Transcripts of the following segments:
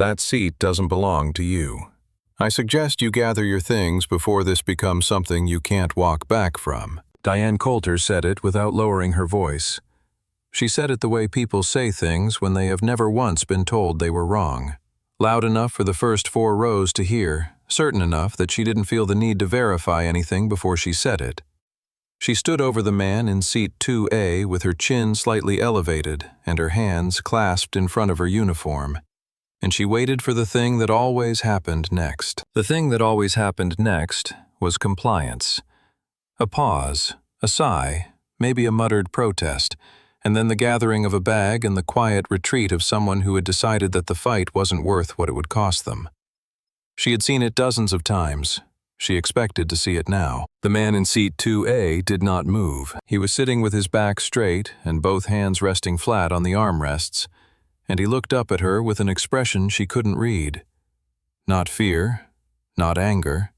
That seat doesn't belong to you. I suggest you gather your things before this becomes something you can't walk back from." Diane Coulter said it without lowering her voice. She said it the way people say things when they have never once been told they were wrong. Loud enough for the first 4 rows to hear, certain enough that she didn't feel the need to verify anything before she said it. She stood over the man in seat 2A with her chin slightly elevated and her hands clasped in front of her uniform, and she waited for the thing that always happened next. The thing that always happened next was compliance. A pause, a sigh, maybe a muttered protest, and then the gathering of a bag and the quiet retreat of someone who had decided that the fight wasn't worth what it would cost them. She had seen it dozens of times. She expected to see it now. The man in seat 2A did not move. He was sitting with his back straight and both hands resting flat on the armrests, and he looked up at her with an expression she couldn't read. Not fear, not anger,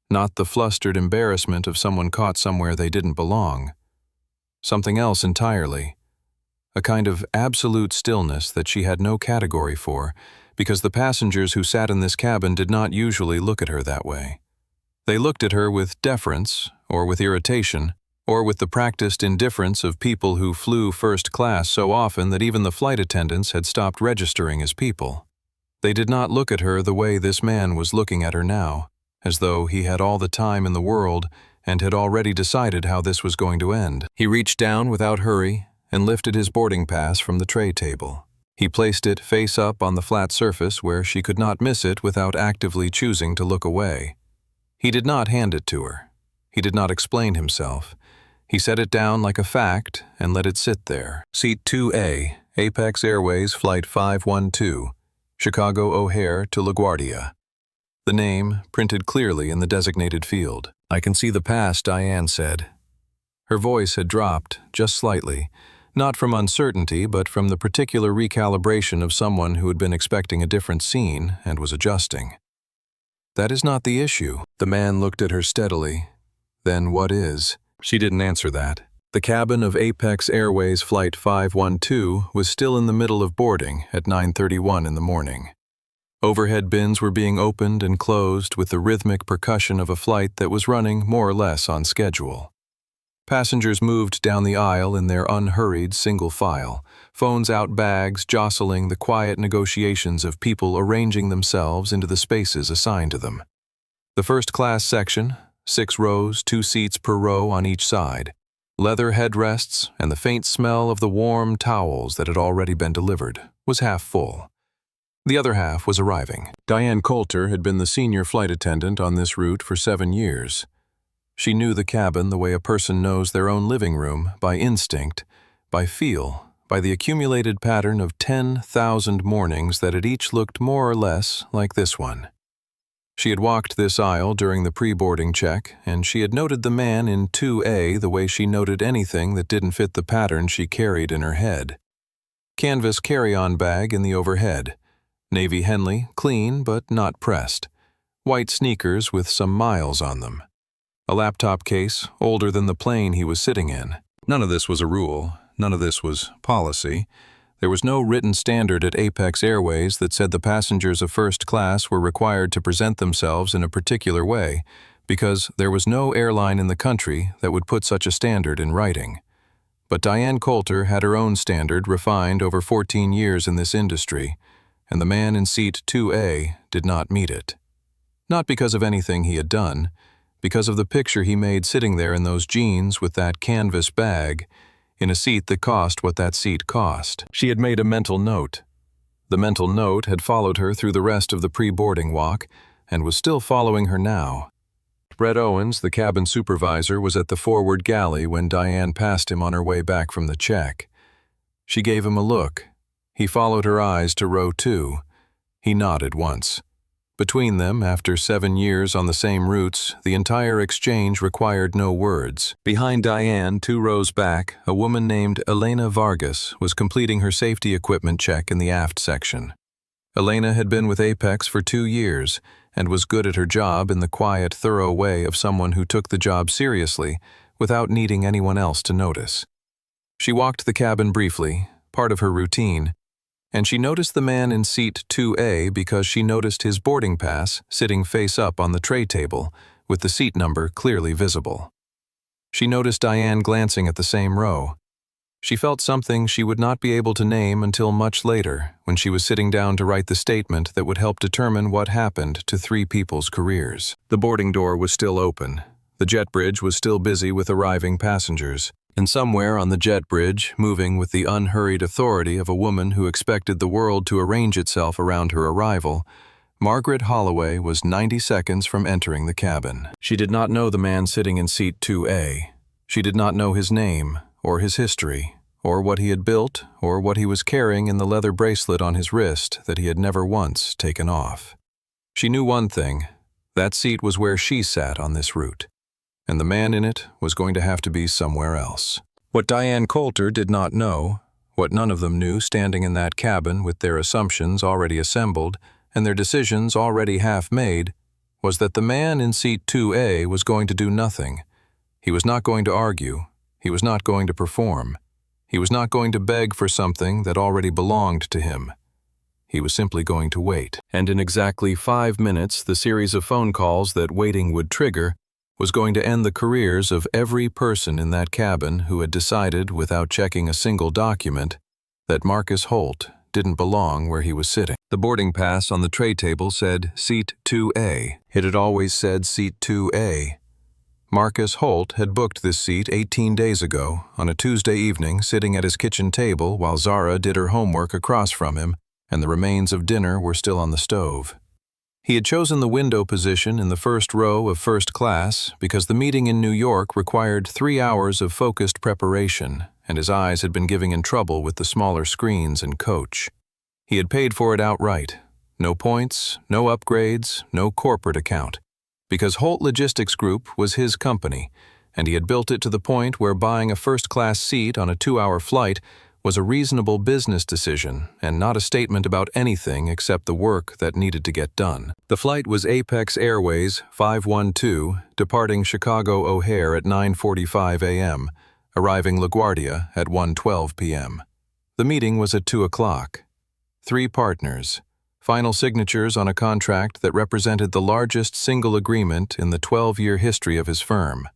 not the flustered embarrassment of someone caught somewhere they didn't belong. Something else entirely. A kind of absolute stillness that she had no category for, because the passengers who sat in this cabin did not usually look at her that way. They looked at her with deference, or with irritation, or with the practiced indifference of people who flew first class so often that even the flight attendants had stopped registering as people. They did not look at her the way this man was looking at her now, as though he had all the time in the world and had already decided how this was going to end. He reached down without hurry and lifted his boarding pass from the tray table. He placed it face up on the flat surface where she could not miss it without actively choosing to look away. He did not hand it to her. He did not explain himself. He set it down like a fact and let it sit there. Seat 2A, Apex Airways Flight 512, Chicago O'Hare to LaGuardia. The name printed clearly in the designated field. "I can see the past," Diane said. Her voice had dropped, just slightly, not from uncertainty, but from the particular recalibration of someone who had been expecting a different scene and was adjusting. "That is not the issue." The man looked at her steadily. "Then what is?" She didn't answer that. The cabin of Apex Airways Flight 512 was still in the middle of boarding at 9:31 in the morning. Overhead bins were being opened and closed with the rhythmic percussion of a flight that was running more or less on schedule. Passengers moved down the aisle in their unhurried single file, phones out, bags jostling the quiet negotiations of people arranging themselves into the spaces assigned to them. The first-class section, 6 rows, 2 seats per row on each side, leather headrests, and the faint smell of the warm towels that had already been delivered, was half full. The other half was arriving. Diane Coulter had been the senior flight attendant on this route for 7 years. She knew the cabin the way a person knows their own living room, by instinct, by feel, by the accumulated pattern of 10,000 mornings that had each looked more or less like this one. She had walked this aisle during the pre-boarding check, and she had noted the man in 2A the way she noted anything that didn't fit the pattern she carried in her head. Canvas carry-on bag in the overhead. Navy Henley, clean but not pressed. White sneakers with some miles on them. A laptop case, older than the plane he was sitting in. None of this was a rule. None of this was policy. There was no written standard at Apex Airways that said the passengers of first class were required to present themselves in a particular way, because there was no airline in the country that would put such a standard in writing. But Diane Coulter had her own standard refined over 14 years in this industry, and the man in seat 2A did not meet it. Not because of anything he had done, because of the picture he made sitting there in those jeans with that canvas bag, in a seat that cost what that seat cost. She had made a mental note. The mental note had followed her through the rest of the pre-boarding walk, and was still following her now. Brett Owens, the cabin supervisor, was at the forward galley when Diane passed him on her way back from the check. She gave him a look. He followed her eyes to row 2. He nodded once. Between them, after 7 years on the same routes, the entire exchange required no words. Behind Diane, 2 rows back, a woman named Elena Vargas was completing her safety equipment check in the aft section. Elena had been with Apex for 2 years and was good at her job in the quiet, thorough way of someone who took the job seriously without needing anyone else to notice. She walked the cabin briefly, part of her routine, And she noticed the man in seat 2A because she noticed his boarding pass sitting face up on the tray table, with the seat number clearly visible. She noticed Diane glancing at the same row. She felt something she would not be able to name until much later, when she was sitting down to write the statement that would help determine what happened to three people's careers. The boarding door was still open. The jet bridge was still busy with arriving passengers. And somewhere on the jet bridge, moving with the unhurried authority of a woman who expected the world to arrange itself around her arrival, Margaret Holloway was 90 seconds from entering the cabin. She did not know the man sitting in seat 2A. She did not know his name, or his history, or what he had built, or what he was carrying in the leather bracelet on his wrist that he had never once taken off. She knew one thing: that seat was where she sat on this route, and the man in it was going to have to be somewhere else. What Diane Coulter did not know, what none of them knew standing in that cabin with their assumptions already assembled and their decisions already half made, was that the man in seat 2A was going to do nothing. He was not going to argue. He was not going to perform. He was not going to beg for something that already belonged to him. He was simply going to wait. And in exactly 5 minutes, the series of phone calls that waiting would trigger was going to end the careers of every person in that cabin who had decided, without checking a single document, that Marcus Holt didn't belong where he was sitting. The boarding pass on the tray table said Seat 2A. It had always said Seat 2A. Marcus Holt had booked this seat 18 days ago, on a Tuesday evening, sitting at his kitchen table while Zara did her homework across from him, and the remains of dinner were still on the stove. He had chosen the window position in the first row of first class because the meeting in New York required 3 hours of focused preparation, and his eyes had been giving him trouble with the smaller screens and coach. He had paid for it outright. No points, no upgrades, no corporate account. Because Holt Logistics Group was his company, and he had built it to the point where buying a first-class seat on a 2-hour flight was a reasonable business decision and not a statement about anything except the work that needed to get done. The flight was Apex Airways 512, departing Chicago O'Hare at 9:45 a.m., arriving LaGuardia at 1:12 p.m. The meeting was at 2 o'clock. 3 partners. Final signatures on a contract that represented the largest single agreement in the 12-year history of his firm,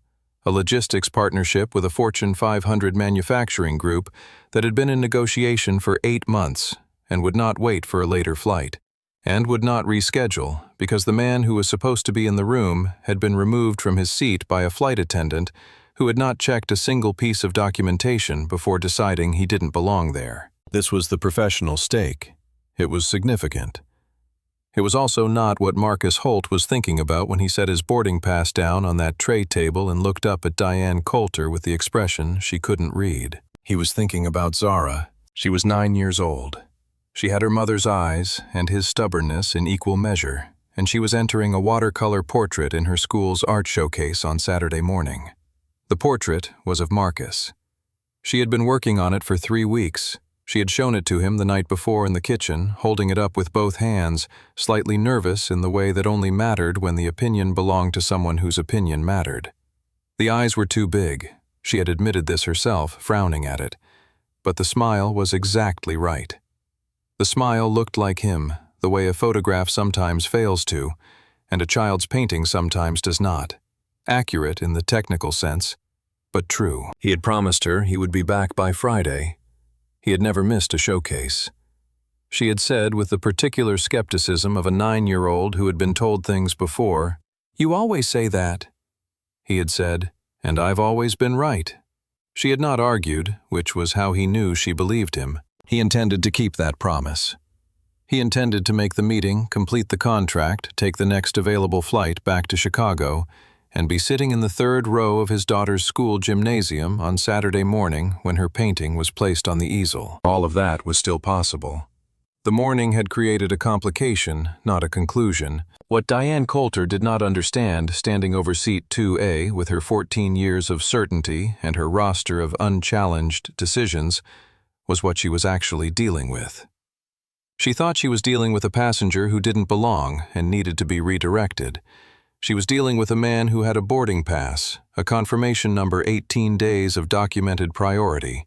a logistics partnership with a Fortune 500 manufacturing group that had been in negotiation for 8 months and would not wait for a later flight, and would not reschedule because the man who was supposed to be in the room had been removed from his seat by a flight attendant who had not checked a single piece of documentation before deciding he didn't belong there. This was the professional stake. It was significant. It was also not what Marcus Holt was thinking about when he set his boarding pass down on that tray table and looked up at Diane Coulter with the expression she couldn't read. He was thinking about Zara. She was 9 years old. She had her mother's eyes and his stubbornness in equal measure, and she was entering a watercolor portrait in her school's art showcase on Saturday morning. The portrait was of Marcus. She had been working on it for 3 weeks. She had shown it to him the night before in the kitchen, holding it up with both hands, slightly nervous in the way that only mattered when the opinion belonged to someone whose opinion mattered. The eyes were too big. She had admitted this herself, frowning at it. But the smile was exactly right. The smile looked like him, the way a photograph sometimes fails to, and a child's painting sometimes does not. Accurate in the technical sense, but true. He had promised her he would be back by Friday. He had never missed a showcase. She had said with the particular skepticism of a 9-year-old who had been told things before, "You always say that." He had said, "And I've always been right." She had not argued, which was how he knew she believed him. He intended to keep that promise. He intended to make the meeting, complete the contract, take the next available flight back to Chicago, and be sitting in the 3rd row of his daughter's school gymnasium on Saturday morning when her painting was placed on the easel. All of that was still possible. The morning had created a complication, not a conclusion. What Diane Coulter did not understand, standing over seat 2A with her 14 years of certainty and her roster of unchallenged decisions, was what she was actually dealing with. She thought she was dealing with a passenger who didn't belong and needed to be redirected. She was dealing with a man who had a boarding pass, a confirmation number 18 days of documented priority,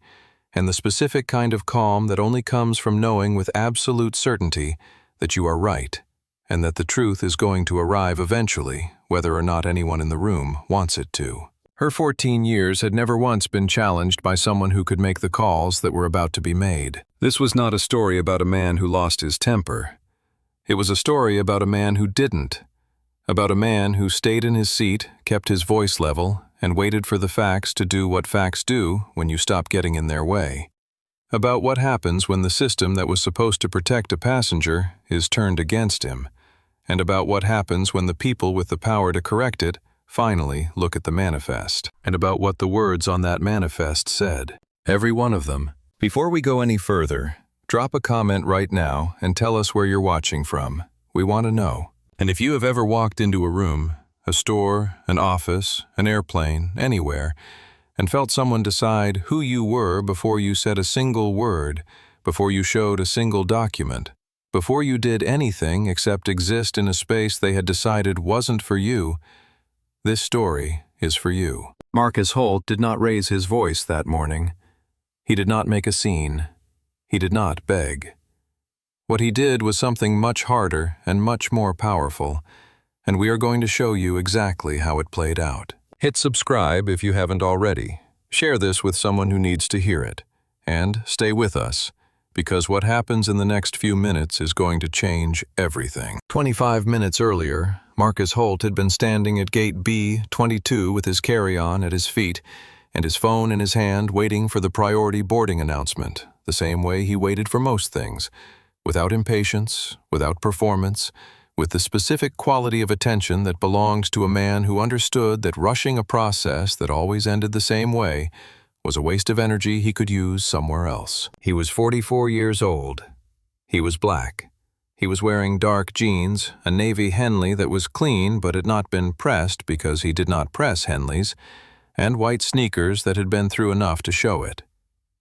and the specific kind of calm that only comes from knowing with absolute certainty that you are right, and that the truth is going to arrive eventually, whether or not anyone in the room wants it to. Her 14 years had never once been challenged by someone who could make the calls that were about to be made. This was not a story about a man who lost his temper. It was a story about a man who didn't. About a man who stayed in his seat, kept his voice level, and waited for the facts to do what facts do when you stop getting in their way. About what happens when the system that was supposed to protect a passenger is turned against him, and about what happens when the people with the power to correct it finally look at the manifest, and about what the words on that manifest said. Every one of them. Before we go any further, drop a comment right now and tell us where you're watching from. We want to know. And if you have ever walked into a room, a store, an office, an airplane, anywhere, and felt someone decide who you were before you said a single word, before you showed a single document, before you did anything except exist in a space they had decided wasn't for you, this story is for you. Marcus Holt did not raise his voice that morning. He did not make a scene. He did not beg. What he did was something much harder and much more powerful, and we are going to show you exactly how it played out. Hit subscribe if you haven't already. Share this with someone who needs to hear it. And stay with us, because what happens in the next few minutes is going to change everything. 25 minutes earlier, Marcus Holt had been standing at gate B-22 with his carry-on at his feet and his phone in his hand waiting for the priority boarding announcement, the same way he waited for most things, without impatience, without performance, with the specific quality of attention that belonged to a man who understood that rushing a process that always ended the same way was a waste of energy he could use somewhere else. He was 44 years old. He was black. He was wearing dark jeans, a navy Henley that was clean but had not been pressed because he did not press Henleys, and white sneakers that had been through enough to show it.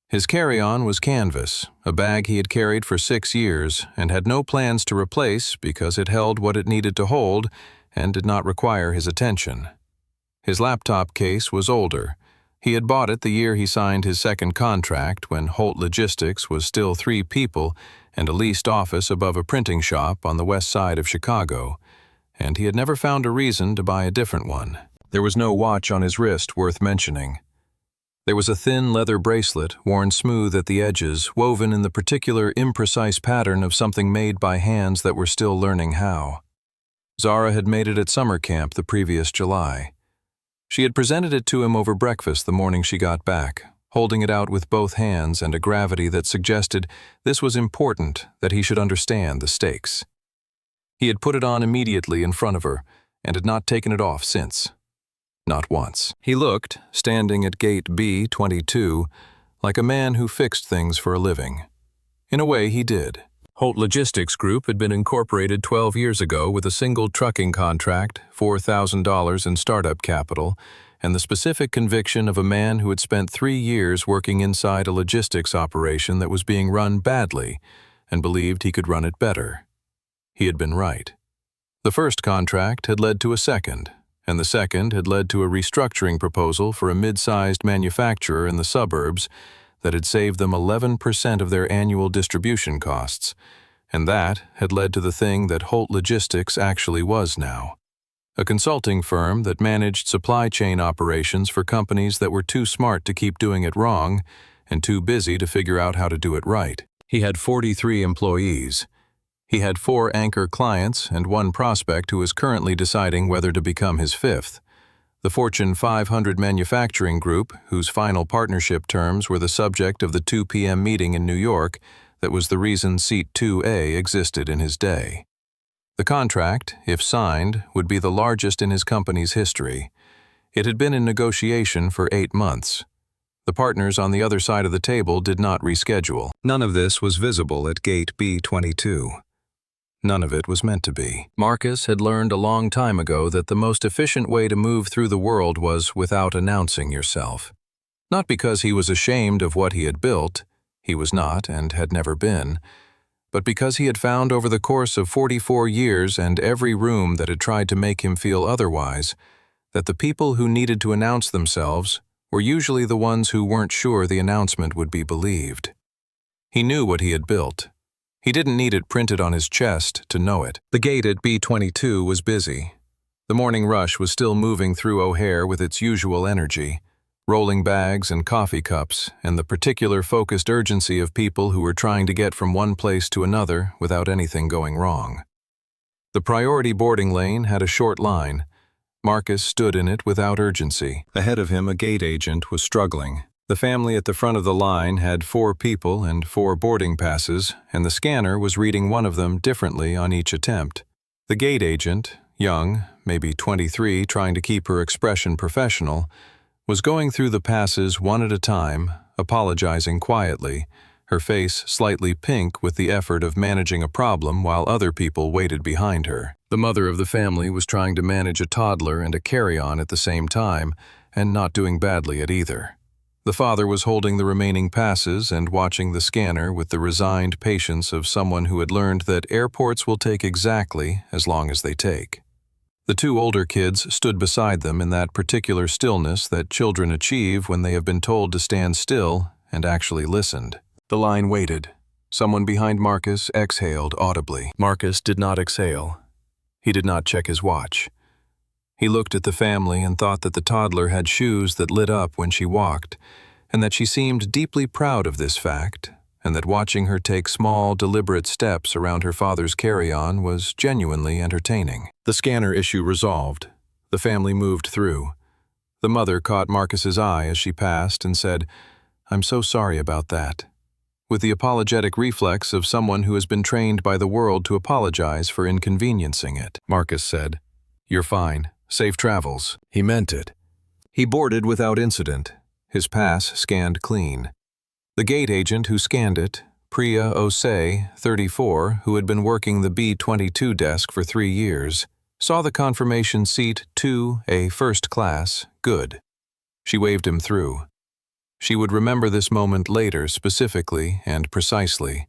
His carry-on was canvas, a bag he had carried for 6 years and had no plans to replace because it held what it needed to hold and did not require his attention. His laptop case was older. He had bought it the year he signed his second contract when Holt Logistics was still 3 people and a leased office above a printing shop on the west side of Chicago, and he had never found a reason to buy a different one. There was no watch on his wrist worth mentioning. There was a thin leather bracelet, worn smooth at the edges, woven in the particular imprecise pattern of something made by hands that were still learning how. Zara had made it at summer camp the previous July. She had presented it to him over breakfast the morning she got back, holding it out with both hands and a gravity that suggested this was important, that he should understand the stakes. He had put it on immediately in front of her and had not taken it off since. Not once. He looked, standing at gate B-22, like a man who fixed things for a living. In a way, he did. Holt Logistics Group had been incorporated 12 years ago with a single trucking contract, $4,000 in startup capital, and the specific conviction of a man who had spent 3 years working inside a logistics operation that was being run badly and believed he could run it better. He had been right. The first contract had led to a second, and the second had led to a restructuring proposal for a mid-sized manufacturer in the suburbs that had saved them 11% of their annual distribution costs, and that had led to the thing that Holt Logistics actually was now. A consulting firm that managed supply chain operations for companies that were too smart to keep doing it wrong and too busy to figure out how to do it right. He had 43 employees. He had 4 anchor clients and 1 prospect who is currently deciding whether to become his 5th. The Fortune 500 manufacturing group, whose final partnership terms were the subject of the 2 p.m. meeting in New York, that was the reason Seat 2A existed in his day. The contract, if signed, would be the largest in his company's history. It had been in negotiation for 8 months. The partners on the other side of the table did not reschedule. None of this was visible at gate B-22. None of it was meant to be. Marcus had learned a long time ago that the most efficient way to move through the world was without announcing yourself. Not because he was ashamed of what he had built, he was not and had never been, but because he had found over the course of 44 years and every room that had tried to make him feel otherwise, that the people who needed to announce themselves were usually the ones who weren't sure the announcement would be believed. He knew what he had built. He didn't need it printed on his chest to know it. The gate at B-22 was busy. The morning rush was still moving through O'Hare with its usual energy, rolling bags and coffee cups, and the particular focused urgency of people who were trying to get from one place to another without anything going wrong. The priority boarding lane had a short line. Marcus stood in it without urgency. Ahead of him, a gate agent was struggling. The family at the front of the line had 4 people and 4 boarding passes, and the scanner was reading one of them differently on each attempt. The gate agent, young, maybe 23, trying to keep her expression professional, was going through the passes one at a time, apologizing quietly, her face slightly pink with the effort of managing a problem while other people waited behind her. The mother of the family was trying to manage a toddler and a carry-on at the same time, and not doing badly at either. The father was holding the remaining passes and watching the scanner with the resigned patience of someone who had learned that airports will take exactly as long as they take. The 2 older kids stood beside them in that particular stillness that children achieve when they have been told to stand still and actually listened. The line waited. Someone behind Marcus exhaled audibly. Marcus did not exhale. He did not check his watch. He looked at the family and thought that the toddler had shoes that lit up when she walked, and that she seemed deeply proud of this fact, and that watching her take small, deliberate steps around her father's carry-on was genuinely entertaining. The scanner issue resolved. The family moved through. The mother caught Marcus's eye as she passed and said, "I'm so sorry about that," with the apologetic reflex of someone who has been trained by the world to apologize for inconveniencing it. Marcus said, "You're fine. Safe travels." He meant it. He boarded without incident, his pass scanned clean. The gate agent who scanned it, Priya Osei, 34, who had been working the B-22 desk for 3 years, saw the confirmation seat 2A first class, good. She waved him through. She would remember this moment later specifically and precisely,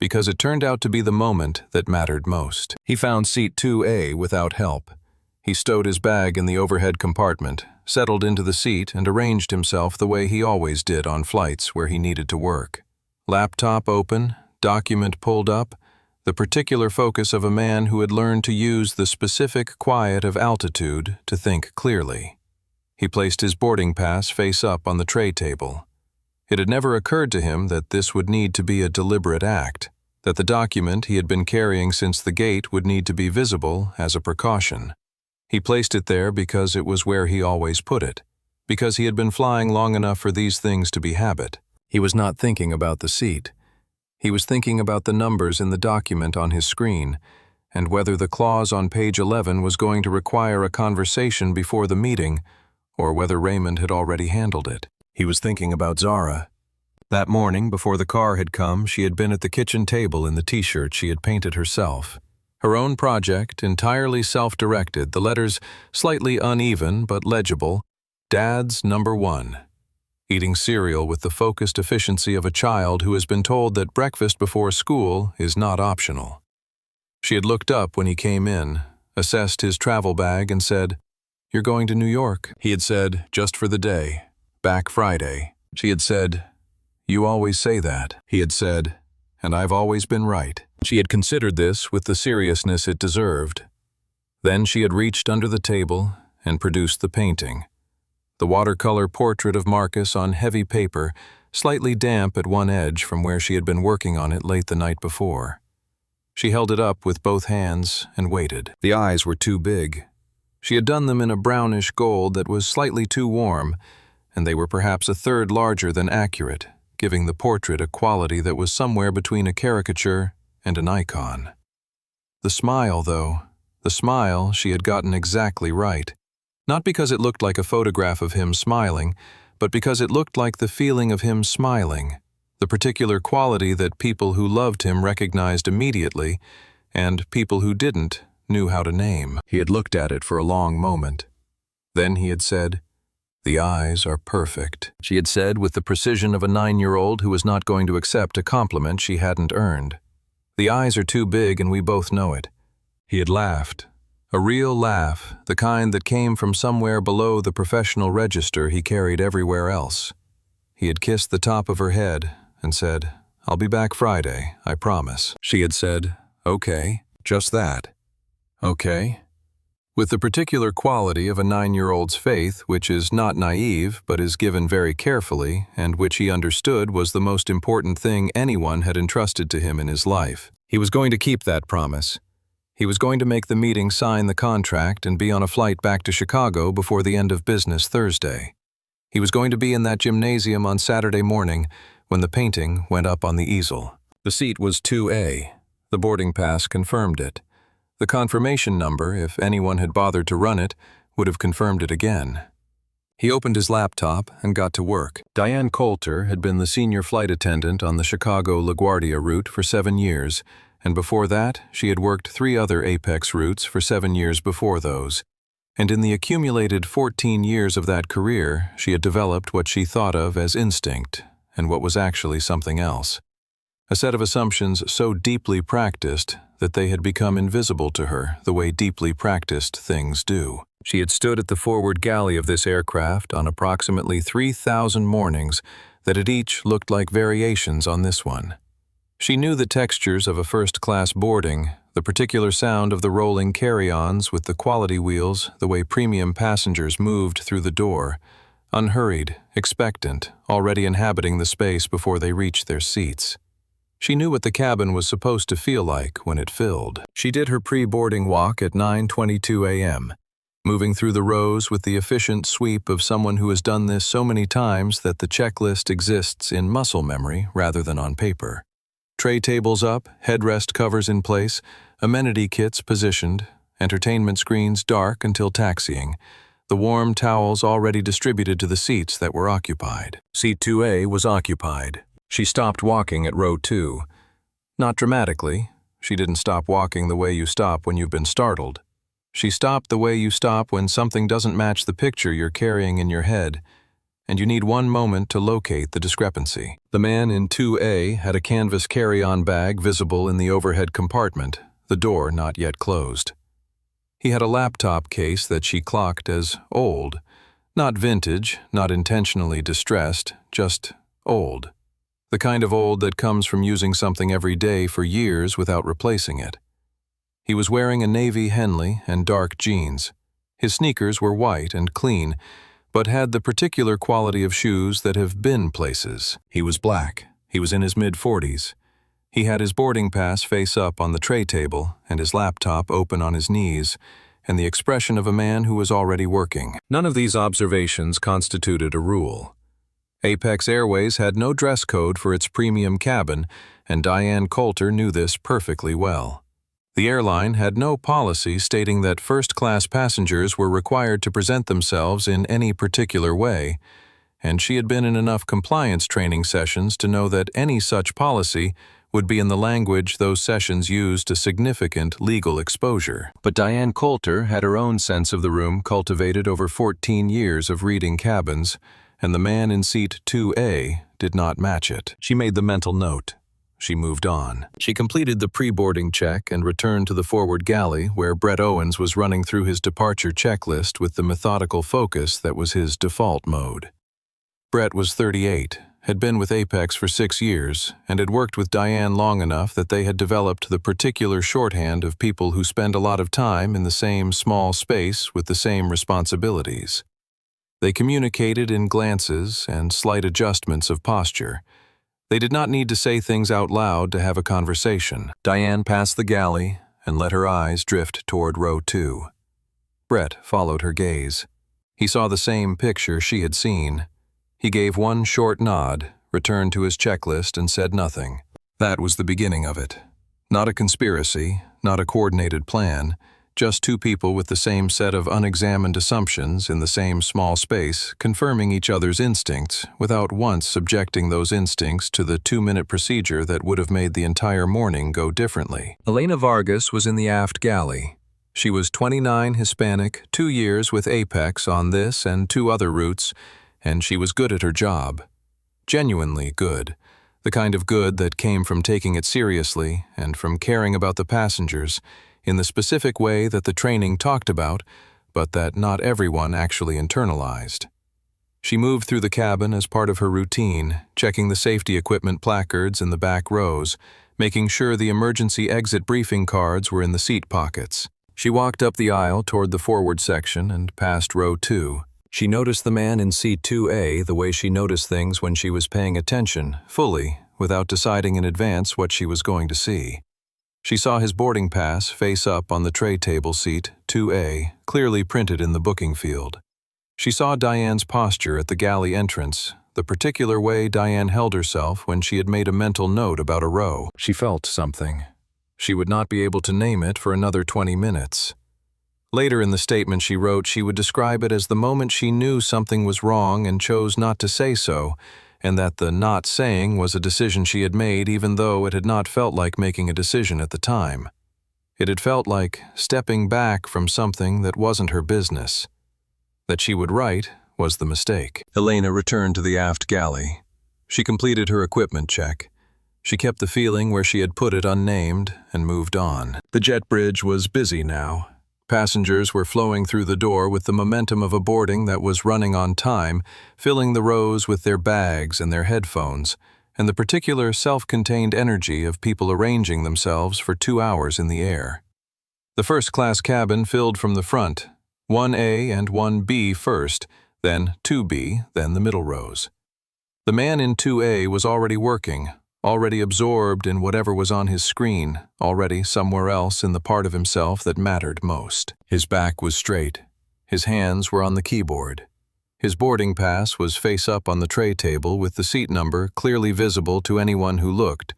because it turned out to be the moment that mattered most. He found seat 2A without help. He stowed his bag in the overhead compartment, settled into the seat, and arranged himself the way he always did on flights where he needed to work. Laptop open, document pulled up, the particular focus of a man who had learned to use the specific quiet of altitude to think clearly. He placed his boarding pass face up on the tray table. It had never occurred to him that this would need to be a deliberate act, that the document he had been carrying since the gate would need to be visible as a precaution. He placed it there because it was where he always put it, because he had been flying long enough for these things to be habit. He was not thinking about the seat. He was thinking about the numbers in the document on his screen, and whether the clause on page 11 was going to require a conversation before the meeting, or whether Raymond had already handled it. He was thinking about Zara. That morning, before the car had come, she had been at the kitchen table in the t-shirt she had painted herself. Her own project, entirely self-directed, the letters slightly uneven but legible, Dad's number 1. Eating cereal with the focused efficiency of a child who has been told that breakfast before school is not optional. She had looked up when he came in, assessed his travel bag and said, "You're going to New York." He had said, "Just for the day. Back Friday." She had said, "You always say that." He had said, "And I've always been right." She had considered this with the seriousness it deserved. Then she had reached under the table and produced the painting. The watercolor portrait of Marcus on heavy paper, slightly damp at one edge from where she had been working on it late the night before. She held it up with both hands and waited. The eyes were too big. She had done them in a brownish gold that was slightly too warm, and they were perhaps a third larger than accurate, giving the portrait a quality that was somewhere between a caricature and an icon. The smile, though, the smile she had gotten exactly right. Not because it looked like a photograph of him smiling, but because it looked like the feeling of him smiling, the particular quality that people who loved him recognized immediately, and people who didn't knew how to name. He had looked at it for a long moment. Then he had said, "The eyes are perfect," she had said with the precision of a 9-year-old who was not going to accept a compliment she hadn't earned. "The eyes are too big and we both know it." He had laughed, A real laugh, the kind that came from somewhere below the professional register he carried everywhere else. He had kissed the top of her head and said, "I'll be back Friday, I promise." She had said, "Okay, just that." Okay. With the particular quality of a 9-year-old's faith, which is not naive but is given very carefully, and which he understood was the most important thing anyone had entrusted to him in his life. He was going to keep that promise. He was going to make the meeting sign the contract and be on a flight back to Chicago before the end of business Thursday. He was going to be in that gymnasium on Saturday morning when the painting went up on the easel. The seat was 2A. The boarding pass confirmed it. The confirmation number, if anyone had bothered to run it, would have confirmed it again. He opened his laptop and got to work. Diane Coulter had been the senior flight attendant on the Chicago-LaGuardia route for 7 years, and before that, she had worked 3 other Apex routes for 7 years before those. And in the accumulated 14 years of that career, she had developed what she thought of as instinct, and what was actually something else. A set of assumptions so deeply practiced that they had become invisible to her the way deeply practiced things do. She had stood at the forward galley of this aircraft on approximately 3,000 mornings that had each looked like variations on this one. She knew the textures of a first-class boarding, the particular sound of the rolling carry-ons with the quality wheels, the way premium passengers moved through the door, unhurried, expectant, already inhabiting the space before they reached their seats. She knew what the cabin was supposed to feel like when it filled. She did her pre-boarding walk at 9:22 a.m., moving through the rows with the efficient sweep of someone who has done this so many times that the checklist exists in muscle memory rather than on paper. Tray tables up, headrest covers in place, amenity kits positioned, entertainment screens dark until taxiing, the warm towels already distributed to the seats that were occupied. Seat 2A was occupied. She stopped walking at row 2. Not dramatically. She didn't stop walking the way you stop when you've been startled. She stopped the way you stop when something doesn't match the picture you're carrying in your head, and you need one moment to locate the discrepancy. The man in 2A had a canvas carry-on bag visible in the overhead compartment, the door not yet closed. He had a laptop case that she clocked as old. Not vintage, not intentionally distressed, just old. The kind of old that comes from using something every day for years without replacing it. He was wearing a navy Henley and dark jeans. His sneakers were white and clean, but had the particular quality of shoes that have been places. He was black. He was in his mid-40s. He had his boarding pass face up on the tray table and his laptop open on his knees, and the expression of a man who was already working. None of these observations constituted a rule. Apex Airways had no dress code for its premium cabin, and Diane Coulter knew this perfectly well. The airline had no policy stating that first-class passengers were required to present themselves in any particular way, and she had been in enough compliance training sessions to know that any such policy would be in the language those sessions used a significant legal exposure. But Diane Coulter had her own sense of the room cultivated over 14 years of reading cabins, and the man in seat 2A did not match it. She made the mental note. She moved on. She completed the pre-boarding check and returned to the forward galley where Brett Owens was running through his departure checklist with the methodical focus that was his default mode. Brett was 38, had been with Apex for 6 years, and had worked with Diane long enough that they had developed the particular shorthand of people who spend a lot of time in the same small space with the same responsibilities. They communicated in glances and slight adjustments of posture. They did not need to say things out loud to have a conversation. Diane passed the galley and let her eyes drift toward row 2. Brett followed her gaze. He saw the same picture she had seen. He gave one short nod, returned to his checklist, and said nothing. That was the beginning of it. Not a conspiracy, not a coordinated plan, just 2 people with the same set of unexamined assumptions in the same small space, confirming each other's instincts without once subjecting those instincts to the 2-minute procedure that would have made the entire morning go differently. Elena Vargas was in the aft galley. She was 29, Hispanic, 2 years with Apex on this and 2 other routes, and she was good at her job. Genuinely good. The kind of good that came from taking it seriously and from caring about the passengers, in the specific way that the training talked about, but that not everyone actually internalized. She moved through the cabin as part of her routine, checking the safety equipment placards in the back rows, making sure the emergency exit briefing cards were in the seat pockets. She walked up the aisle toward the forward section and past row 2. She noticed the man in seat 2A the way she noticed things when she was paying attention, fully, without deciding in advance what she was going to see. She saw his boarding pass face up on the tray table seat 2A, clearly printed in the booking field. She saw Diane's posture at the galley entrance, the particular way Diane held herself when she had made a mental note about a row. She felt something. She would not be able to name it for another 20 minutes. Later in the statement she wrote she would describe it as the moment she knew something was wrong and chose not to say so, and that the not saying was a decision she had made even though it had not felt like making a decision at the time. It had felt like stepping back from something that wasn't her business. That she would write was the mistake. Elena returned to the aft galley. She completed her equipment check. She kept the feeling where she had put it unnamed and moved on. The jet bridge was busy now. Passengers were flowing through the door with the momentum of a boarding that was running on time, filling the rows with their bags and their headphones, and the particular self-contained energy of people arranging themselves for 2 hours in the air. The first-class cabin filled from the front, 1A and 1B first, then 2B, then the middle rows. The man in 2A was already working, already absorbed in whatever was on his screen, already somewhere else in the part of himself that mattered most. His back was straight. His hands were on the keyboard. His boarding pass was face up on the tray table with the seat number clearly visible to anyone who looked,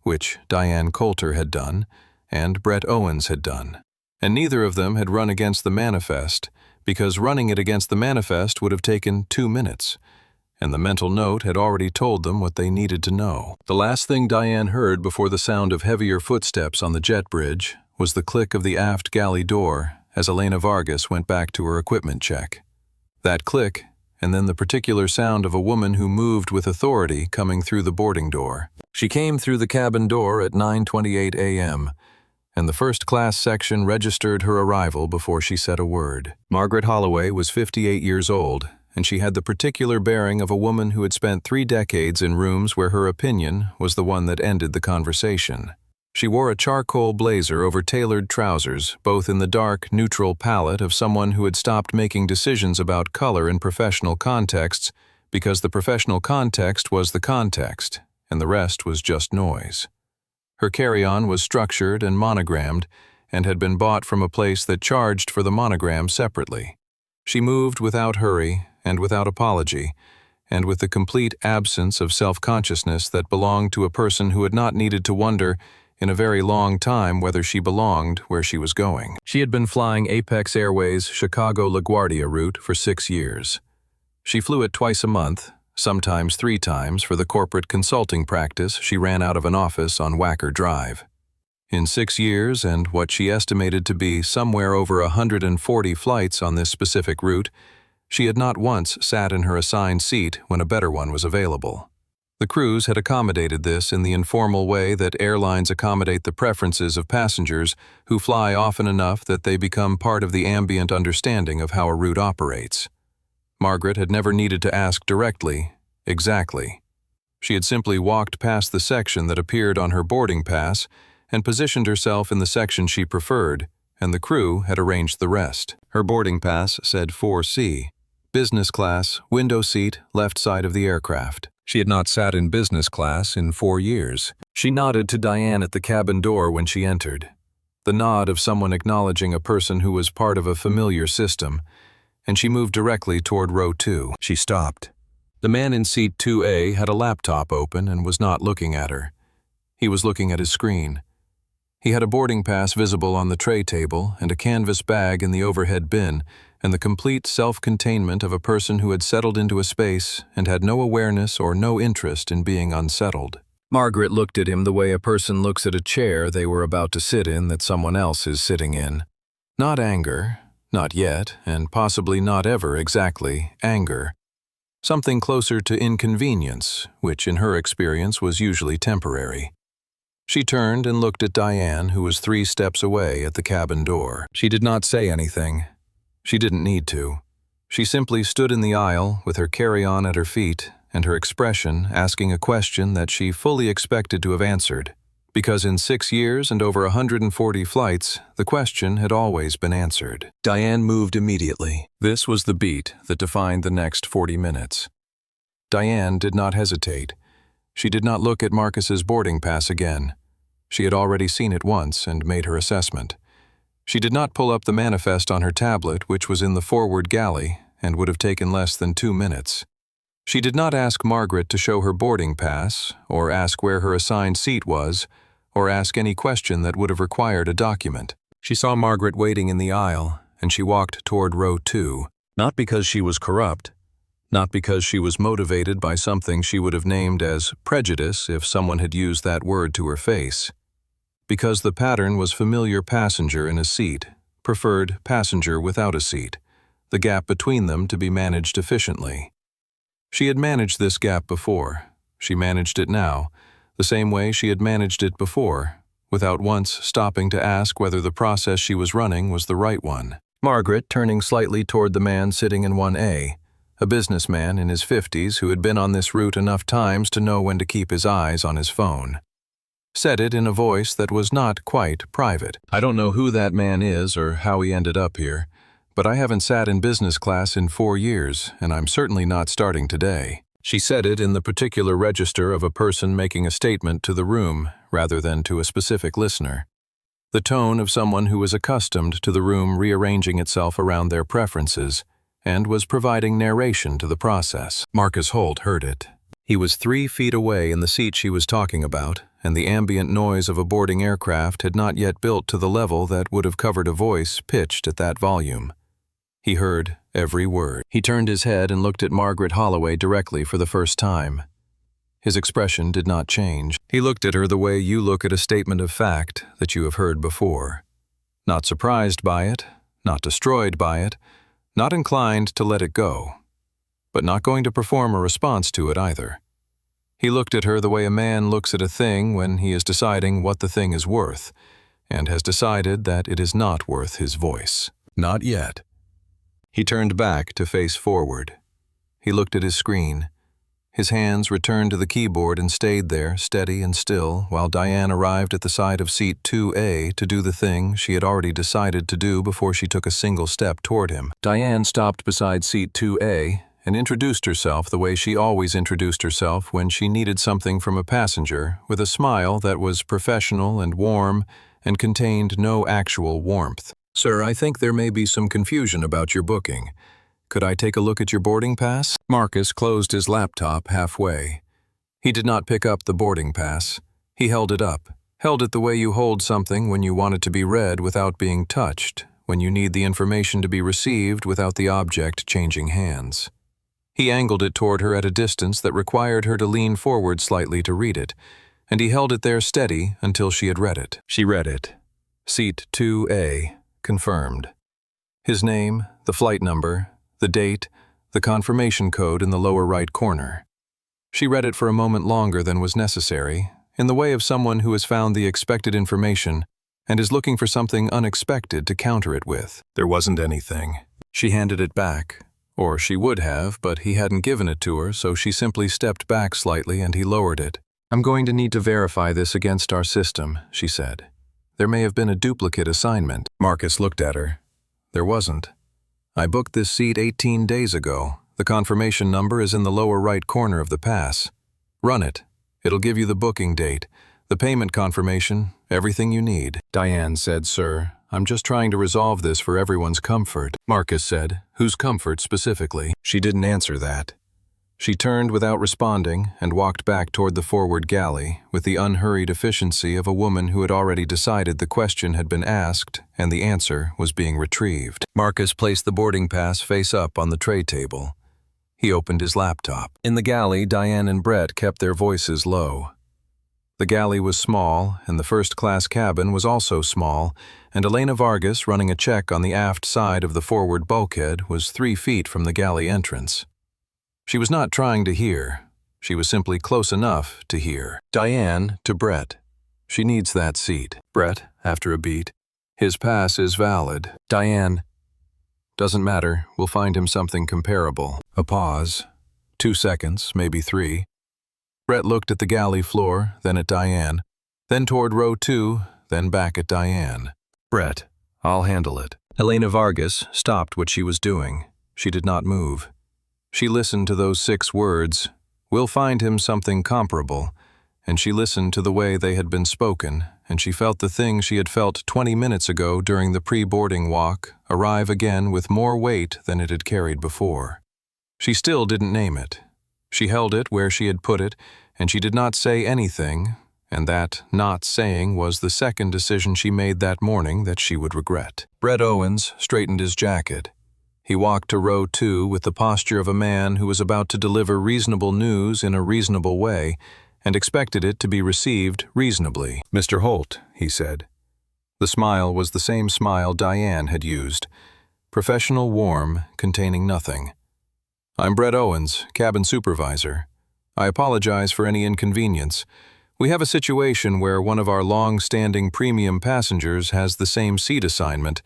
which Diane Coulter had done, and Brett Owens had done. And neither of them had run against the manifest, because running it against the manifest would have taken 2 minutes, and the mental note had already told them what they needed to know. The last thing Diane heard before the sound of heavier footsteps on the jet bridge was the click of the aft galley door as Elena Vargas went back to her equipment check. That click, and then the particular sound of a woman who moved with authority coming through the boarding door. She came through the cabin door at 9:28 a.m., and the first-class section registered her arrival before she said a word. Margaret Holloway was 58 years old, and she had the particular bearing of a woman who had spent 3 decades in rooms where her opinion was the one that ended the conversation. She wore a charcoal blazer over tailored trousers, both in the dark, neutral palette of someone who had stopped making decisions about color in professional contexts because the professional context was the context, and the rest was just noise. Her carry-on was structured and monogrammed and had been bought from a place that charged for the monogram separately. She moved without hurry and without apology, and with the complete absence of self-consciousness that belonged to a person who had not needed to wonder in a very long time whether she belonged where she was going. She had been flying Apex Airways' Chicago-LaGuardia route for 6 years. She flew it twice a month, sometimes 3 times for the corporate consulting practice she ran out of an office on Wacker Drive. In 6 years and what she estimated to be somewhere over 140 flights on this specific route, she had not once sat in her assigned seat when a better one was available. The crews had accommodated this in the informal way that airlines accommodate the preferences of passengers who fly often enough that they become part of the ambient understanding of how a route operates. Margaret had never needed to ask directly, exactly. She had simply walked past the section that appeared on her boarding pass and positioned herself in the section she preferred, and the crew had arranged the rest. Her boarding pass said 4C, business class, window seat, left side of the aircraft. She had not sat in business class in 4 years. She nodded to Diane at the cabin door when she entered, the nod of someone acknowledging a person who was part of a familiar system, and she moved directly toward row 2. She stopped. The man in seat 2A had a laptop open and was not looking at her. He was looking at his screen. He had a boarding pass visible on the tray table and a canvas bag in the overhead bin, and the complete self-containment of a person who had settled into a space and had no awareness or no interest in being unsettled. Margaret looked at him the way a person looks at a chair they were about to sit in that someone else is sitting in. Not anger, not yet, and possibly not ever exactly anger. Something closer to inconvenience, which in her experience was usually temporary. She turned and looked at Diane, who was 3 steps away at the cabin door. She did not say anything. She didn't need to. She simply stood in the aisle with her carry-on at her feet and her expression asking a question that she fully expected to have answered, because in 6 years and over 140 flights, the question had always been answered. Diane moved immediately. This was the beat that defined the next 40 minutes. Diane did not hesitate. She did not look at Marcus's boarding pass again. She had already seen it once and made her assessment. She did not pull up the manifest on her tablet, which was in the forward galley, and would have taken less than 2 minutes. She did not ask Margaret to show her boarding pass, or ask where her assigned seat was, or ask any question that would have required a document. She saw Margaret waiting in the aisle, and she walked toward row 2, not because she was corrupt, not because she was motivated by something she would have named as prejudice if someone had used that word to her face. Because the pattern was familiar passenger in a seat, preferred passenger without a seat, the gap between them to be managed efficiently. She had managed this gap before. She managed it now, the same way she had managed it before, without once stopping to ask whether the process she was running was the right one. Margaret, turning slightly toward the man sitting in 1A, a businessman in his 50s who had been on this route enough times to know when to keep his eyes on his phone, said it in a voice that was not quite private. "I don't know who that man is or how he ended up here, but I haven't sat in business class in 4 years, and I'm certainly not starting today." She said it in the particular register of a person making a statement to the room rather than to a specific listener. The tone of someone who was accustomed to the room rearranging itself around their preferences and was providing narration to the process. Marcus Holt heard it. He was 3 feet away in the seat she was talking about, and the ambient noise of a boarding aircraft had not yet built to the level that would have covered a voice pitched at that volume. He heard every word. He turned his head and looked at Margaret Holloway directly for the first time. His expression did not change. He looked at her the way you look at a statement of fact that you have heard before. Not surprised by it, not destroyed by it, not inclined to let it go, but not going to perform a response to it either. He looked at her the way a man looks at a thing when he is deciding what the thing is worth, and has decided that it is not worth his voice. Not yet. He turned back to face forward. He looked at his screen. His hands returned to the keyboard and stayed there, steady and still, while Diane arrived at the side of seat 2A to do the thing she had already decided to do before she took a single step toward him. Diane stopped beside seat 2A and introduced herself the way she always introduced herself when she needed something from a passenger, with a smile that was professional and warm and contained no actual warmth. "Sir, I think there may be some confusion about your booking. Could I take a look at your boarding pass?" Marcus closed his laptop halfway. He did not pick up the boarding pass. He held it up, held it the way you hold something when you want it to be read without being touched, when you need the information to be received without the object changing hands. He angled it toward her at a distance that required her to lean forward slightly to read it, and he held it there steady until she had read it. She read it. Seat 2A, confirmed. His name, the flight number, the date, the confirmation code in the lower right corner. She read it for a moment longer than was necessary, in the way of someone who has found the expected information and is looking for something unexpected to counter it with. There wasn't anything. She handed it back. Or she would have, but he hadn't given it to her, so she simply stepped back slightly and he lowered it. "I'm going to need to verify this against our system," she said. "There may have been a duplicate assignment." Marcus looked at her. There wasn't. "I booked this seat 18 days ago. The confirmation number is in the lower right corner of the pass. Run it. It'll give you the booking date, the payment confirmation, everything you need." Diane said, "Sir, I'm just trying to resolve this for everyone's comfort." Marcus said, "Whose comfort specifically?" She didn't answer that. She turned without responding and walked back toward the forward galley with the unhurried efficiency of a woman who had already decided the question had been asked and the answer was being retrieved. Marcus placed the boarding pass face up on the tray table. He opened his laptop. In the galley, Diane and Brett kept their voices low. The galley was small, and the first-class cabin was also small, and Elena Vargas, running a check on the aft side of the forward bulkhead, was 3 feet from the galley entrance. She was not trying to hear. She was simply close enough to hear. "Diane," to Brett. She needs that seat. Brett, after a beat. His pass is valid. Diane. Doesn't matter, we'll find him something comparable. A pause. 2 seconds, maybe 3. Brett looked at the galley floor, then at Diane, then toward row 2, then back at Diane. Brett, I'll handle it. Elena Vargas stopped what she was doing. She did not move. She listened to those 6 words, "We'll find him something comparable," and she listened to the way they had been spoken, and she felt the thing she had felt 20 minutes ago during the pre-boarding walk arrive again with more weight than it had carried before. She still didn't name it. She held it where she had put it, and she did not say anything, and that not saying was the second decision she made that morning that she would regret. Brett Owens straightened his jacket. He walked to row 2 with the posture of a man who was about to deliver reasonable news in a reasonable way and expected it to be received reasonably. "Mr. Holt," he said. The smile was the same smile Diane had used. Professional, warm, containing nothing. "I'm Brett Owens, cabin supervisor. I apologize for any inconvenience. We have a situation where one of our long-standing premium passengers has the same seat assignment,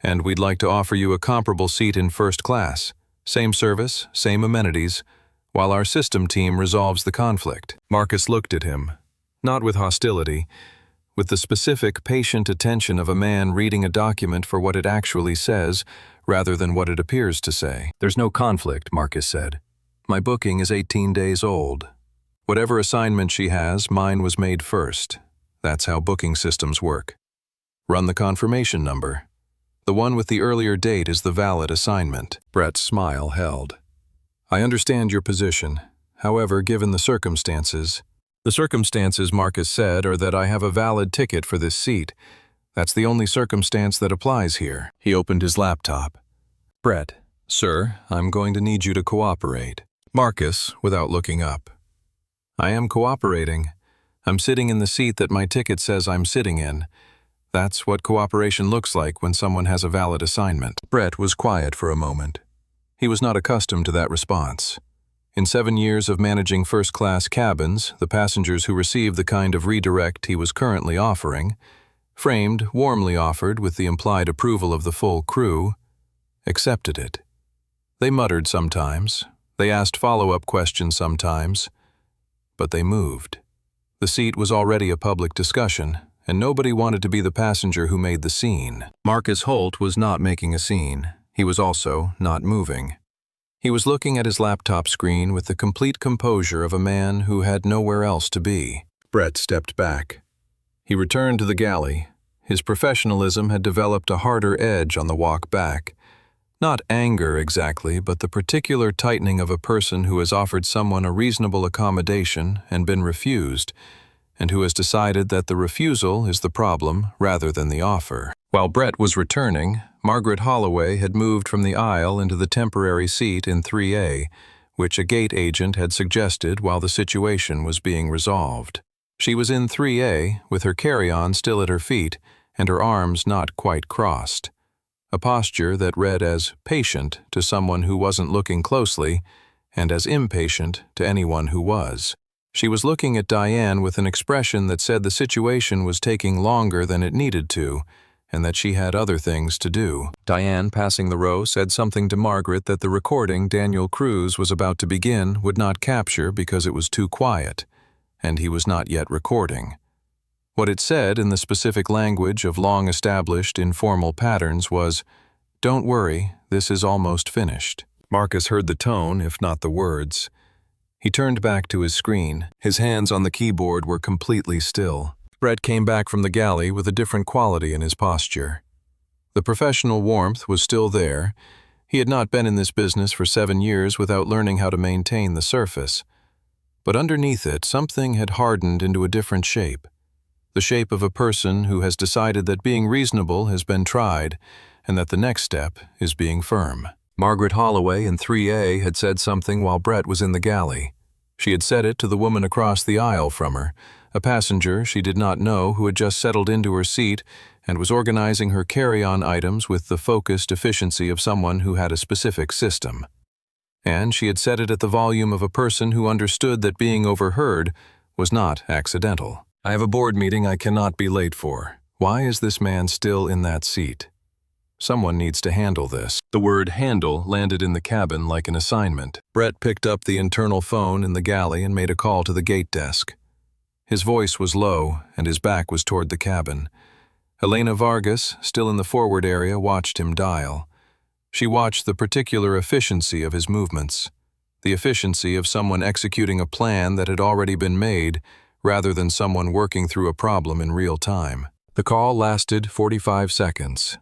and we'd like to offer you a comparable seat in first class. Same service, same amenities, while our system team resolves the conflict." Marcus looked at him, not with hostility, with the specific, patient attention of a man reading a document for what it actually says, rather than what it appears to say. "There's no conflict," Marcus said. "My booking is 18 days old. Whatever assignment she has, mine was made first. That's how booking systems work. Run the confirmation number. The one with the earlier date is the valid assignment." Brett's smile held. "I understand your position. However, given the circumstances..." "The circumstances," Marcus said, "are that I have a valid ticket for this seat. That's the only circumstance that applies here." He opened his laptop. "Brett, sir, I'm going to need you to cooperate." Marcus, without looking up. "I am cooperating. I'm sitting in the seat that my ticket says I'm sitting in. That's what cooperation looks like when someone has a valid assignment." Brett was quiet for a moment. He was not accustomed to that response. In 7 years of managing first-class cabins, the passengers who received the kind of redirect he was currently offering, framed, warmly offered with the implied approval of the full crew, accepted it. They muttered sometimes. They asked follow-up questions sometimes. But they moved. The seat was already a public discussion, and nobody wanted to be the passenger who made the scene. Marcus Holt was not making a scene. He was also not moving. He was looking at his laptop screen with the complete composure of a man who had nowhere else to be. Brett stepped back. He returned to the galley. His professionalism had developed a harder edge on the walk back. Not anger exactly, but the particular tightening of a person who has offered someone a reasonable accommodation and been refused, and who has decided that the refusal is the problem rather than the offer. While Brett was returning, Margaret Holloway had moved from the aisle into the temporary seat in 3A, which a gate agent had suggested while the situation was being resolved. She was in 3A, with her carry-on still at her feet and her arms not quite crossed. A posture that read as patient to someone who wasn't looking closely, and as impatient to anyone who was. She was looking at Diane with an expression that said the situation was taking longer than it needed to, and that she had other things to do. Diane, passing the row, said something to Margaret that the recording Daniel Cruz was about to begin would not capture because it was too quiet, and he was not yet recording. What it said in the specific language of long-established informal patterns was, "Don't worry, this is almost finished." Marcus heard the tone, if not the words. He turned back to his screen. His hands on the keyboard were completely still. Brett came back from the galley with a different quality in his posture. The professional warmth was still there. He had not been in this business for 7 years without learning how to maintain the surface. But underneath it, something had hardened into a different shape. The shape of a person who has decided that being reasonable has been tried, and that the next step is being firm. Margaret Holloway in 3A had said something while Brett was in the galley. She had said it to the woman across the aisle from her, a passenger she did not know who had just settled into her seat and was organizing her carry-on items with the focused efficiency of someone who had a specific system. And she had said it at the volume of a person who understood that being overheard was not accidental. I have a board meeting I cannot be late for. Why is this man still in that seat? Someone needs to handle this. The word handle landed in the cabin like an assignment. Brett picked up the internal phone in the galley and made a call to the gate desk. His voice was low, and his back was toward the cabin. Elena Vargas, still in the forward area, watched him dial. She watched the particular efficiency of his movements, the efficiency of someone executing a plan that had already been made, rather than someone working through a problem in real time. The call lasted 45 seconds.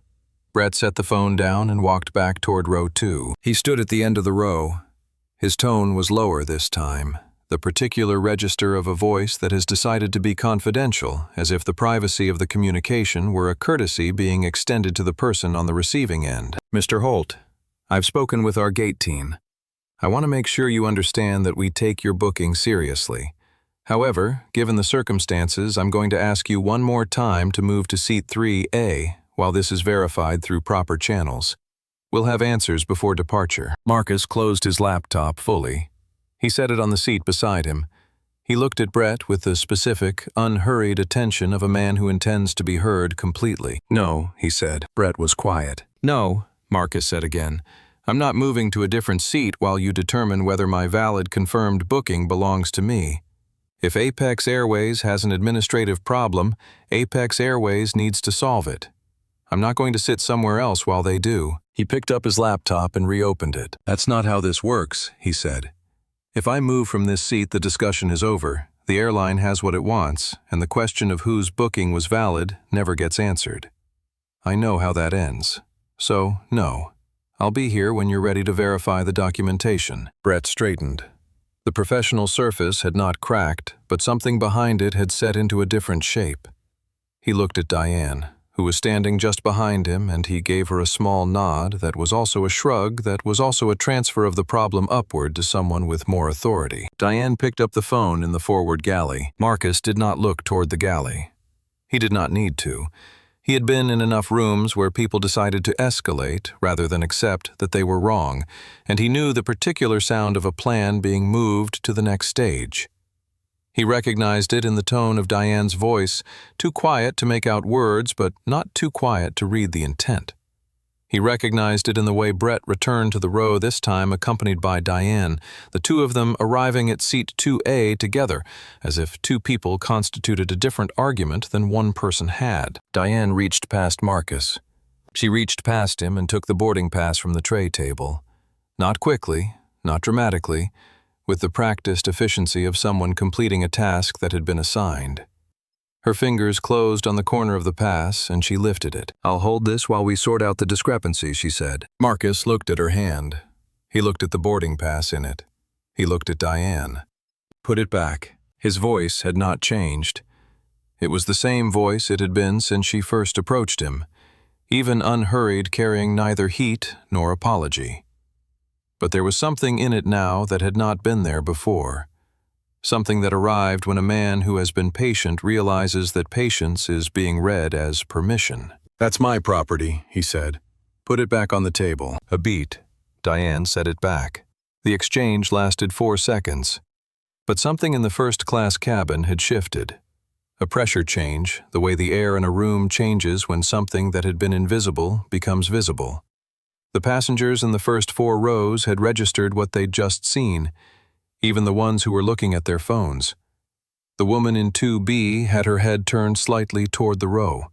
Brett set the phone down and walked back toward row 2. He stood at the end of the row. His tone was lower this time, the particular register of a voice that has decided to be confidential, as if the privacy of the communication were a courtesy being extended to the person on the receiving end. Mr. Holt, I've spoken with our gate team. I want to make sure you understand that we take your booking seriously. However, given the circumstances, I'm going to ask you one more time to move to seat 3A while this is verified through proper channels. We'll have answers before departure. Marcus closed his laptop fully. He set it on the seat beside him. He looked at Brett with the specific, unhurried attention of a man who intends to be heard completely. No, he said. Brett was quiet. No, Marcus said again. I'm not moving to a different seat while you determine whether my valid confirmed booking belongs to me. If Apex Airways has an administrative problem, Apex Airways needs to solve it. I'm not going to sit somewhere else while they do. He picked up his laptop and reopened it. That's not how this works, he said. If I move from this seat, the discussion is over. The airline has what it wants, and the question of whose booking was valid never gets answered. I know how that ends. So, no. I'll be here when you're ready to verify the documentation. Brett straightened. The professional surface had not cracked, but something behind it had set into a different shape. He looked at Diane, who was standing just behind him, and he gave her a small nod that was also a shrug that was also a transfer of the problem upward to someone with more authority. Diane picked up the phone in the forward galley. Marcus did not look toward the galley. He did not need to. He had been in enough rooms where people decided to escalate rather than accept that they were wrong, and he knew the particular sound of a plan being moved to the next stage. He recognized it in the tone of Diane's voice, too quiet to make out words, but not too quiet to read the intent. He recognized it in the way Brett returned to the row, this time accompanied by Diane, the two of them arriving at seat 2A together, as if two people constituted a different argument than one person had. Diane reached past Marcus. She reached past him and took the boarding pass from the tray table. Not quickly, not dramatically, with the practiced efficiency of someone completing a task that had been assigned. Her fingers closed on the corner of the pass, and she lifted it. I'll hold this while we sort out the discrepancy, she said. Marcus looked at her hand. He looked at the boarding pass in it. He looked at Diane. Put it back. His voice had not changed. It was the same voice it had been since she first approached him, even unhurried, carrying neither heat nor apology. But there was something in it now that had not been there before. Something that arrived when a man who has been patient realizes that patience is being read as permission. That's my property, he said. Put it back on the table. A beat. Diane set it back. The exchange lasted 4 seconds. But something in the first-class cabin had shifted. A pressure change, the way the air in a room changes when something that had been invisible becomes visible. The passengers in the first 4 rows had registered what they'd just seen, even the ones who were looking at their phones. The woman in 2B had her head turned slightly toward the row.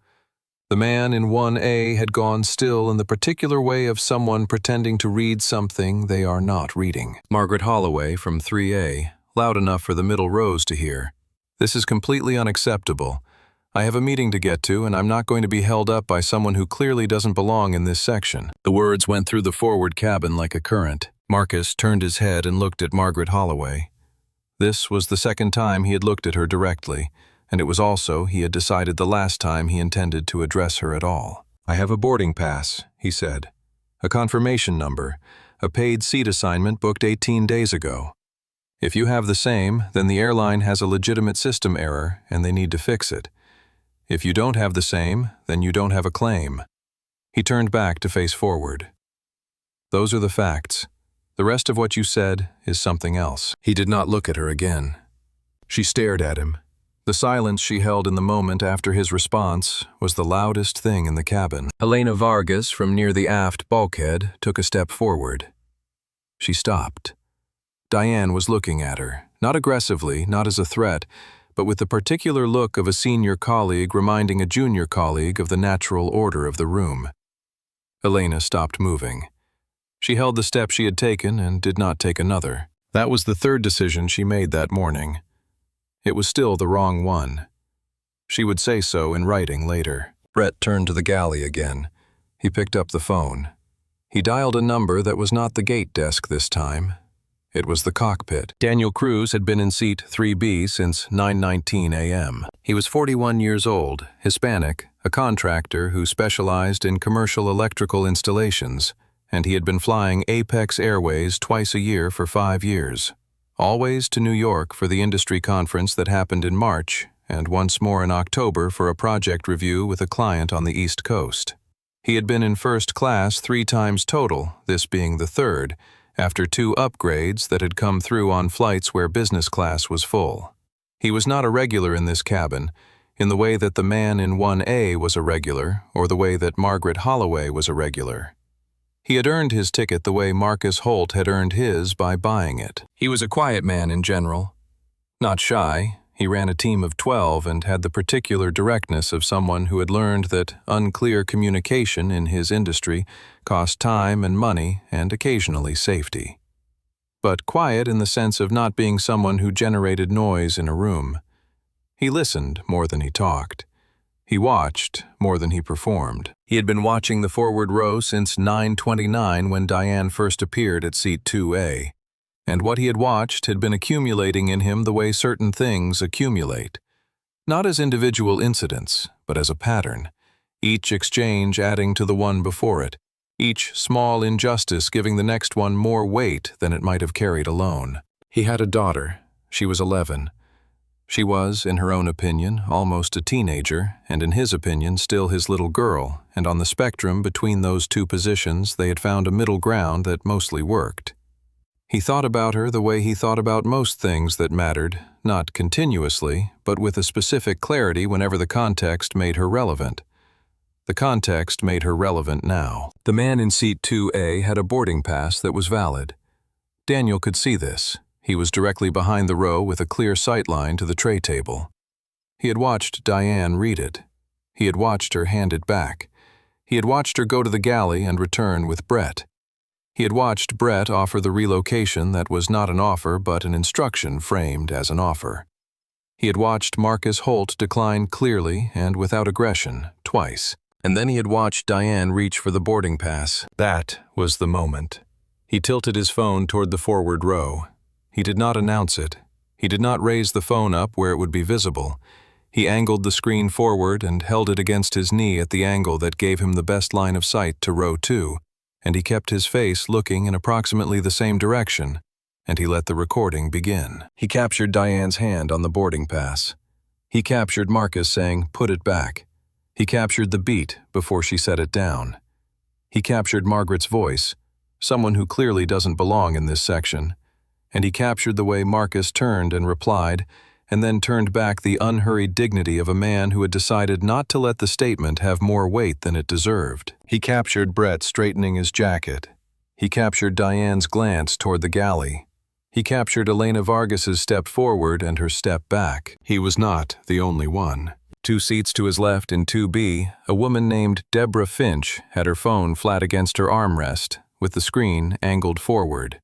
The man in 1A had gone still in the particular way of someone pretending to read something they are not reading. Margaret Holloway from 3A, loud enough for the middle rows to hear. This is completely unacceptable. I have a meeting to get to, and I'm not going to be held up by someone who clearly doesn't belong in this section. The words went through the forward cabin like a current. Marcus turned his head and looked at Margaret Holloway. This was the second time he had looked at her directly, and it was also, he had decided, the last time he intended to address her at all. I have a boarding pass, he said. A confirmation number, a paid seat assignment booked 18 days ago. If you have the same, then the airline has a legitimate system error, and they need to fix it. If you don't have the same, then you don't have a claim. He turned back to face forward. Those are the facts. The rest of what you said is something else. He did not look at her again. She stared at him, The silence she held in the moment after his response was the loudest thing in the cabin. Elena Vargas from near the aft bulkhead took a step forward. She stopped. Diane was looking at her, not aggressively, not as a threat, but with the particular look of a senior colleague reminding a junior colleague of the natural order of the room. Elena stopped moving. She held the step she had taken and did not take another. That was the third decision she made that morning. It was still the wrong one. She would say so in writing later. Brett turned to the galley again. He picked up the phone. He dialed a number that was not the gate desk this time. It was the cockpit. Daniel Cruz had been in seat 3B since 9:19 a.m. He was 41 years old, Hispanic, a contractor who specialized in commercial electrical installations, and he had been flying Apex Airways twice a year for 5 years. Always to New York for the industry conference that happened in March, and once more in October for a project review with a client on the East Coast. He had been in first class 3 times total, this being the third, after 2 upgrades that had come through on flights where business class was full. He was not a regular in this cabin, in the way that the man in 1A was a regular, or the way that Margaret Holloway was a regular. He had earned his ticket the way Marcus Holt had earned his by buying it. He was a quiet man in general. Not shy, he ran a team of 12 and had the particular directness of someone who had learned that unclear communication in his industry cost time and money and occasionally safety. But quiet in the sense of not being someone who generated noise in a room. He listened more than he talked. He watched more than he performed. He had been watching the forward row since 9:29 when Diane first appeared at seat 2A, and what he had watched had been accumulating in him the way certain things accumulate. Not as individual incidents, but as a pattern, each exchange adding to the one before it, each small injustice giving the next one more weight than it might have carried alone. He had a daughter. She was 11. She was, in her own opinion, almost a teenager, and in his opinion still his little girl, and on the spectrum between those two positions they had found a middle ground that mostly worked. He thought about her the way he thought about most things that mattered, not continuously, but with a specific clarity whenever the context made her relevant. The context made her relevant now. The man in seat 2A had a boarding pass that was valid. Daniel could see this. He was directly behind the row with a clear sight line to the tray table. He had watched Diane read it. He had watched her hand it back. He had watched her go to the galley and return with Brett. He had watched Brett offer the relocation that was not an offer but an instruction framed as an offer. He had watched Marcus Holt decline clearly and without aggression, twice. And then he had watched Diane reach for the boarding pass. That was the moment. He tilted his phone toward the forward row. He did not announce it. He did not raise the phone up where it would be visible. He angled the screen forward and held it against his knee at the angle that gave him the best line of sight to row 2, and he kept his face looking in approximately the same direction, and he let the recording begin. He captured Diane's hand on the boarding pass. He captured Marcus saying, "Put it back." He captured the beat before she set it down. He captured Margaret's voice, someone who clearly doesn't belong in this section, and he captured the way Marcus turned and replied, and then turned back the unhurried dignity of a man who had decided not to let the statement have more weight than it deserved. He captured Brett straightening his jacket. He captured Diane's glance toward the galley. He captured Elena Vargas's step forward and her step back. He was not the only one. 2 seats to his left in 2B, a woman named Deborah Finch had her phone flat against her armrest, with the screen angled forward.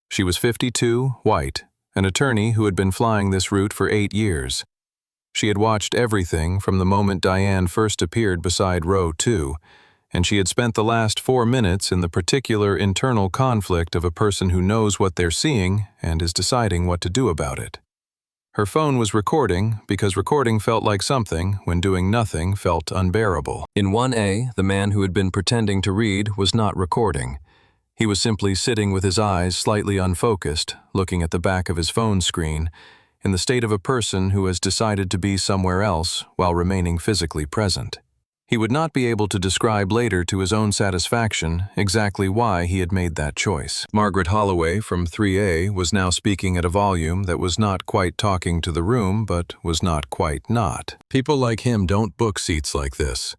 She was 52, white, an attorney who had been flying this route for 8 years. She had watched everything from the moment Diane first appeared beside row 2, and she had spent the last 4 minutes in the particular internal conflict of a person who knows what they're seeing and is deciding what to do about it. Her phone was recording because recording felt like something when doing nothing felt unbearable. In 1A, the man who had been pretending to read was not recording. He was simply sitting with his eyes slightly unfocused, looking at the back of his phone screen, in the state of a person who has decided to be somewhere else while remaining physically present. He would not be able to describe later to his own satisfaction exactly why he had made that choice. Margaret Holloway from 3A was now speaking at a volume that was not quite talking to the room, but was not quite not. People like him don't book seats like this.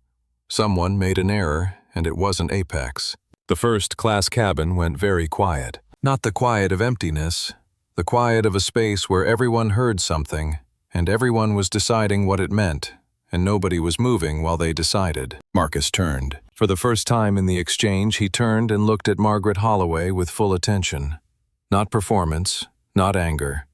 Someone made an error, and it wasn't Apex. The first-class cabin went very quiet. Not the quiet of emptiness, the quiet of a space where everyone heard something, and everyone was deciding what it meant, and nobody was moving while they decided. Marcus turned. For the first time in the exchange, he turned and looked at Margaret Holloway with full attention. Not performance, not anger.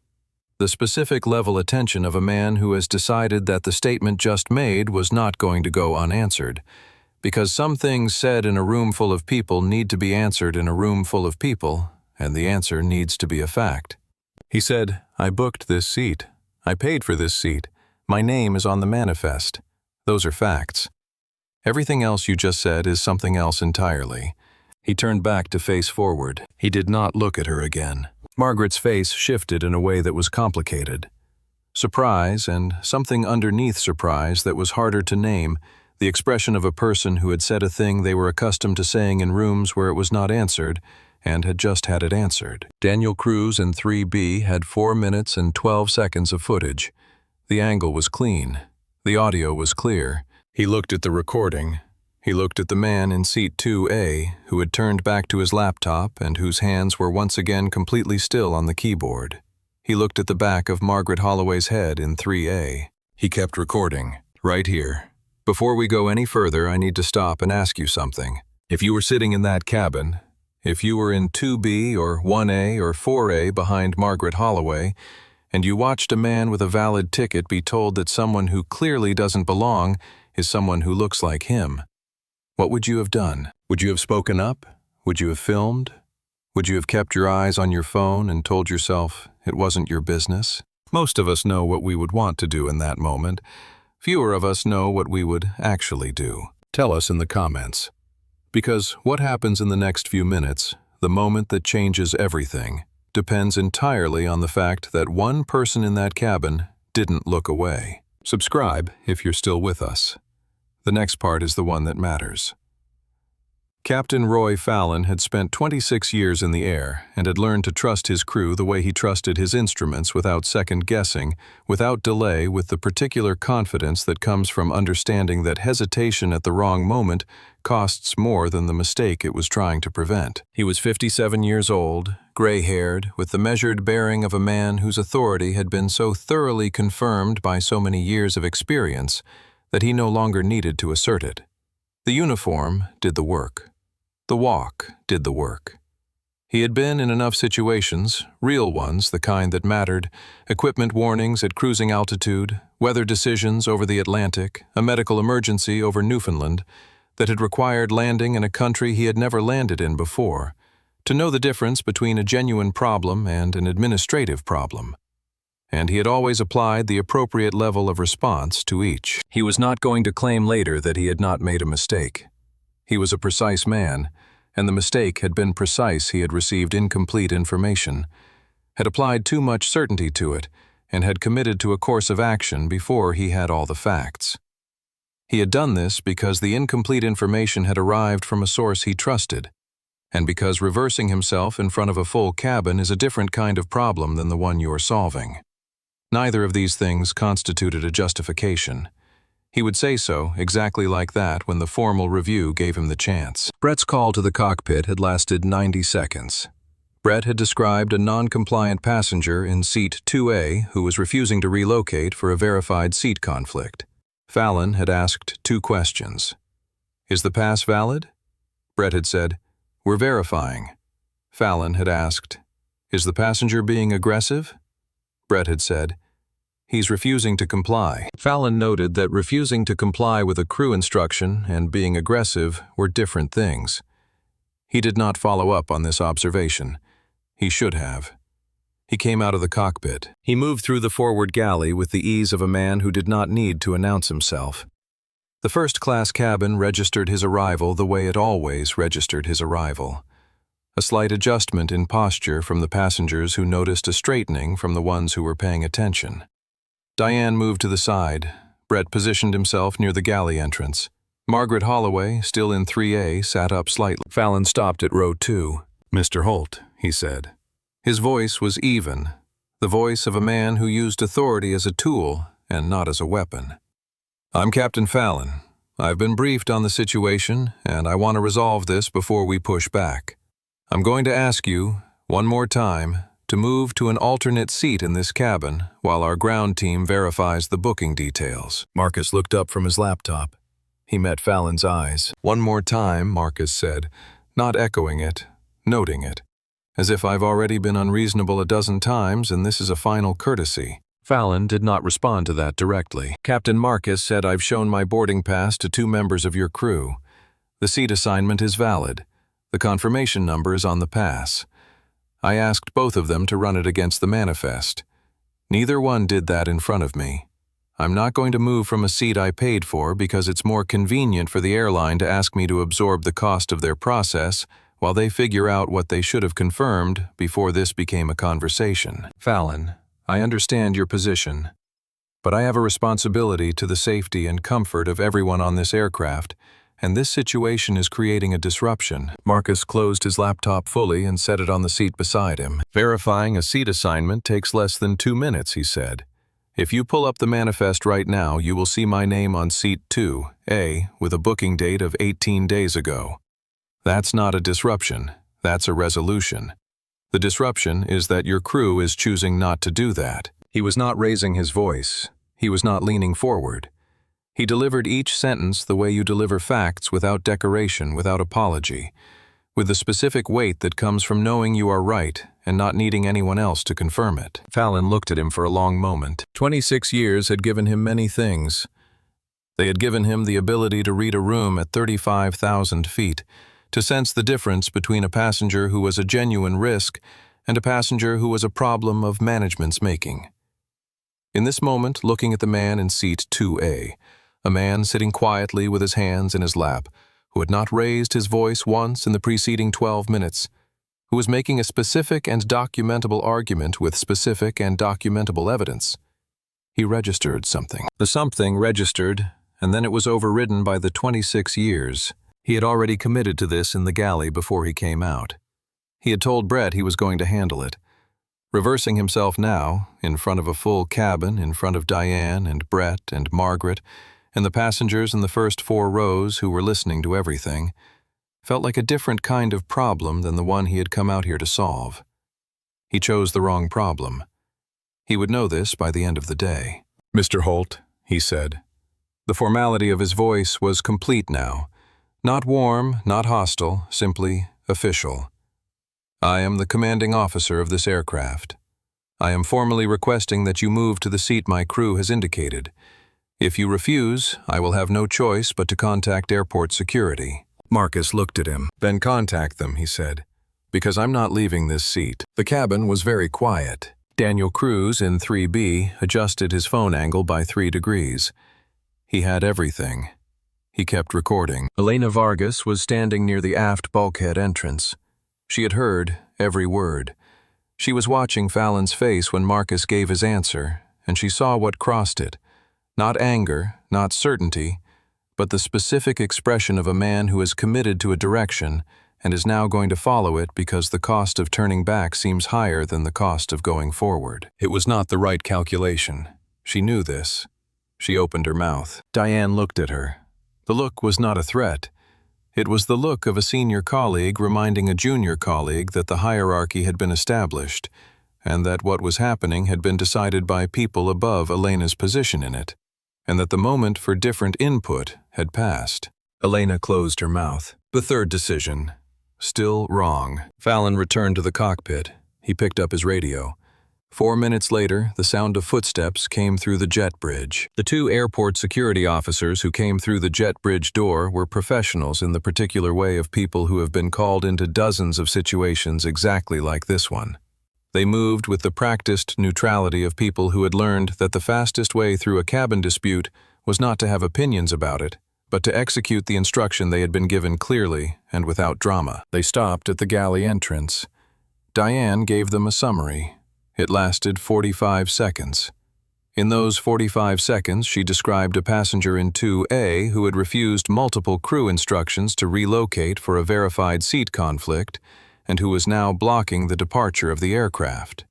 The specific level attention of a man who has decided that the statement just made was not going to go unanswered, because some things said in a room full of people need to be answered in a room full of people, and the answer needs to be a fact. He said, "I booked this seat. I paid for this seat. My name is on the manifest. Those are facts. Everything else you just said is something else entirely." He turned back to face forward. He did not look at her again. Margaret's face shifted in a way that was complicated. Surprise and something underneath surprise that was harder to name, the expression of a person who had said a thing they were accustomed to saying in rooms where it was not answered, and had just had it answered. Daniel Cruz in 3B had 4 minutes and 12 seconds of footage. The angle was clean. The audio was clear. He looked at the recording. He looked at the man in seat 2A who had turned back to his laptop and whose hands were once again completely still on the keyboard. He looked at the back of Margaret Holloway's head in 3A. He kept recording. "Right here. Before we go any further, I need to stop and ask you something. If you were sitting in that cabin, if you were in 2B or 1A or 4A behind Margaret Holloway, and you watched a man with a valid ticket be told that someone who clearly doesn't belong is someone who looks like him, what would you have done? Would you have spoken up? Would you have filmed? Would you have kept your eyes on your phone and told yourself it wasn't your business? Most of us know what we would want to do in that moment. Fewer of us know what we would actually do. Tell us in the comments. Because what happens in the next few minutes, the moment that changes everything, depends entirely on the fact that one person in that cabin didn't look away. Subscribe if you're still with us. The next part is the one that matters. Captain Roy Fallon had spent 26 years in the air and had learned to trust his crew the way he trusted his instruments without second-guessing, without delay, with the particular confidence that comes from understanding that hesitation at the wrong moment costs more than the mistake it was trying to prevent. He was 57 years old, gray-haired, with the measured bearing of a man whose authority had been so thoroughly confirmed by so many years of experience that he no longer needed to assert it. The uniform did the work. The walk did the work. He had been in enough situations, real ones, the kind that mattered, equipment warnings at cruising altitude, weather decisions over the Atlantic, a medical emergency over Newfoundland, that had required landing in a country he had never landed in before, to know the difference between a genuine problem and an administrative problem. And he had always applied the appropriate level of response to each. He was not going to claim later that he had not made a mistake. He was a precise man, and the mistake had been precise. He had received incomplete information, had applied too much certainty to it, and had committed to a course of action before he had all the facts. He had done this because the incomplete information had arrived from a source he trusted, and because reversing himself in front of a full cabin is a different kind of problem than the one you are solving. Neither of these things constituted a justification. He would say so, exactly like that, when the formal review gave him the chance. Brett's call to the cockpit had lasted 90 seconds. Brett had described a non-compliant passenger in seat 2A who was refusing to relocate for a verified seat conflict. Fallon had asked 2 questions. "Is the pass valid?" Brett had said, "We're verifying." Fallon had asked, "Is the passenger being aggressive?" Brett had said, "He's refusing to comply." Fallon noted that refusing to comply with a crew instruction and being aggressive were different things. He did not follow up on this observation. He should have. He came out of the cockpit. He moved through the forward galley with the ease of a man who did not need to announce himself. The first-class cabin registered his arrival the way it always registered his arrival. A slight adjustment in posture from the passengers who noticed a straightening from the ones who were paying attention. Diane moved to the side. Brett positioned himself near the galley entrance. Margaret Holloway, still in 3A, sat up slightly. Fallon stopped at row 2. "Mr. Holt," he said. His voice was even, the voice of a man who used authority as a tool and not as a weapon. "I'm Captain Fallon. I've been briefed on the situation, and I want to resolve this before we push back. I'm going to ask you, one more time, to move to an alternate seat in this cabin while our ground team verifies the booking details." Marcus looked up from his laptop. He met Fallon's eyes. "One more time," Marcus said, not echoing it, noting it, as if I've already been unreasonable a dozen times and this is a final courtesy. Fallon did not respond to that directly. "Captain Marcus said I've shown my boarding pass to 2 members of your crew. The seat assignment is valid. The confirmation number is on the pass. I asked both of them to run it against the manifest. Neither one did that in front of me. I'm not going to move from a seat I paid for because it's more convenient for the airline to ask me to absorb the cost of their process while they figure out what they should have confirmed before this became a conversation." "Fallon, I understand your position, but I have a responsibility to the safety and comfort of everyone on this aircraft, and this situation is creating a disruption." Marcus closed his laptop fully and set it on the seat beside him. "Verifying a seat assignment takes less than 2 minutes, he said. "If you pull up the manifest right now, you will see my name on seat 2A with a booking date of 18 days ago. That's not a disruption, that's a resolution. The disruption is that your crew is choosing not to do that." He was not raising his voice. He was not leaning forward. He delivered each sentence the way you deliver facts, without decoration, without apology, with the specific weight that comes from knowing you are right and not needing anyone else to confirm it. Fallon looked at him for a long moment. 26 years had given him many things. They had given him the ability to read a room at 35,000 feet, to sense the difference between a passenger who was a genuine risk and a passenger who was a problem of management's making. In this moment, looking at the man in seat 2A, a man sitting quietly with his hands in his lap, who had not raised his voice once in the preceding 12 minutes, who was making a specific and documentable argument with specific and documentable evidence. He registered something. The something registered, and then it was overridden by the 26 years. He had already committed to this in the galley before he came out. He had told Brett he was going to handle it. Reversing himself now, in front of a full cabin, in front of Diane and Brett and Margaret, and the passengers in the first 4 rows who were listening to everything, felt like a different kind of problem than the one he had come out here to solve. He chose the wrong problem. He would know this by the end of the day. "Mr. Holt," he said. The formality of his voice was complete now. Not warm, not hostile, simply official. "I am the commanding officer of this aircraft. I am formally requesting that you move to the seat my crew has indicated. If you refuse, I will have no choice but to contact airport security." Marcus looked at him. "Then contact them," he said, "because I'm not leaving this seat." The cabin was very quiet. Daniel Cruz in 3B adjusted his phone angle by 3 degrees. He had everything. He kept recording. Elena Vargas was standing near the aft bulkhead entrance. She had heard every word. She was watching Fallon's face when Marcus gave his answer, and she saw what crossed it. Not anger, not certainty, but the specific expression of a man who is committed to a direction and is now going to follow it because the cost of turning back seems higher than the cost of going forward. It was not the right calculation. She knew this. She opened her mouth. Diane looked at her. The look was not a threat. It was the look of a senior colleague reminding a junior colleague that the hierarchy had been established, and that what was happening had been decided by people above Elena's position in it, and that the moment for different input had passed. Elena closed her mouth. The third decision. Still wrong. Fallon returned to the cockpit. He picked up his radio. 4 minutes later, the sound of footsteps came through the jet bridge. The 2 airport security officers who came through the jet bridge door were professionals in the particular way of people who have been called into dozens of situations exactly like this one. They moved with the practiced neutrality of people who had learned that the fastest way through a cabin dispute was not to have opinions about it, but to execute the instruction they had been given clearly and without drama. They stopped at the galley entrance. Diane gave them a summary. It lasted 45 seconds. In those 45 seconds, she described a passenger in 2A who had refused multiple crew instructions to relocate for a verified seat conflict and who was now blocking the departure of the aircraft.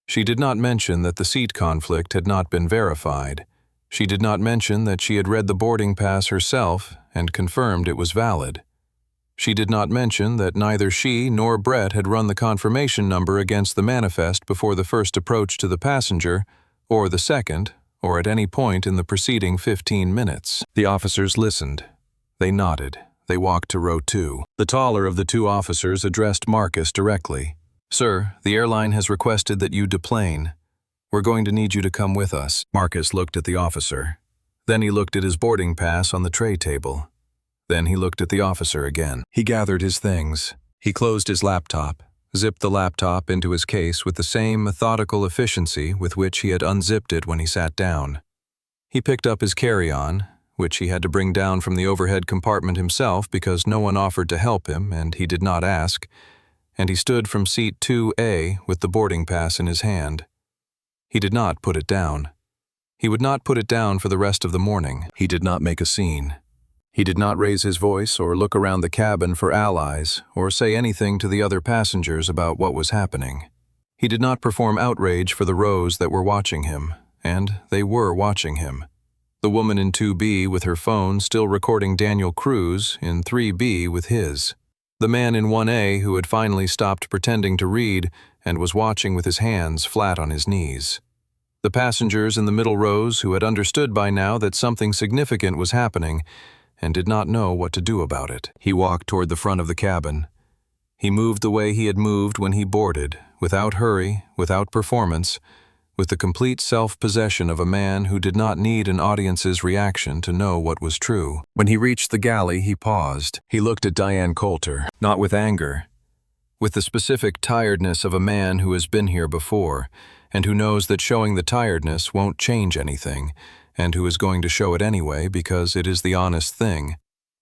She did not mention that the seat conflict had not been verified. She did not mention that she had read the boarding pass herself and confirmed it was valid. She did not mention that neither she nor Brett had run the confirmation number against the manifest before the first approach to the passenger, or the second, or at any point in the preceding 15 minutes. The officers listened. They nodded. They walked to row 2. The taller of the two officers addressed Marcus directly. "Sir, the airline has requested that you deplane. We're going to need you to come with us." Marcus looked at the officer. Then he looked at his boarding pass on the tray table. Then he looked at the officer again. He gathered his things. He closed his laptop, zipped the laptop into his case with the same methodical efficiency with which he had unzipped it when he sat down. He picked up his carry-on, which he had to bring down from the overhead compartment himself because no one offered to help him and he did not ask, and he stood from seat 2A with the boarding pass in his hand. He did not put it down. He would not put it down for the rest of the morning. He did not make a scene. He did not raise his voice or look around the cabin for allies or say anything to the other passengers about what was happening. He did not perform outrage for the rows that were watching him, and they were watching him. The woman in 2B with her phone still recording Daniel Cruz in 3B with his. The man in 1A who had finally stopped pretending to read and was watching with his hands flat on his knees. The passengers in the middle rows who had understood by now that something significant was happening and did not know what to do about it. He walked toward the front of the cabin. He moved the way he had moved when he boarded, without hurry, without performance, with the complete self-possession of a man who did not need an audience's reaction to know what was true. When he reached the galley, he paused. He looked at Diane Coulter, not with anger, with the specific tiredness of a man who has been here before, and who knows that showing the tiredness won't change anything, and who is going to show it anyway because it is the honest thing.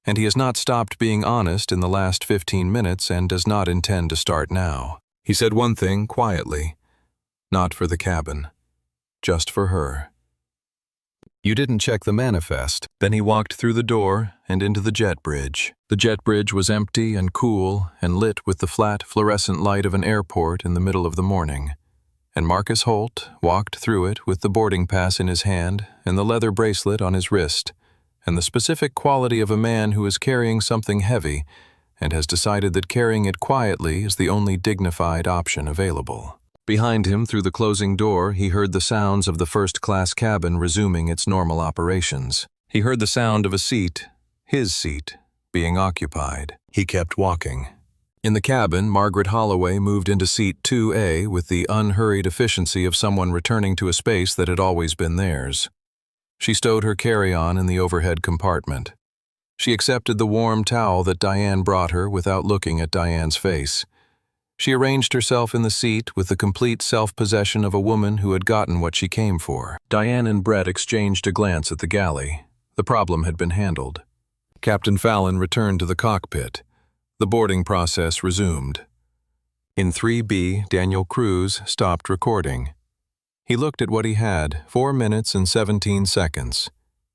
And he has not stopped being honest in the last 15 minutes and does not intend to start now. He said one thing quietly. Not for the cabin. Just for her. "You didn't check the manifest." Then he walked through the door and into the jet bridge. The jet bridge was empty and cool and lit with the flat, fluorescent light of an airport in the middle of the morning. And Marcus Holt walked through it with the boarding pass in his hand and the leather bracelet on his wrist, and the specific quality of a man who is carrying something heavy and has decided that carrying it quietly is the only dignified option available. Behind him, through the closing door, he heard the sounds of the first-class cabin resuming its normal operations. He heard the sound of a seat, his seat, being occupied. He kept walking. In the cabin, Margaret Holloway moved into seat 2A with the unhurried efficiency of someone returning to a space that had always been theirs. She stowed her carry-on in the overhead compartment. She accepted the warm towel that Diane brought her without looking at Diane's face. She arranged herself in the seat with the complete self-possession of a woman who had gotten what she came for. Diane and Brett exchanged a glance at the galley. The problem had been handled. Captain Fallon returned to the cockpit. The boarding process resumed. In 3B, Daniel Cruz stopped recording. He looked at what he had, 4 minutes and 17 seconds.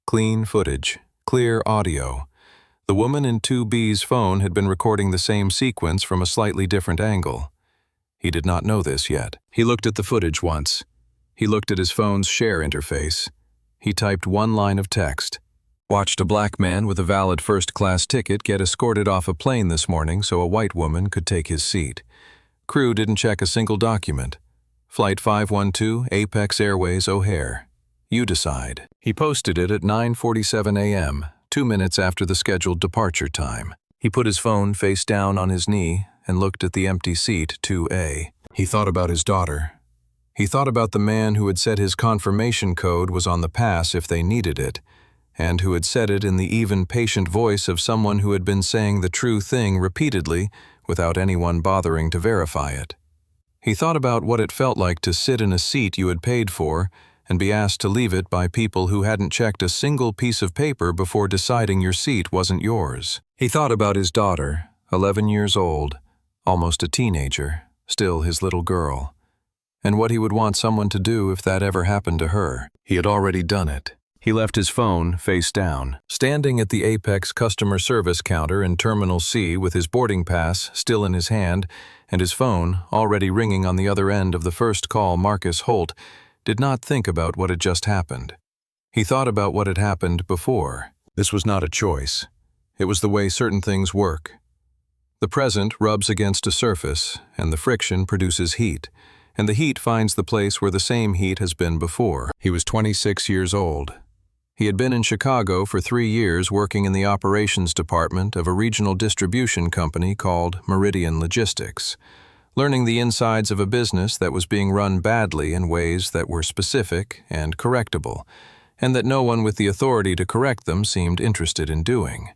Clean footage, clear audio. The woman in 2B's phone had been recording the same sequence from a slightly different angle. He did not know this yet. He looked at the footage once. He looked at his phone's share interface. He typed one line of text. Watched a black man with a valid first-class ticket get escorted off a plane this morning so a white woman could take his seat. Crew didn't check a single document. Flight 512, Apex Airways O'Hare. You decide. He posted it at 9:47 a.m., 2 minutes after the scheduled departure time. He put his phone face down on his knee and looked at the empty seat 2A. He thought about his daughter. He thought about the man who had said his confirmation code was on the pass if they needed it, and who had said it in the even, patient voice of someone who had been saying the true thing repeatedly without anyone bothering to verify it. He thought about what it felt like to sit in a seat you had paid for and be asked to leave it by people who hadn't checked a single piece of paper before deciding your seat wasn't yours. He thought about his daughter, 11 years old, almost a teenager, still his little girl, and what he would want someone to do if that ever happened to her. He had already done it. He left his phone face down, standing at the Apex customer service counter in Terminal C with his boarding pass still in his hand and his phone already ringing on the other end of the first call. Marcus Holt did not think about what had just happened. He thought about what had happened before. This was not a choice. It was the way certain things work. The present rubs against a surface, and the friction produces heat, and the heat finds the place where the same heat has been before. He was 26 years old. He had been in Chicago for 3 years working in the operations department of a regional distribution company called Meridian Logistics, learning the insides of a business that was being run badly in ways that were specific and correctable, and that no one with the authority to correct them seemed interested in doing.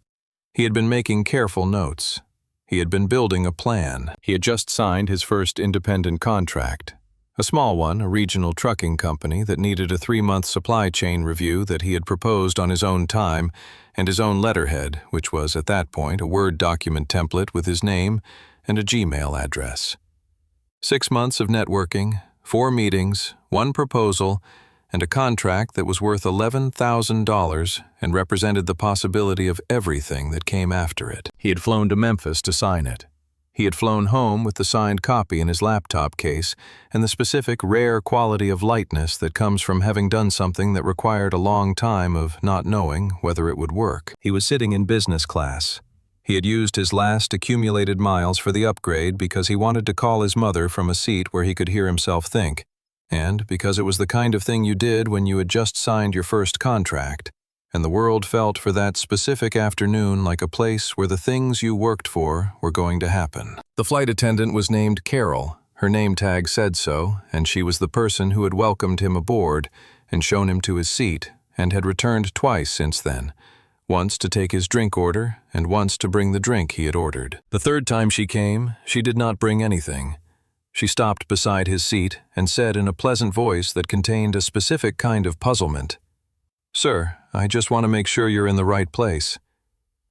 He had been making careful notes. He had been building a plan. He had just signed his first independent contract. A small one, a regional trucking company that needed a 3-month supply chain review that he had proposed on his own time and his own letterhead, which was at that point a Word document template with his name and a Gmail address. 6 months of networking, 4 meetings, 1 proposal, and a contract that was worth $11,000 and represented the possibility of everything that came after it. He had flown to Memphis to sign it. He had flown home with the signed copy in his laptop case and the specific rare quality of lightness that comes from having done something that required a long time of not knowing whether it would work. He was sitting in business class. He had used his last accumulated miles for the upgrade because he wanted to call his mother from a seat where he could hear himself think, and because it was the kind of thing you did when you had just signed your first contract, and the world felt for that specific afternoon like a place where the things you worked for were going to happen. The flight attendant was named Carol. Her name tag said so, and she was the person who had welcomed him aboard and shown him to his seat and had returned twice since then, once to take his drink order and once to bring the drink he had ordered. The third time she came, she did not bring anything. She stopped beside his seat and said in a pleasant voice that contained a specific kind of puzzlement, "Sir, I just want to make sure you're in the right place.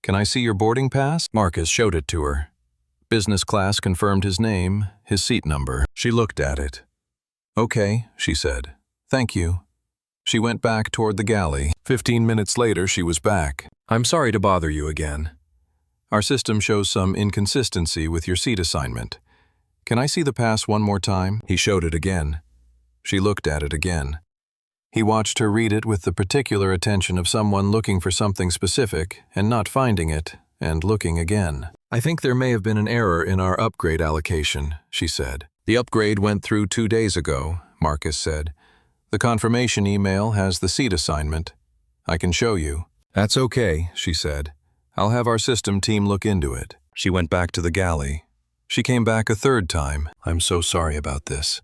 Can I see your boarding pass?" Marcus showed it to her. Business class confirmed his name, his seat number. She looked at it. "Okay," she said. "Thank you." She went back toward the galley. 15 minutes later, she was back. "I'm sorry to bother you again. Our system shows some inconsistency with your seat assignment. Can I see the pass one more time?" He showed it again. She looked at it again. He watched her read it with the particular attention of someone looking for something specific and not finding it, and looking again. "I think there may have been an error in our upgrade allocation," she said. "The upgrade went through 2 days ago," Marcus said. "The confirmation email has the seat assignment. I can show you." "That's okay," she said. "I'll have our system team look into it." She went back to the galley. She came back a third time. "I'm so sorry about this.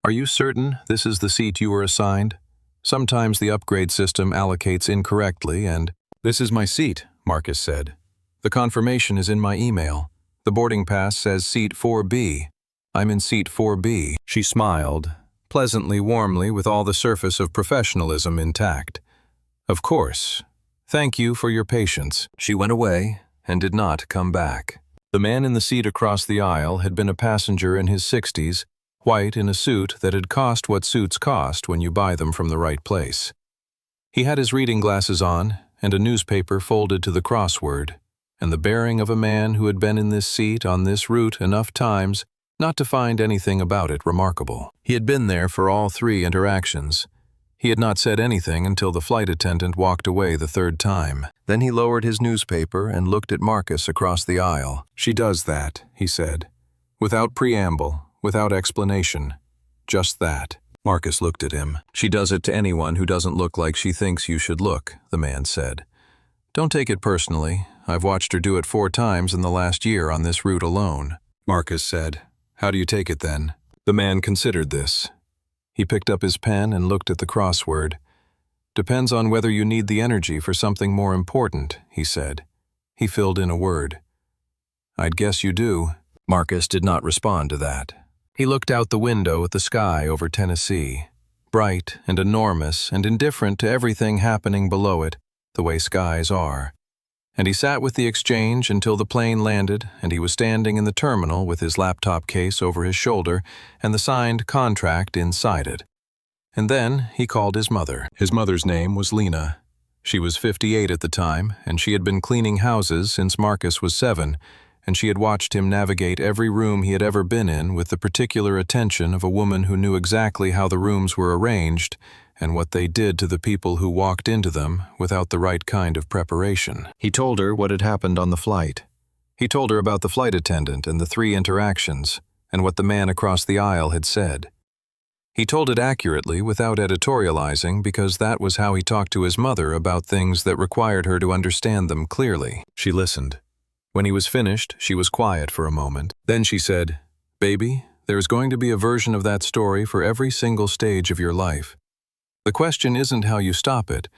Are you certain this is the seat you were assigned? Sometimes the upgrade system allocates incorrectly and—" "This is my seat," Marcus said. "The confirmation is in my email. The boarding pass says seat 4B. I'm in seat 4B. She smiled, pleasantly warmly with all the surface of professionalism intact. "Of course. Thank you for your patience." She went away and did not come back. The man in the seat across the aisle had been a passenger in his 60s, white in a suit that had cost what suits cost when you buy them from the right place. He had his reading glasses on and a newspaper folded to the crossword, and the bearing of a man who had been in this seat on this route enough times not to find anything about it remarkable. He had been there for all 3 interactions. He had not said anything until the flight attendant walked away the 3rd time. Then he lowered his newspaper and looked at Marcus across the aisle. "She does that," he said. "Without preamble, without explanation. Just that." Marcus looked at him. "She does it to anyone who doesn't look like she thinks you should look," the man said. "Don't take it personally. I've watched her do it 4 times in the last year on this route alone." Marcus said, "How do you take it then?" The man considered this. He picked up his pen and looked at the crossword. "Depends on whether you need the energy for something more important," he said. He filled in a word. "I'd guess you do." Marcus did not respond to that. He looked out the window at the sky over Tennessee, bright and enormous and indifferent to everything happening below it, the way skies are. And he sat with the exchange until the plane landed and he was standing in the terminal with his laptop case over his shoulder and the signed contract inside it. And then he called his mother. His mother's name was Lena. She was 58 at the time, and she had been cleaning houses since Marcus was 7, and she had watched him navigate every room he had ever been in with the particular attention of a woman who knew exactly how the rooms were arranged and what they did to the people who walked into them without the right kind of preparation. He told her what had happened on the flight. He told her about the flight attendant and the 3 interactions, and what the man across the aisle had said. He told it accurately without editorializing because that was how he talked to his mother about things that required her to understand them clearly. She listened. When he was finished, she was quiet for a moment. Then she said, "Baby, there's going to be a version of that story for every single stage of your life. The question isn't how you stop it.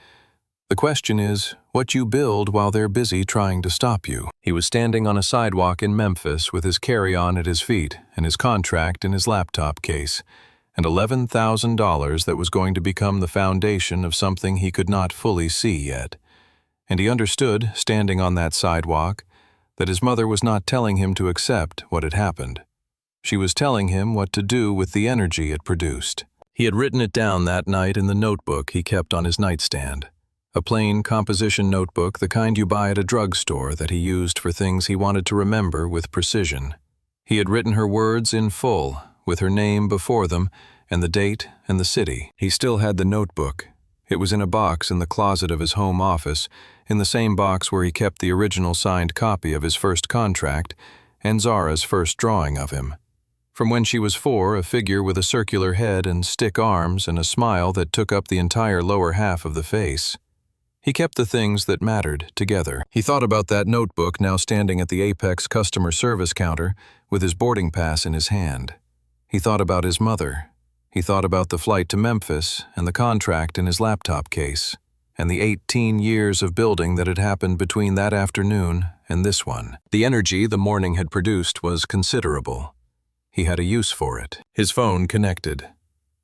The question is what you build while they're busy trying to stop you." He was standing on a sidewalk in Memphis with his carry-on at his feet and his contract in his laptop case, and $11,000 that was going to become the foundation of something he could not fully see yet. And he understood, standing on that sidewalk, that his mother was not telling him to accept what had happened. She was telling him what to do with the energy it produced. He had written it down that night in the notebook he kept on his nightstand. A plain composition notebook, the kind you buy at a drugstore, that he used for things he wanted to remember with precision. He had written her words in full, with her name before them, and the date and the city. He still had the notebook. It was in a box in the closet of his home office, in the same box where he kept the original signed copy of his first contract and Zara's first drawing of him. From when she was 4, a figure with a circular head and stick arms and a smile that took up the entire lower half of the face. He kept the things that mattered together. He thought about that notebook now standing at the Apex customer service counter with his boarding pass in his hand. He thought about his mother. He thought about the flight to Memphis and the contract in his laptop case, and the 18 years of building that had happened between that afternoon and this one. The energy the morning had produced was considerable. He had a use for it. His phone connected.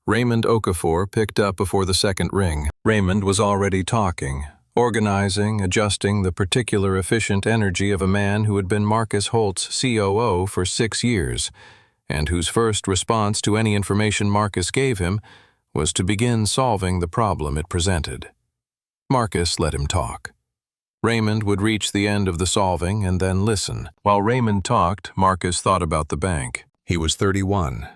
Raymond Okafor picked up before the second ring. Raymond was already talking, organizing, adjusting the particular efficient energy of a man who had been Marcus Holt's COO for 6 years, and whose first response to any information Marcus gave him was to begin solving the problem it presented. Marcus let him talk. Raymond would reach the end of the solving and then listen. While Raymond talked, Marcus thought about the bank. He was 31.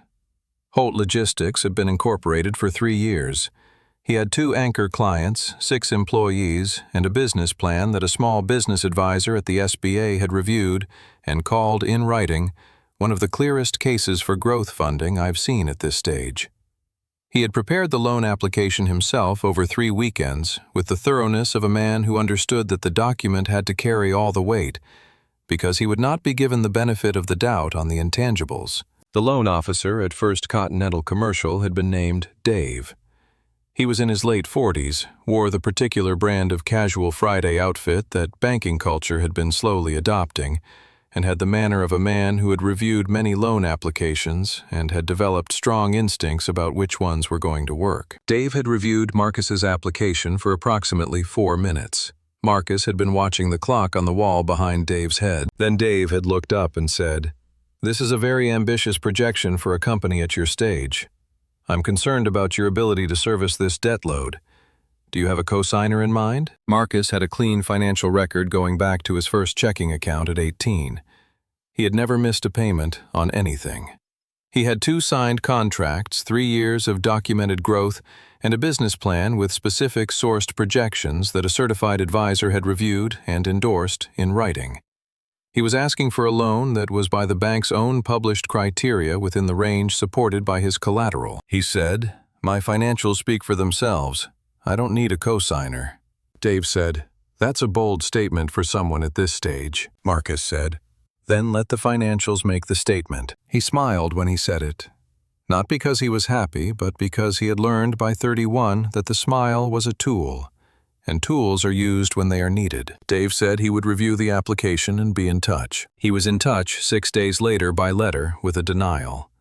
Holt Logistics had been incorporated for 3 years. He had 2 anchor clients, 6 employees, and a business plan that a small business advisor at the SBA had reviewed and called in writing one of the clearest cases for growth funding I've seen at this stage. He had prepared the loan application himself over 3 weekends with the thoroughness of a man who understood that the document had to carry all the weight, because he would not be given the benefit of the doubt on the intangibles. The loan officer at First Continental Commercial had been named Dave. He was in his late 40s, wore the particular brand of casual Friday outfit that banking culture had been slowly adopting, and had the manner of a man who had reviewed many loan applications and had developed strong instincts about which ones were going to work. Dave had reviewed Marcus's application for approximately 4 minutes. Marcus had been watching the clock on the wall behind Dave's head. Then Dave had looked up and said, "This is a very ambitious projection for a company at your stage. I'm concerned about your ability to service this debt load. Do you have a cosigner in mind?" Marcus had a clean financial record going back to his first checking account at 18. He had never missed a payment on anything. He had 2 signed contracts, 3 years of documented growth, and a business plan with specific sourced projections that a certified advisor had reviewed and endorsed in writing. He was asking for a loan that was by the bank's own published criteria within the range supported by his collateral. He said, "My financials speak for themselves. I don't need a cosigner." Dave said, "That's a bold statement for someone at this stage." Marcus said, "Then let the financials make the statement." He smiled when he said it. Not because he was happy, but because he had learned by 31 that the smile was a tool, and tools are used when they are needed. Dave said he would review the application and be in touch. He was in touch 6 days later by letter with a denial.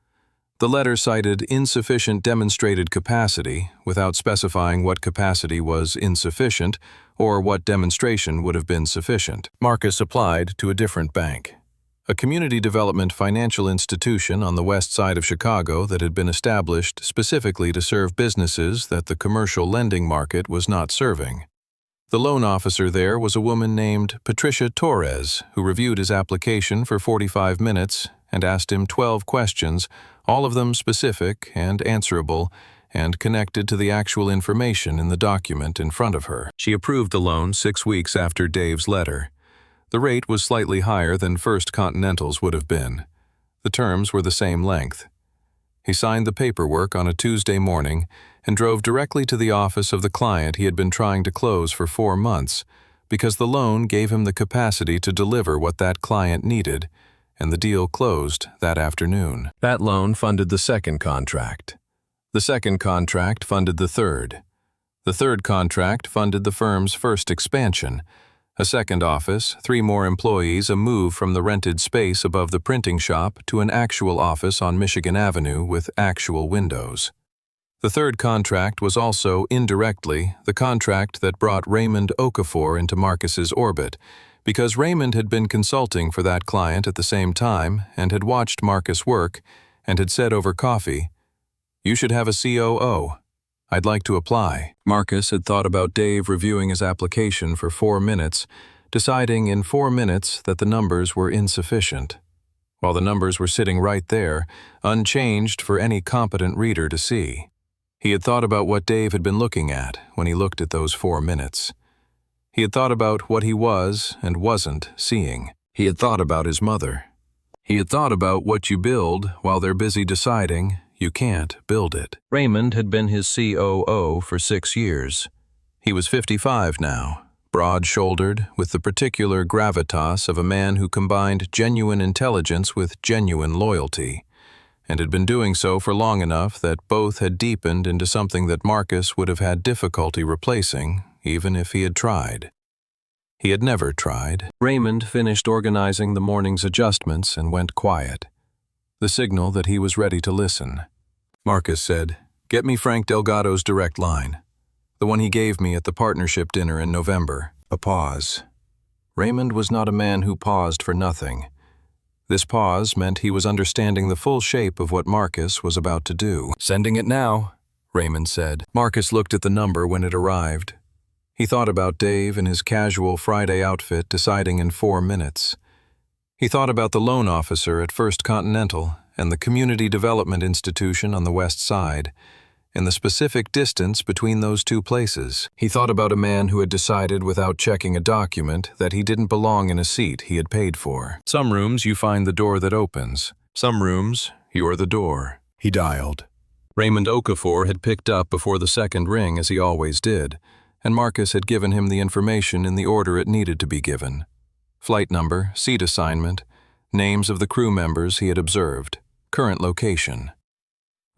The letter cited insufficient demonstrated capacity without specifying what capacity was insufficient or what demonstration would have been sufficient. Marcus applied to a different bank. a community development financial institution on the west side of Chicago that had been established specifically to serve businesses that the commercial lending market was not serving. The loan officer there was a woman named Patricia Torres, who reviewed his application for 45 minutes and asked him 12 questions, all of them specific and answerable, and connected to the actual information in the document in front of her. She approved the loan 6 weeks after Dave's letter. The rate was slightly higher than First Continental's would have been. The terms were the same length. He signed the paperwork on a Tuesday morning and drove directly to the office of the client he had been trying to close for 4 months, because the loan gave him the capacity to deliver what that client needed, and the deal closed that afternoon. That loan funded the second contract. The second contract funded the third. The third contract funded the firm's first expansion, a second office, 3 more employees, a move from the rented space above the printing shop to an actual office on Michigan Avenue with actual windows. The third contract was also, indirectly, the contract that brought Raymond Okafor into Marcus's orbit, because Raymond had been consulting for that client at the same time and had watched Marcus work and had said over coffee, "You should have a COO. I'd like to apply." Marcus had thought about Dave reviewing his application for 4 minutes, deciding in 4 minutes that the numbers were insufficient, while the numbers were sitting right there, unchanged for any competent reader to see. He had thought about what Dave had been looking at when he looked at those 4 minutes. He had thought about what he was and wasn't seeing. He had thought about his mother. He had thought about what you build while they're busy deciding you can't build it. Raymond had been his COO for 6 years. He was 55 now, broad-shouldered, with the particular gravitas of a man who combined genuine intelligence with genuine loyalty, and had been doing so for long enough that both had deepened into something that Marcus would have had difficulty replacing, even if he had tried. He had never tried. Raymond finished organizing the morning's adjustments and went quiet, the signal that he was ready to listen. Marcus said, "Get me Frank Delgado's direct line, the one he gave me at the partnership dinner in November." A pause. Raymond was not a man who paused for nothing. This pause meant he was understanding the full shape of what Marcus was about to do. "Sending it now," Raymond said. Marcus looked at the number when it arrived. He thought about Dave in his casual Friday outfit, deciding in 4 minutes. He thought about the loan officer at First Continental and the community development institution on the west side, and the specific distance between those 2 places. He thought about a man who had decided without checking a document that he didn't belong in a seat he had paid for. Some rooms you find the door that opens. Some rooms, you're the door. He dialed. Raymond Okafor had picked up before the second ring, as he always did, and Marcus had given him the information in the order it needed to be given. Flight number, seat assignment, names of the crew members he had observed, current location.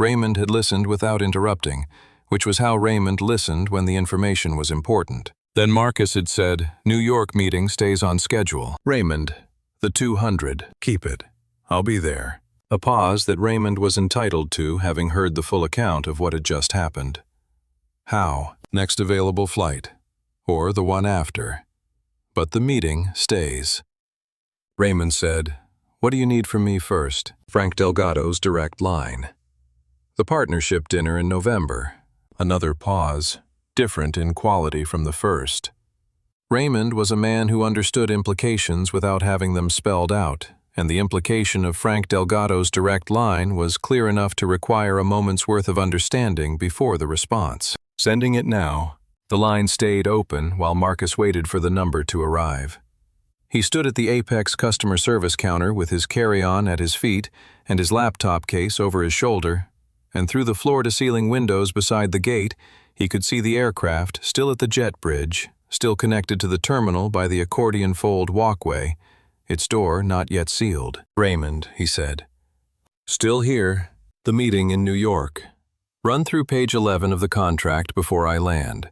Raymond had listened without interrupting, which was how Raymond listened when the information was important. Then Marcus had said, "New York meeting stays on schedule." Raymond, "The 200, keep it. I'll be there." A pause that Raymond was entitled to, having heard the full account of what had just happened. How? Next available flight. Or the one after. But the meeting stays. Raymond said, "What do you need from me first?" Frank Delgado's direct line. The partnership dinner in November. Another pause, different in quality from the first. Raymond was a man who understood implications without having them spelled out, and the implication of Frank Delgado's direct line was clear enough to require a moment's worth of understanding before the response. Sending it now. The line stayed open while Marcus waited for the number to arrive. He stood at the Apex customer service counter with his carry-on at his feet and his laptop case over his shoulder, and through the floor-to-ceiling windows beside the gate, he could see the aircraft still at the jet bridge, still connected to the terminal by the accordion fold walkway, its door not yet sealed. "Raymond," he said. "Still here. The meeting in New York. Run through page 11 of the contract before I land.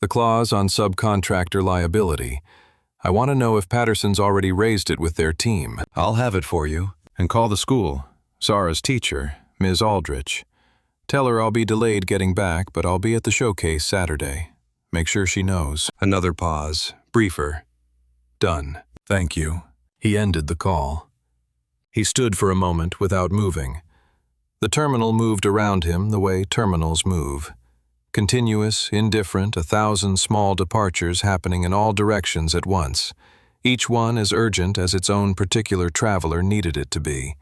The clause on subcontractor liability. I want to know if Patterson's already raised it with their team. I'll have it for you. And call the school. Sarah's teacher, Ms. Aldrich. Tell her I'll be delayed getting back, but I'll be at the showcase Saturday. Make sure she knows." Another pause, briefer. "Done. Thank you." He ended the call. He stood for a moment without moving. The terminal moved around him the way terminals move. Continuous, indifferent, 1,000 small departures happening in all directions at once, each one as urgent as its own particular traveler needed it to be,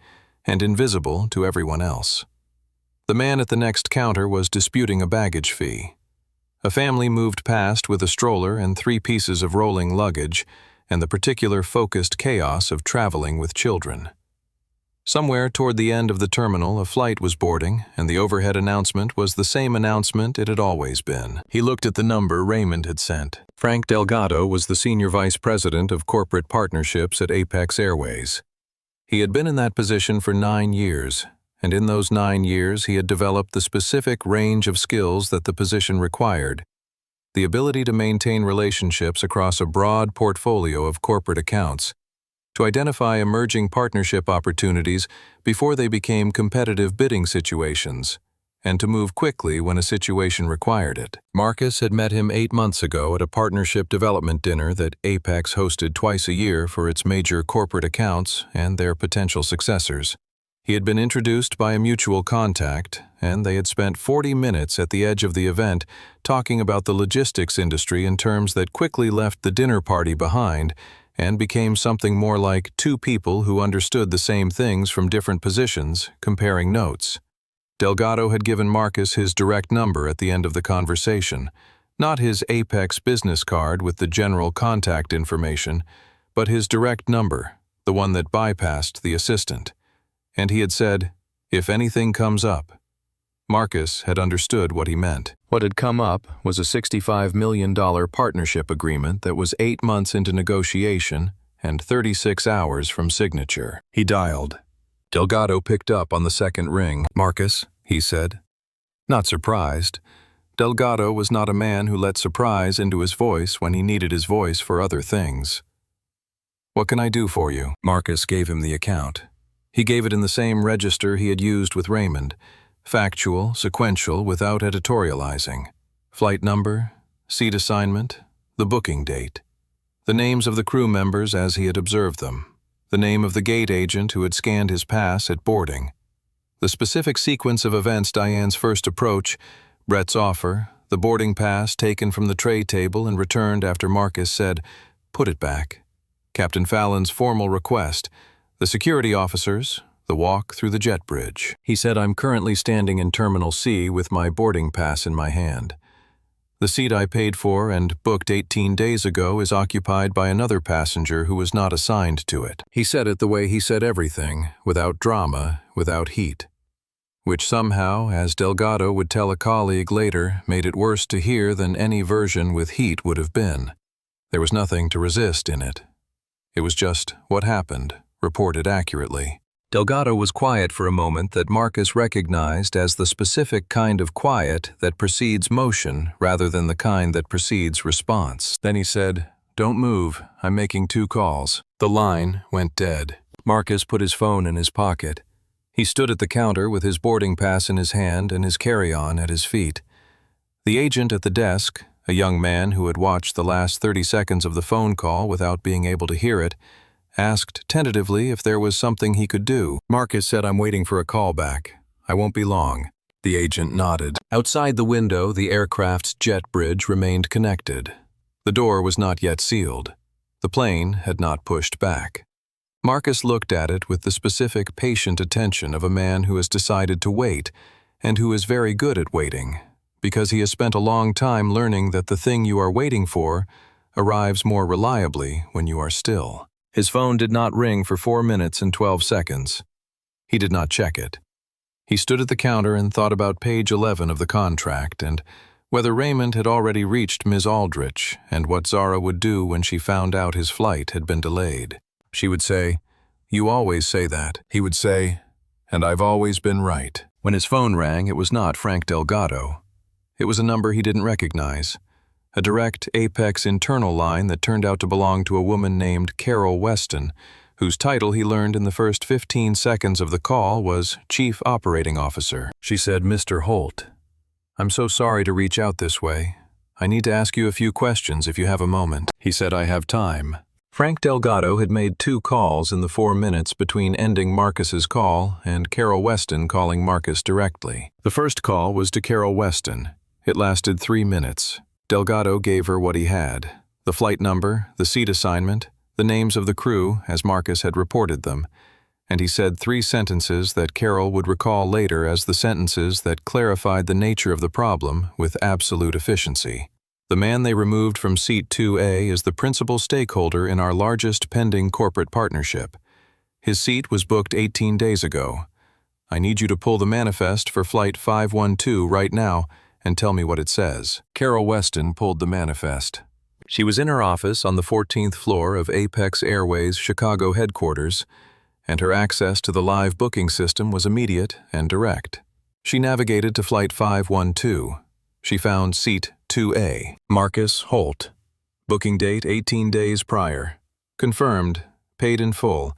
and invisible to everyone else. The man at the next counter was disputing a baggage fee. A family moved past with a stroller and 3 pieces of rolling luggage, and the particular focused chaos of traveling with children. Somewhere toward the end of the terminal, a flight was boarding, and the overhead announcement was the same announcement it had always been. He looked at the number Raymond had sent. Frank Delgado was the senior vice president of corporate partnerships at Apex Airways. He had been in that position for 9 years, and in those 9 years he had developed the specific range of skills that the position required. The ability to maintain relationships across a broad portfolio of corporate accounts, to identify emerging partnership opportunities before they became competitive bidding situations, and to move quickly when a situation required it. Marcus had met him 8 months ago at a partnership development dinner that Apex hosted twice a year for its major corporate accounts and their potential successors. He had been introduced by a mutual contact, and they had spent 40 minutes at the edge of the event talking about the logistics industry in terms that quickly left the dinner party behind and became something more like 2 people who understood the same things from different positions, comparing notes. Delgado had given Marcus his direct number at the end of the conversation, not his Apex business card with the general contact information, but his direct number, the one that bypassed the assistant. And he had said, "If anything comes up." Marcus had understood what he meant. What had come up was a $65 million partnership agreement that was 8 months into negotiation and 36 hours from signature. He dialed. Delgado picked up on the second ring. "Marcus," he said. Not surprised. Delgado was not a man who let surprise into his voice when he needed his voice for other things. "What can I do for you?" Marcus gave him the account. He gave it in the same register he had used with Raymond. Factual, sequential, without editorializing. Flight number, seat assignment, the booking date. The names of the crew members as he had observed them. The name of the gate agent who had scanned his pass at boarding. The specific sequence of events: Diane's first approach, Brett's offer, the boarding pass taken from the tray table and returned after Marcus said, "Put it back." Captain Fallon's formal request, the security officers, the walk through the jet bridge. He said, "I'm currently standing in Terminal C with my boarding pass in my hand. The seat I paid for and booked 18 days ago is occupied by another passenger who was not assigned to it." He said it the way he said everything, without drama, without heat. Which somehow, as Delgado would tell a colleague later, made it worse to hear than any version with heat would have been. There was nothing to resist in it. It was just what happened, reported accurately. Delgado was quiet for a moment that Marcus recognized as the specific kind of quiet that precedes motion rather than the kind that precedes response. Then he said, "Don't move, I'm making 2 calls." The line went dead. Marcus put his phone in his pocket. He stood at the counter with his boarding pass in his hand and his carry-on at his feet. The agent at the desk, a young man who had watched the last 30 seconds of the phone call without being able to hear it, asked tentatively if there was something he could do. Marcus said, "I'm waiting for a call back. I won't be long." The agent nodded. Outside the window, the aircraft's jet bridge remained connected. The door was not yet sealed. The plane had not pushed back. Marcus looked at it with the specific patient attention of a man who has decided to wait and who is very good at waiting, because he has spent a long time learning that the thing you are waiting for arrives more reliably when you are still. His phone did not ring for 4 minutes and 12 seconds. He did not check it. He stood at the counter and thought about page 11 of the contract and whether Raymond had already reached Ms. Aldrich and what Zara would do when she found out his flight had been delayed. She would say, "You always say that." He would say, "And I've always been right." When his phone rang, it was not Frank Delgado. It was a number he didn't recognize. A direct Apex internal line that turned out to belong to a woman named Carol Weston, whose title he learned in the first 15 seconds of the call was Chief Operating Officer. She said, "Mr. Holt, I'm so sorry to reach out this way. I need to ask you a few questions if you have a moment." He said, "I have time." Frank Delgado had made 2 calls in the 4 minutes between ending Marcus's call and Carol Weston calling Marcus directly. The first call was to Carol Weston. It lasted 3 minutes. Delgado gave her what he had: the flight number, the seat assignment, the names of the crew as Marcus had reported them, and he said 3 sentences that Carol would recall later as the sentences that clarified the nature of the problem with absolute efficiency. The man they removed from seat 2A is the principal stakeholder in our largest pending corporate partnership. His seat was booked 18 days ago. I need you to pull the manifest for Flight 512 right now and tell me what it says. Carol Weston pulled the manifest. She was in her office on the 14th floor of Apex Airways' Chicago headquarters, and her access to the live booking system was immediate and direct. She navigated to Flight 512. She found seat 2A. Marcus Holt. Booking date 18 days prior. Confirmed. Paid in full.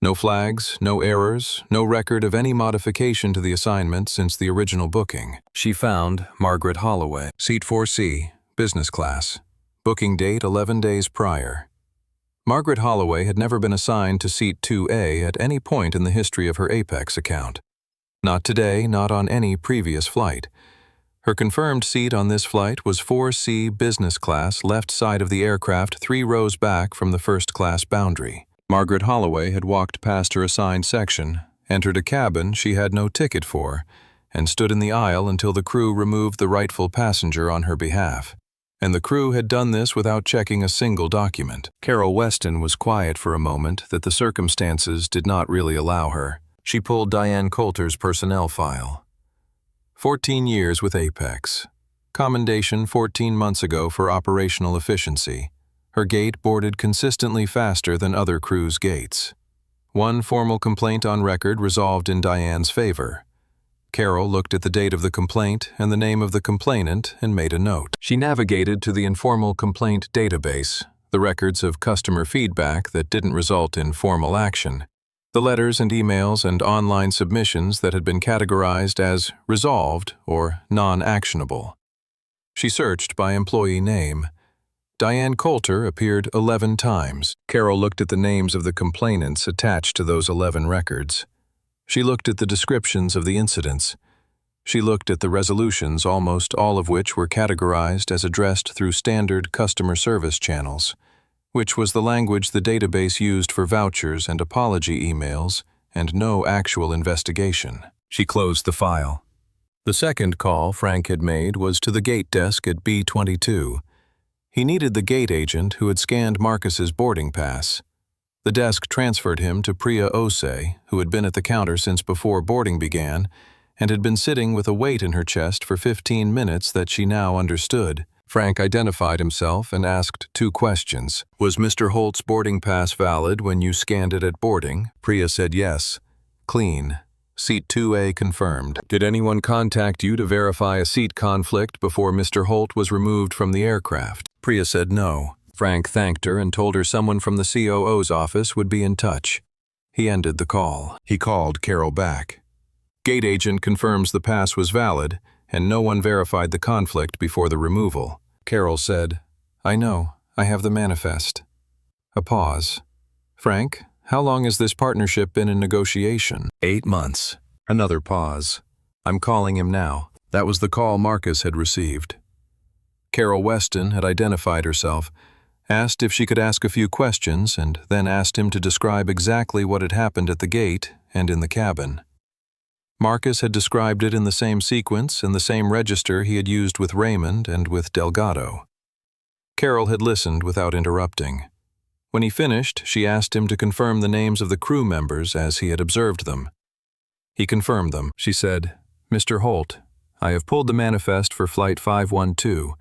No flags, no errors, no record of any modification to the assignment since the original booking. She found Margaret Holloway. Seat 4C. Business class. Booking date 11 days prior. Margaret Holloway had never been assigned to seat 2A at any point in the history of her Apex account. Not today, not on any previous flight. Her confirmed seat on this flight was 4C business class, left side of the aircraft 3 rows back from the first class boundary. Margaret Holloway had walked past her assigned section, entered a cabin she had no ticket for, and stood in the aisle until the crew removed the rightful passenger on her behalf. And the crew had done this without checking a single document. Carol Weston was quiet for a moment that the circumstances did not really allow her. She pulled Diane Coulter's personnel file. 14 years with Apex. Commendation 14 months ago for operational efficiency. Her gate boarded consistently faster than other crews' gates. 1 formal complaint on record resolved in Diane's favor. Carol looked at the date of the complaint and the name of the complainant and made a note. She navigated to the informal complaint database, the records of customer feedback that didn't result in formal action, the letters and emails and online submissions that had been categorized as resolved or non-actionable. She searched by employee name. Diane Coulter appeared 11 times. Carol looked at the names of the complainants attached to those 11 records. She looked at the descriptions of the incidents. She looked at the resolutions, almost all of which were categorized as addressed through standard customer service channels, which was the language the database used for vouchers and apology emails, and no actual investigation. She closed the file. The second call Frank had made was to the gate desk at B22. He needed the gate agent who had scanned Marcus's boarding pass. The desk transferred him to Priya Ose, who had been at the counter since before boarding began, and had been sitting with a weight in her chest for 15 minutes that she now understood. Frank identified himself and asked 2 questions. Was Mr. Holt's boarding pass valid when you scanned it at boarding? Priya said yes. Clean. Seat 2A confirmed. Did anyone contact you to verify a seat conflict before Mr. Holt was removed from the aircraft? Priya said no. Frank thanked her and told her someone from the COO's office would be in touch. He ended the call. He called Carol back. Gate agent confirms the pass was valid, and no one verified the conflict before the removal. Carol said, I know, I have the manifest. A pause. Frank, how long has this partnership been in negotiation? 8 months. Another pause. I'm calling him now. That was the call Marcus had received. Carol Weston had identified herself, asked if she could ask a few questions, and then asked him to describe exactly what had happened at the gate and in the cabin. Marcus had described it in the same sequence and the same register he had used with Raymond and with Delgado. Carol had listened without interrupting. When he finished, she asked him to confirm the names of the crew members as he had observed them. He confirmed them. She said, Mr. Holt, I have pulled the manifest for Flight 512.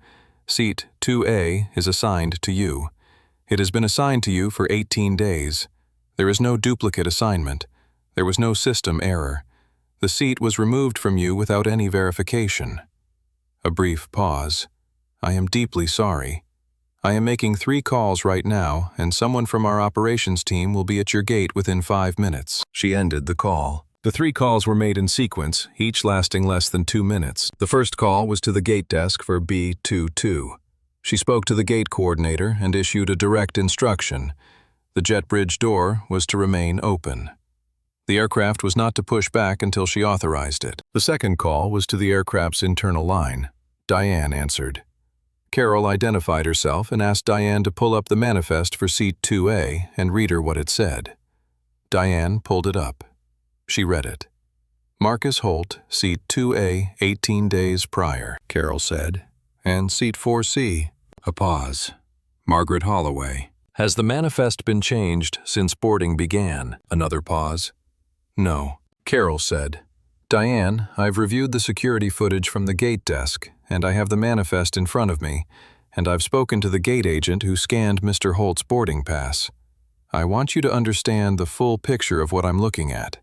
Seat 2A is assigned to you. It has been assigned to you for 18 days. There is no duplicate assignment. There was no system error. The seat was removed from you without any verification. A brief pause. I am deeply sorry. I am making 3 calls right now, and someone from our operations team will be at your gate within 5 minutes. She ended the call. The 3 calls were made in sequence, each lasting less than 2 minutes. The first call was to the gate desk for B22. She spoke to the gate coordinator and issued a direct instruction. The jet bridge door was to remain open. The aircraft was not to push back until she authorized it. The second call was to the aircraft's internal line. Diane answered. Carol identified herself and asked Diane to pull up the manifest for seat 2A and read her what it said. Diane pulled it up. She read it. Marcus Holt, seat 2A, 18 days prior, Carol said. And seat 4C. A pause. Margaret Holloway. Has the manifest been changed since boarding began? Another pause. No, Carol said. Diane, I've reviewed the security footage from the gate desk, and I have the manifest in front of me, and I've spoken to the gate agent who scanned Mr. Holt's boarding pass. I want you to understand the full picture of what I'm looking at.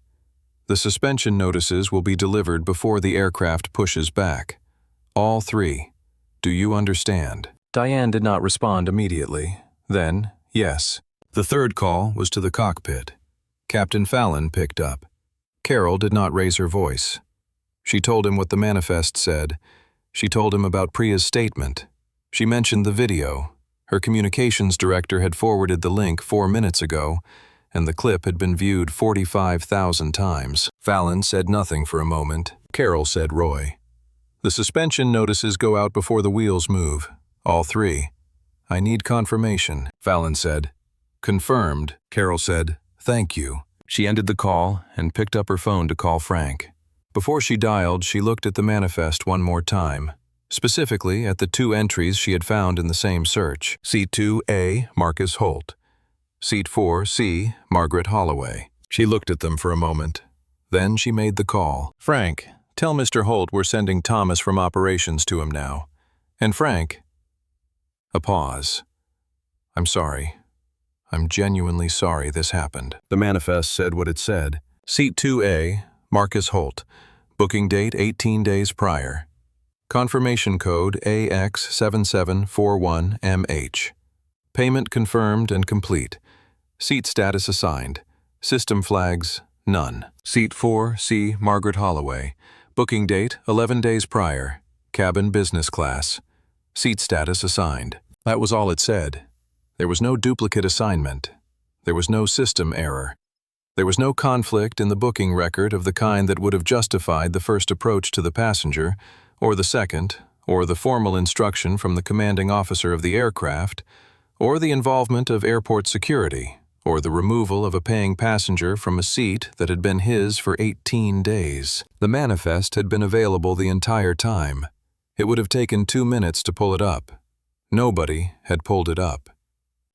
The suspension notices will be delivered before the aircraft pushes back. All three. Do you understand? Diane did not respond immediately. Then, yes. The third call was to the cockpit. Captain Fallon picked up. Carol did not raise her voice. She told him what the manifest said. She told him about Priya's statement. She mentioned the video. Her communications director had forwarded the link 4 minutes ago, and the clip had been viewed 45,000 times. Fallon said nothing for a moment. Carol said, Roy. The suspension notices go out before the wheels move. All three. I need confirmation, Fallon said. Confirmed, Carol said. Thank you. She ended the call and picked up her phone to call Frank. Before she dialed, she looked at the manifest one more time, specifically at the 2 entries she had found in the same search. Seat 2A, Marcus Holt. Seat 4C, Margaret Holloway. She looked at them for a moment. Then she made the call. Frank, tell Mr. Holt we're sending Thomas from operations to him now. And Frank... A pause. I'm sorry. I'm genuinely sorry this happened. The manifest said what it said. Seat 2A, Marcus Holt. Booking date 18 days prior. Confirmation code AX7741MH. Payment confirmed and complete. Seat status assigned. System flags, none. Seat 4C, Margaret Holloway. Booking date 11 days prior. Cabin business class. Seat status assigned. That was all it said. There was no duplicate assignment. There was no system error. There was no conflict in the booking record of the kind that would have justified the first approach to the passenger, or the second, or the formal instruction from the commanding officer of the aircraft, or the involvement of airport security, or the removal of a paying passenger from a seat that had been his for 18 days. The manifest had been available the entire time. It would have taken 2 minutes to pull it up. Nobody had pulled it up.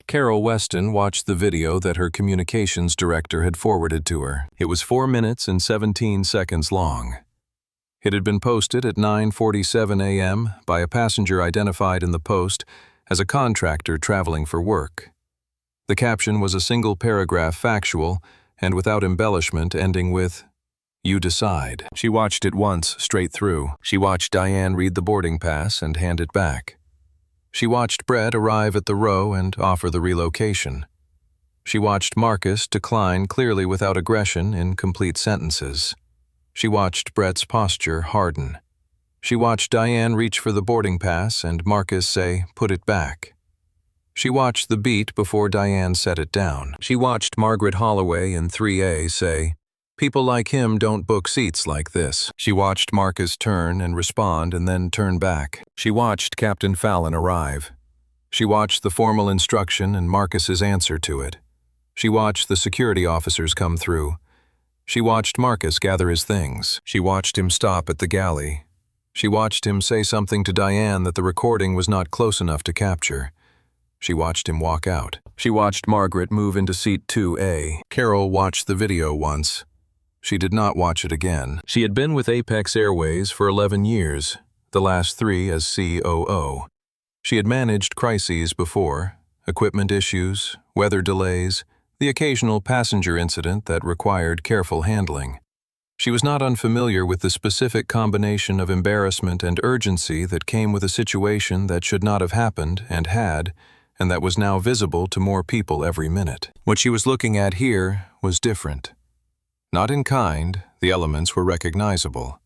Carol Weston watched the video that her communications director had forwarded to her. It was 4 minutes and 17 seconds long. It had been posted at 9:47 a.m. by a passenger identified in the post as a contractor traveling for work. The caption was a single paragraph factual and without embellishment, ending with, "You decide." She watched it once straight through. She watched Diane read the boarding pass and hand it back. She watched Brett arrive at the row and offer the relocation. She watched Marcus decline clearly without aggression in complete sentences. She watched Brett's posture harden. She watched Diane reach for the boarding pass and Marcus say, "Put it back." She watched the beat before Diane set it down. She watched Margaret Holloway in 3A say, "People like him don't book seats like this." She watched Marcus turn and respond and then turn back. She watched Captain Fallon arrive. She watched the formal instruction and Marcus's answer to it. She watched the security officers come through. She watched Marcus gather his things. She watched him stop at the galley. She watched him say something to Diane that the recording was not close enough to capture. She watched him walk out. She watched Margaret move into seat 2A. Carol watched the video once. She did not watch it again. She had been with Apex Airways for 11 years, the last 3 as COO. She had managed crises before, equipment issues, weather delays, the occasional passenger incident that required careful handling. She was not unfamiliar with the specific combination of embarrassment and urgency that came with a situation that should not have happened and had, and that was now visible to more people every minute. What she was looking at here was different. Not in kind, the elements were recognizable.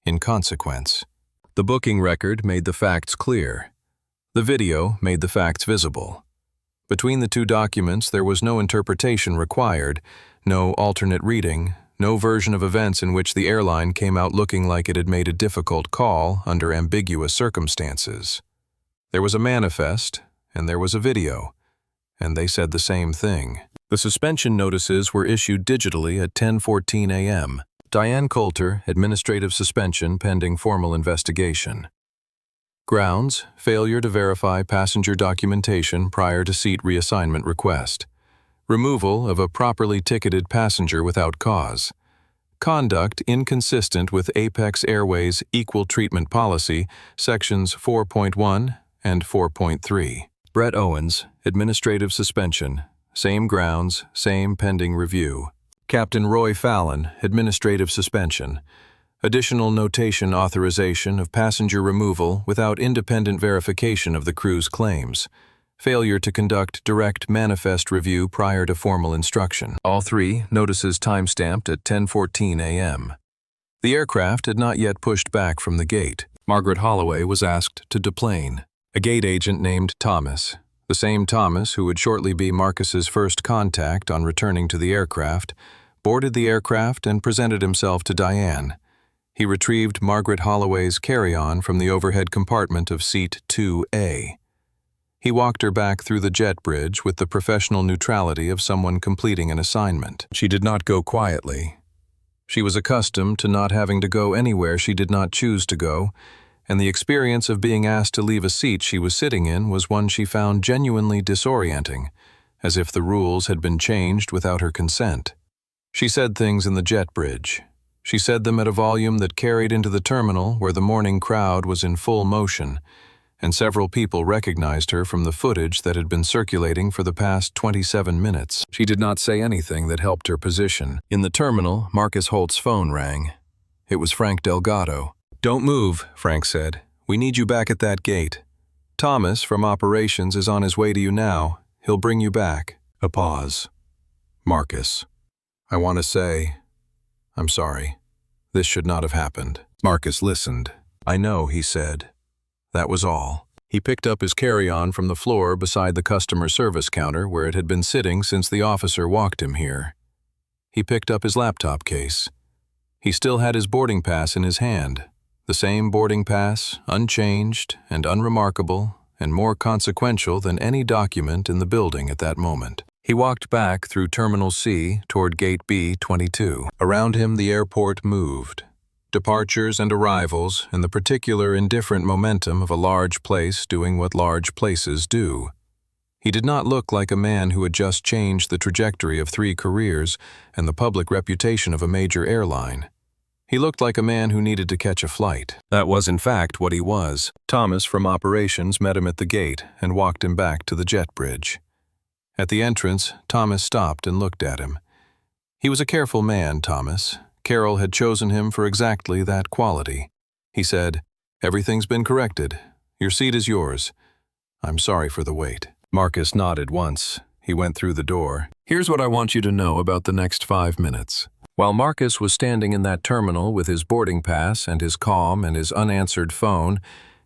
In consequence. The booking record made the facts clear. The video made the facts visible. Between the two documents, there was no interpretation required, no alternate reading, no version of events in which the airline came out looking like it had made a difficult call under ambiguous circumstances. There was a manifest, and there was a video, and they said the same thing. The suspension notices were issued digitally at 10:14 a.m. Diane Coulter, administrative suspension pending formal investigation. Grounds: failure to verify passenger documentation prior to seat reassignment request. Removal of a properly ticketed passenger without cause. Conduct inconsistent with Apex Airways' equal treatment policy, sections 4.1 and 4.3. Brett Owens, administrative suspension. Same grounds, same pending review. Captain Roy Fallon, administrative suspension. Additional notation authorization of passenger removal without independent verification of the crew's claims. Failure to conduct direct manifest review prior to formal instruction. All three notices timestamped at 10:14 a.m. The aircraft had not yet pushed back from the gate. Margaret Holloway was asked to deplane. A gate agent named Thomas, the same Thomas who would shortly be Marcus's first contact on returning to the aircraft, boarded the aircraft and presented himself to Diane. He retrieved Margaret Holloway's carry-on from the overhead compartment of seat 2A. He walked her back through the jet bridge with the professional neutrality of someone completing an assignment. She did not go quietly. She was accustomed to not having to go anywhere she did not choose to go, and the experience of being asked to leave a seat she was sitting in was one she found genuinely disorienting, as if the rules had been changed without her consent. She said things in the jet bridge. She said them at a volume that carried into the terminal where the morning crowd was in full motion, and several people recognized her from the footage that had been circulating for the past 27 minutes. She did not say anything that helped her position. In the terminal, Marcus Holt's phone rang. It was Frank Delgado. "Don't move," Frank said. "We need you back at that gate. Thomas from operations is on his way to you now. He'll bring you back." A pause. "Marcus, I want to say, I'm sorry. This should not have happened." Marcus listened. "I know," he said. That was all. He picked up his carry-on from the floor beside the customer service counter where it had been sitting since the officer walked him here. He picked up his laptop case. He still had his boarding pass in his hand. The same boarding pass, unchanged and unremarkable, and more consequential than any document in the building at that moment. He walked back through Terminal C toward Gate B-22. Around him the airport moved. Departures and arrivals, and the particular indifferent momentum of a large place doing what large places do. He did not look like a man who had just changed the trajectory of 3 careers and the public reputation of a major airline. He looked like a man who needed to catch a flight. That was in fact what he was. Thomas from operations met him at the gate and walked him back to the jet bridge. At the entrance, Thomas stopped and looked at him. He was a careful man, Thomas. Carol had chosen him for exactly that quality. He said, "Everything's been corrected. Your seat is yours. I'm sorry for the wait." Marcus nodded once. He went through the door. "Here's what I want you to know about the next 5 minutes." While Marcus was standing in that terminal with his boarding pass and his comm and his unanswered phone,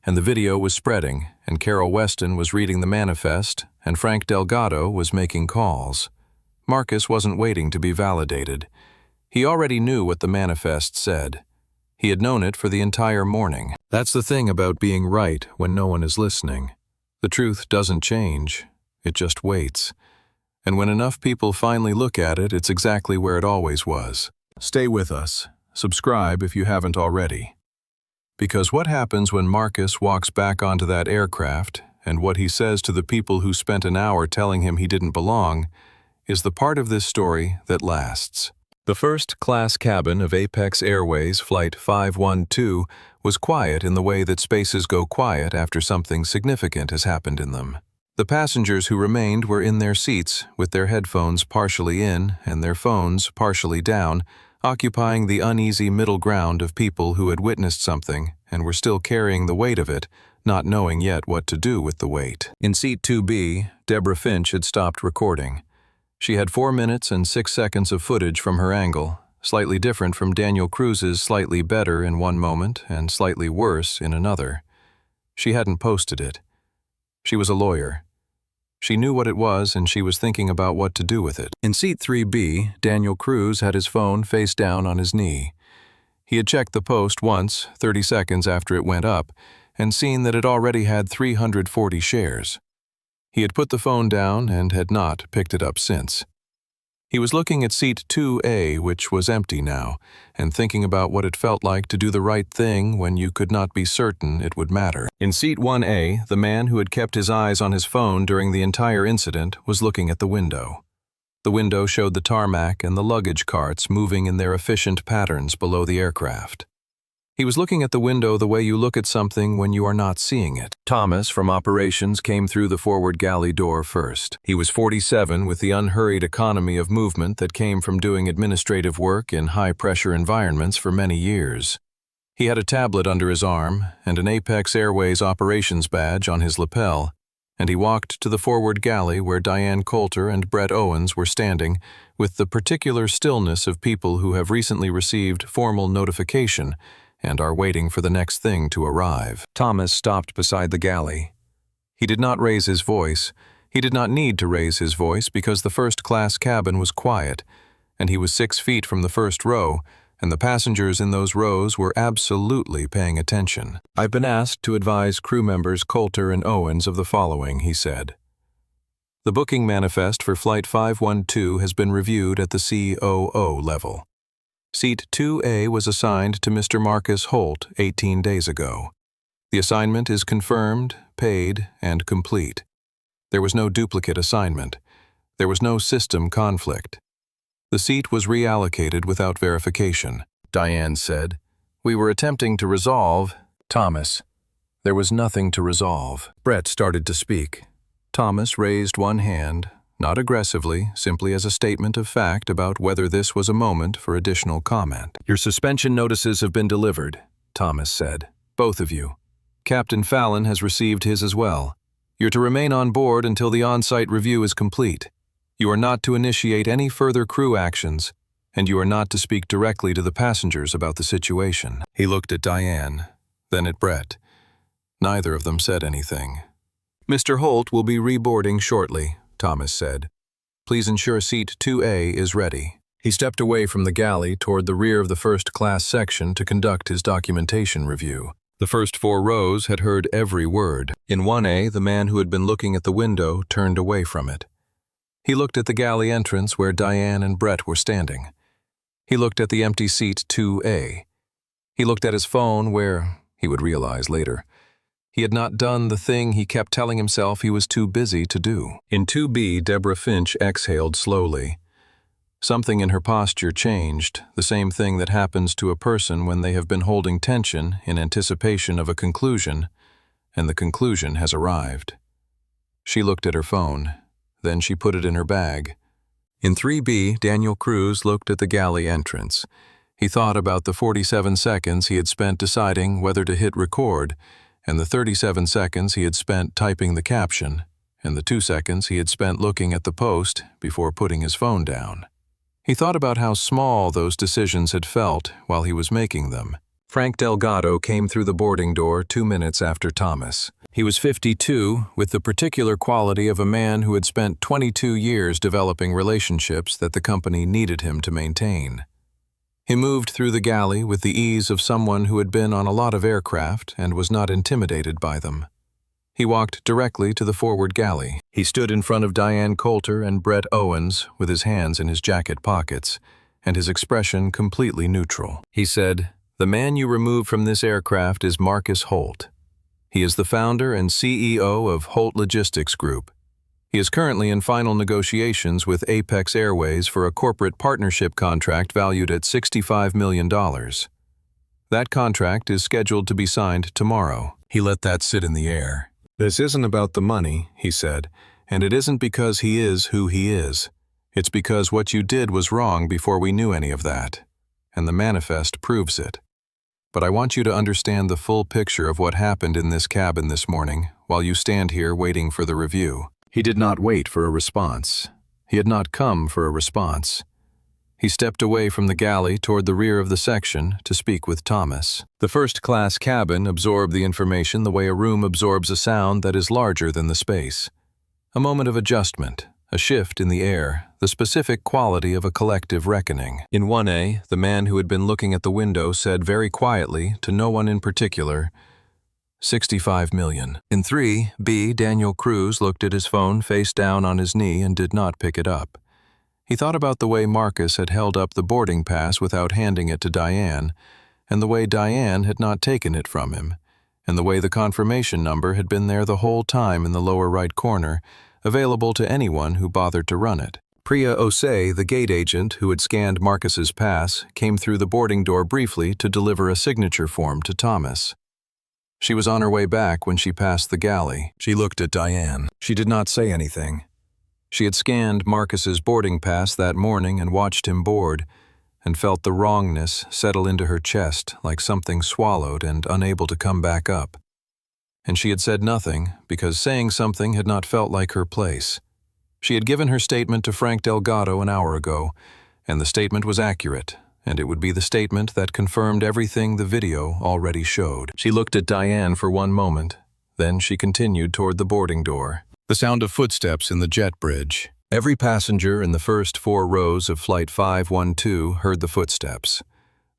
and the video was spreading, and Carol Weston was reading the manifest, and Frank Delgado was making calls, Marcus wasn't waiting to be validated. He already knew what the manifest said. He had known it for the entire morning. That's the thing about being right when no one is listening. The truth doesn't change. It just waits. And when enough people finally look at it, it's exactly where it always was. Stay with us. Subscribe if you haven't already. Because what happens when Marcus walks back onto that aircraft, and what he says to the people who spent an hour telling him he didn't belong, is the part of this story that lasts. The first-class cabin of Apex Airways Flight 512 was quiet in the way that spaces go quiet after something significant has happened in them. The passengers who remained were in their seats, with their headphones partially in and their phones partially down, occupying the uneasy middle ground of people who had witnessed something and were still carrying the weight of it, not knowing yet what to do with the weight. In seat 2B, Deborah Finch had stopped recording. She had 4 minutes and 6 seconds of footage from her angle, slightly different from Daniel Cruz's slightly better in one moment and slightly worse in another. She hadn't posted it. She was a lawyer. She knew what it was and she was thinking about what to do with it. In seat 3B, Daniel Cruz had his phone face down on his knee. He had checked the post once, 30 seconds after it went up, and seen that it already had 340 shares. He had put the phone down and had not picked it up since. He was looking at seat 2A, which was empty now, and thinking about what it felt like to do the right thing when you could not be certain it would matter. In seat 1A, the man who had kept his eyes on his phone during the entire incident was looking at the window. The window showed the tarmac and the luggage carts moving in their efficient patterns below the aircraft. He was looking at the window the way you look at something when you are not seeing it. Thomas from operations came through the forward galley door first. He was 47 with the unhurried economy of movement that came from doing administrative work in high-pressure environments for many years. He had a tablet under his arm and an Apex Airways operations badge on his lapel, and he walked to the forward galley where Diane Coulter and Brett Owens were standing with the particular stillness of people who have recently received formal notification and are waiting for the next thing to arrive. Thomas stopped beside the galley. He did not raise his voice. He did not need to raise his voice because the first-class cabin was quiet, and he was 6 feet from the first row, and the passengers in those rows were absolutely paying attention. "I've been asked to advise crew members Coulter and Owens of the following," he said. "The booking manifest for Flight 512 has been reviewed at the COO level. Seat 2A was assigned to Mr. Marcus Holt 18 days ago. The assignment is confirmed, paid, and complete. There was no duplicate assignment. There was no system conflict. The seat was reallocated without verification," Diane said. "We were attempting to resolve—" "Thomas, there was nothing to resolve." Brett started to speak. Thomas raised one hand, not aggressively, simply as a statement of fact about whether this was a moment for additional comment. "Your suspension notices have been delivered," Thomas said. "Both of you. Captain Fallon has received his as well. You're to remain on board until the on-site review is complete. You are not to initiate any further crew actions, and you are not to speak directly to the passengers about the situation." He looked at Diane, then at Brett. Neither of them said anything. "Mr. Holt will be reboarding shortly," Thomas said. "Please ensure seat 2A is ready." He stepped away from the galley toward the rear of the first-class section to conduct his documentation review. The first 4 rows had heard every word. In 1A, the man who had been looking at the window turned away from it. He looked at the galley entrance where Diane and Brett were standing. He looked at the empty seat 2A. He looked at his phone where, he would realize later, he had not done the thing he kept telling himself he was too busy to do. In 2B, Deborah Finch exhaled slowly. Something in her posture changed, the same thing that happens to a person when they have been holding tension in anticipation of a conclusion, and the conclusion has arrived. She looked at her phone. Then she put it in her bag. In 3B, Daniel Cruz looked at the galley entrance. He thought about the 47 seconds he had spent deciding whether to hit record, and the 37 seconds he had spent typing the caption, and the 2 seconds he had spent looking at the post before putting his phone down. He thought about how small those decisions had felt while he was making them. Frank Delgado came through the boarding door 2 minutes after Thomas. He was 52, with the particular quality of a man who had spent 22 years developing relationships that the company needed him to maintain. He moved through the galley with the ease of someone who had been on a lot of aircraft and was not intimidated by them. He walked directly to the forward galley. He stood in front of Diane Coulter and Brett Owens with his hands in his jacket pockets, and his expression completely neutral. He said, "The man you removed from this aircraft is Marcus Holt. He is the founder and CEO of Holt Logistics Group. He is currently in final negotiations with Apex Airways for a corporate partnership contract valued at $65 million. That contract is scheduled to be signed tomorrow." He let that sit in the air. "This isn't about the money," he said, "and it isn't because he is who he is. It's because what you did was wrong before we knew any of that, and the manifest proves it. But I want you to understand the full picture of what happened in this cabin this morning while you stand here waiting for the review." He did not wait for a response. He had not come for a response. He stepped away from the galley toward the rear of the section to speak with Thomas. The first-class cabin absorbed the information the way a room absorbs a sound that is larger than the space. A moment of adjustment, a shift in the air, the specific quality of a collective reckoning. In 1A, the man who had been looking at the window said very quietly, to no one in particular, 65 million. In 3B, Daniel Cruz looked at his phone face down on his knee and did not pick it up. He thought about the way Marcus had held up the boarding pass without handing it to Diane, and the way Diane had not taken it from him, and the way the confirmation number had been there the whole time in the lower right corner, available to anyone who bothered to run it. Priya Osei, the gate agent who had scanned Marcus's pass, came through the boarding door briefly to deliver a signature form to Thomas. She was on her way back when she passed the galley. She looked at Diane. She did not say anything. She had scanned Marcus's boarding pass that morning and watched him board, and felt the wrongness settle into her chest like something swallowed and unable to come back up. And she had said nothing because saying something had not felt like her place. She had given her statement to Frank Delgado an hour ago, and the statement was accurate, and it would be the statement that confirmed everything the video already showed. She looked at Diane for one moment, then she continued toward the boarding door. The sound of footsteps in the jet bridge. Every passenger in the first 4 rows of Flight 512 heard the footsteps.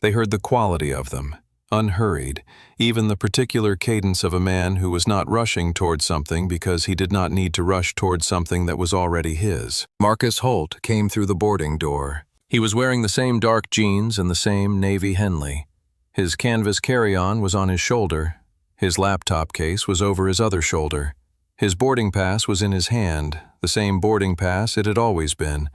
They heard the quality of them, unhurried, even the particular cadence of a man who was not rushing towards something because he did not need to rush towards something that was already his. Marcus Holt came through the boarding door. He was wearing the same dark jeans and the same navy Henley. His canvas carry-on was on his shoulder. His laptop case was over his other shoulder. His boarding pass was in his hand, the same boarding pass it had always been,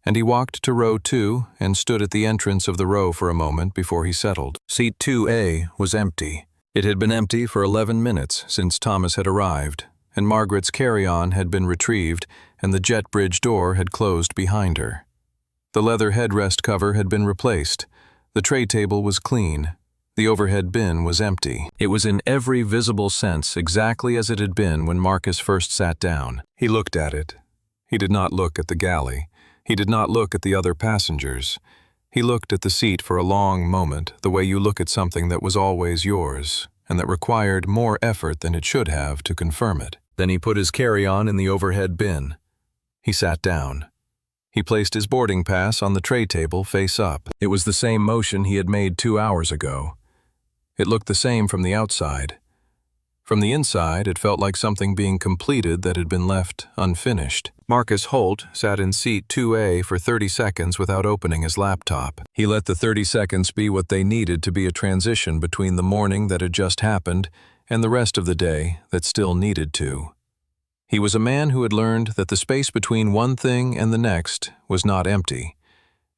and he walked to row 2 and stood at the entrance of the row for a moment before he settled. Seat 2A was empty. It had been empty for 11 minutes since Thomas had arrived, and Margaret's carry-on had been retrieved and the jet bridge door had closed behind her. The leather headrest cover had been replaced. The tray table was clean. The overhead bin was empty. It was in every visible sense exactly as it had been when Marcus first sat down. He looked at it. He did not look at the galley. He did not look at the other passengers. He looked at the seat for a long moment, the way you look at something that was always yours, and that required more effort than it should have to confirm it. Then he put his carry-on in the overhead bin. He sat down. He placed his boarding pass on the tray table face up. It was the same motion he had made 2 hours ago. It looked the same from the outside. From the inside, it felt like something being completed that had been left unfinished. Marcus Holt sat in seat 2A for 30 seconds without opening his laptop. He let the 30 seconds be what they needed to be a transition between the morning that had just happened and the rest of the day that still needed to. He was a man who had learned that the space between one thing and the next was not empty.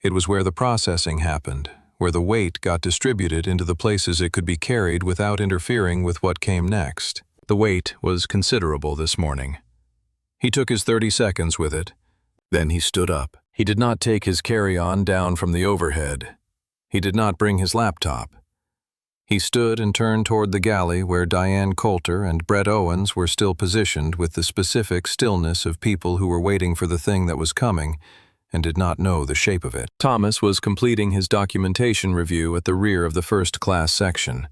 It was where the processing happened, where the weight got distributed into the places it could be carried without interfering with what came next. The weight was considerable this morning. He took his 30 seconds with it. Then he stood up. He did not take his carry-on down from the overhead. He did not bring his laptop. He stood and turned toward the galley where Diane Coulter and Brett Owens were still positioned with the specific stillness of people who were waiting for the thing that was coming and did not know the shape of it. Thomas was completing his documentation review at the rear of the first-class section.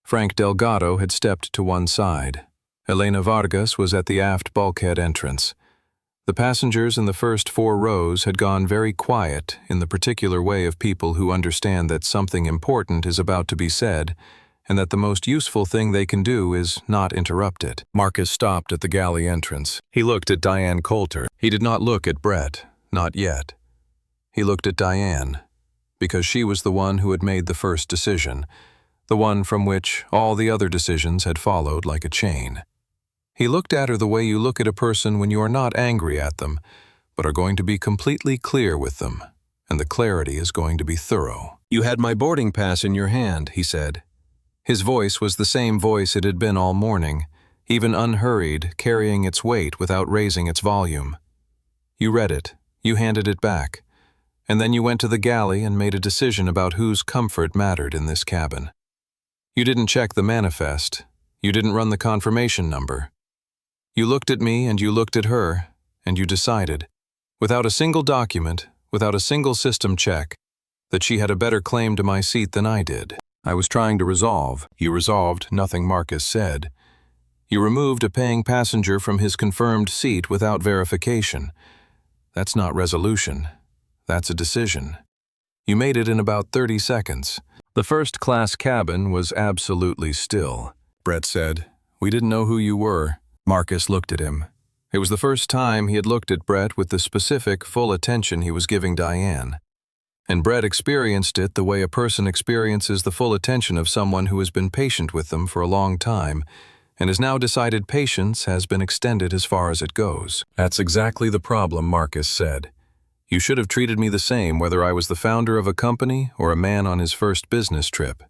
Frank Delgado had stepped to one side. Elena Vargas was at the aft bulkhead entrance. The passengers in the first 4 rows had gone very quiet in the particular way of people who understand that something important is about to be said and that the most useful thing they can do is not interrupt it. Marcus stopped at the galley entrance. He looked at Diane Coulter. He did not look at Brett. Not yet. He looked at Diane, because she was the one who had made the first decision, the one from which all the other decisions had followed like a chain. He looked at her the way you look at a person when you are not angry at them, but are going to be completely clear with them, and the clarity is going to be thorough. "You had my boarding pass in your hand," he said. His voice was the same voice it had been all morning, even unhurried, carrying its weight without raising its volume. "You read it. You handed it back, and then you went to the galley and made a decision about whose comfort mattered in this cabin. You didn't check the manifest. You didn't run the confirmation number. You looked at me and you looked at her, and you decided, without a single document, without a single system check, that she had a better claim to my seat than I did. I was trying to resolve. You resolved nothing Marcus said. You removed a paying passenger from his confirmed seat without verification. That's not resolution. That's a decision. You made it in about 30 seconds. The first-class cabin was absolutely still. Brett said, "We didn't know who you were." Marcus looked at him. It was the first time he had looked at Brett with the specific, full attention he was giving Diane. And Brett experienced it the way a person experiences the full attention of someone who has been patient with them for a long time and has now decided patience has been extended as far as it goes. "That's exactly the problem," Marcus said. "You should have treated me the same whether I was the founder of a company or a man on his first business trip.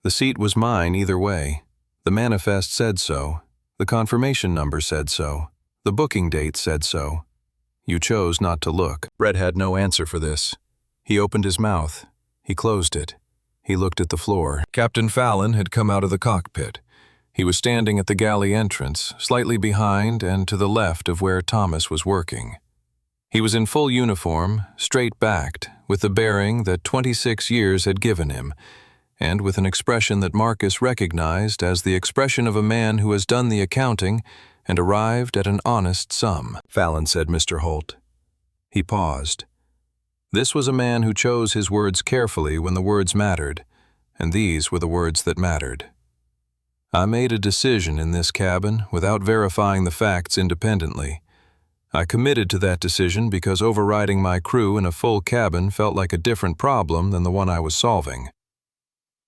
The seat was mine either way. The manifest said so. The confirmation number said so. The booking date said so. You chose not to look." Brett had no answer for this. He opened his mouth. He closed it. He looked at the floor. Captain Fallon had come out of the cockpit. He was standing at the galley entrance, slightly behind and to the left of where Thomas was working. He was in full uniform, straight-backed, with the bearing that 26 years had given him, and with an expression that Marcus recognized as the expression of a man who has done the accounting and arrived at an honest sum. "Fallon," said Mr. Holt. He paused. This was a man who chose his words carefully when the words mattered, and these were the words that mattered. "I made a decision in this cabin without verifying the facts independently. I committed to that decision because overriding my crew in a full cabin felt like a different problem than the one I was solving.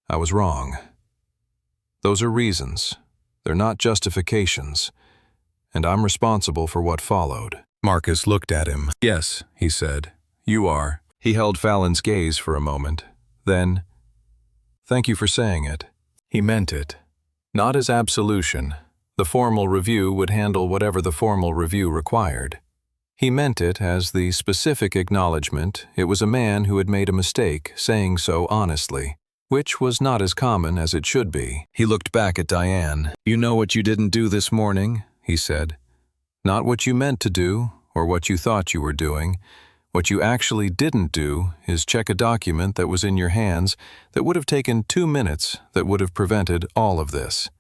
I was wrong. Those are reasons. They're not justifications. And I'm responsible for what followed." Marcus looked at him. "Yes," he said. "You are." He held Fallon's gaze for a moment. Then, "Thank you for saying it." He meant it. Not as absolution. The formal review would handle whatever the formal review required. He meant it as the specific acknowledgement it was a man who had made a mistake saying so honestly, which was not as common as it should be. He looked back at Diane. "You know what you didn't do this morning," he said. "Not what you meant to do or what you thought you were doing. What you actually didn't do is check a document that was in your hands that would have taken 2 minutes that would have prevented all of this.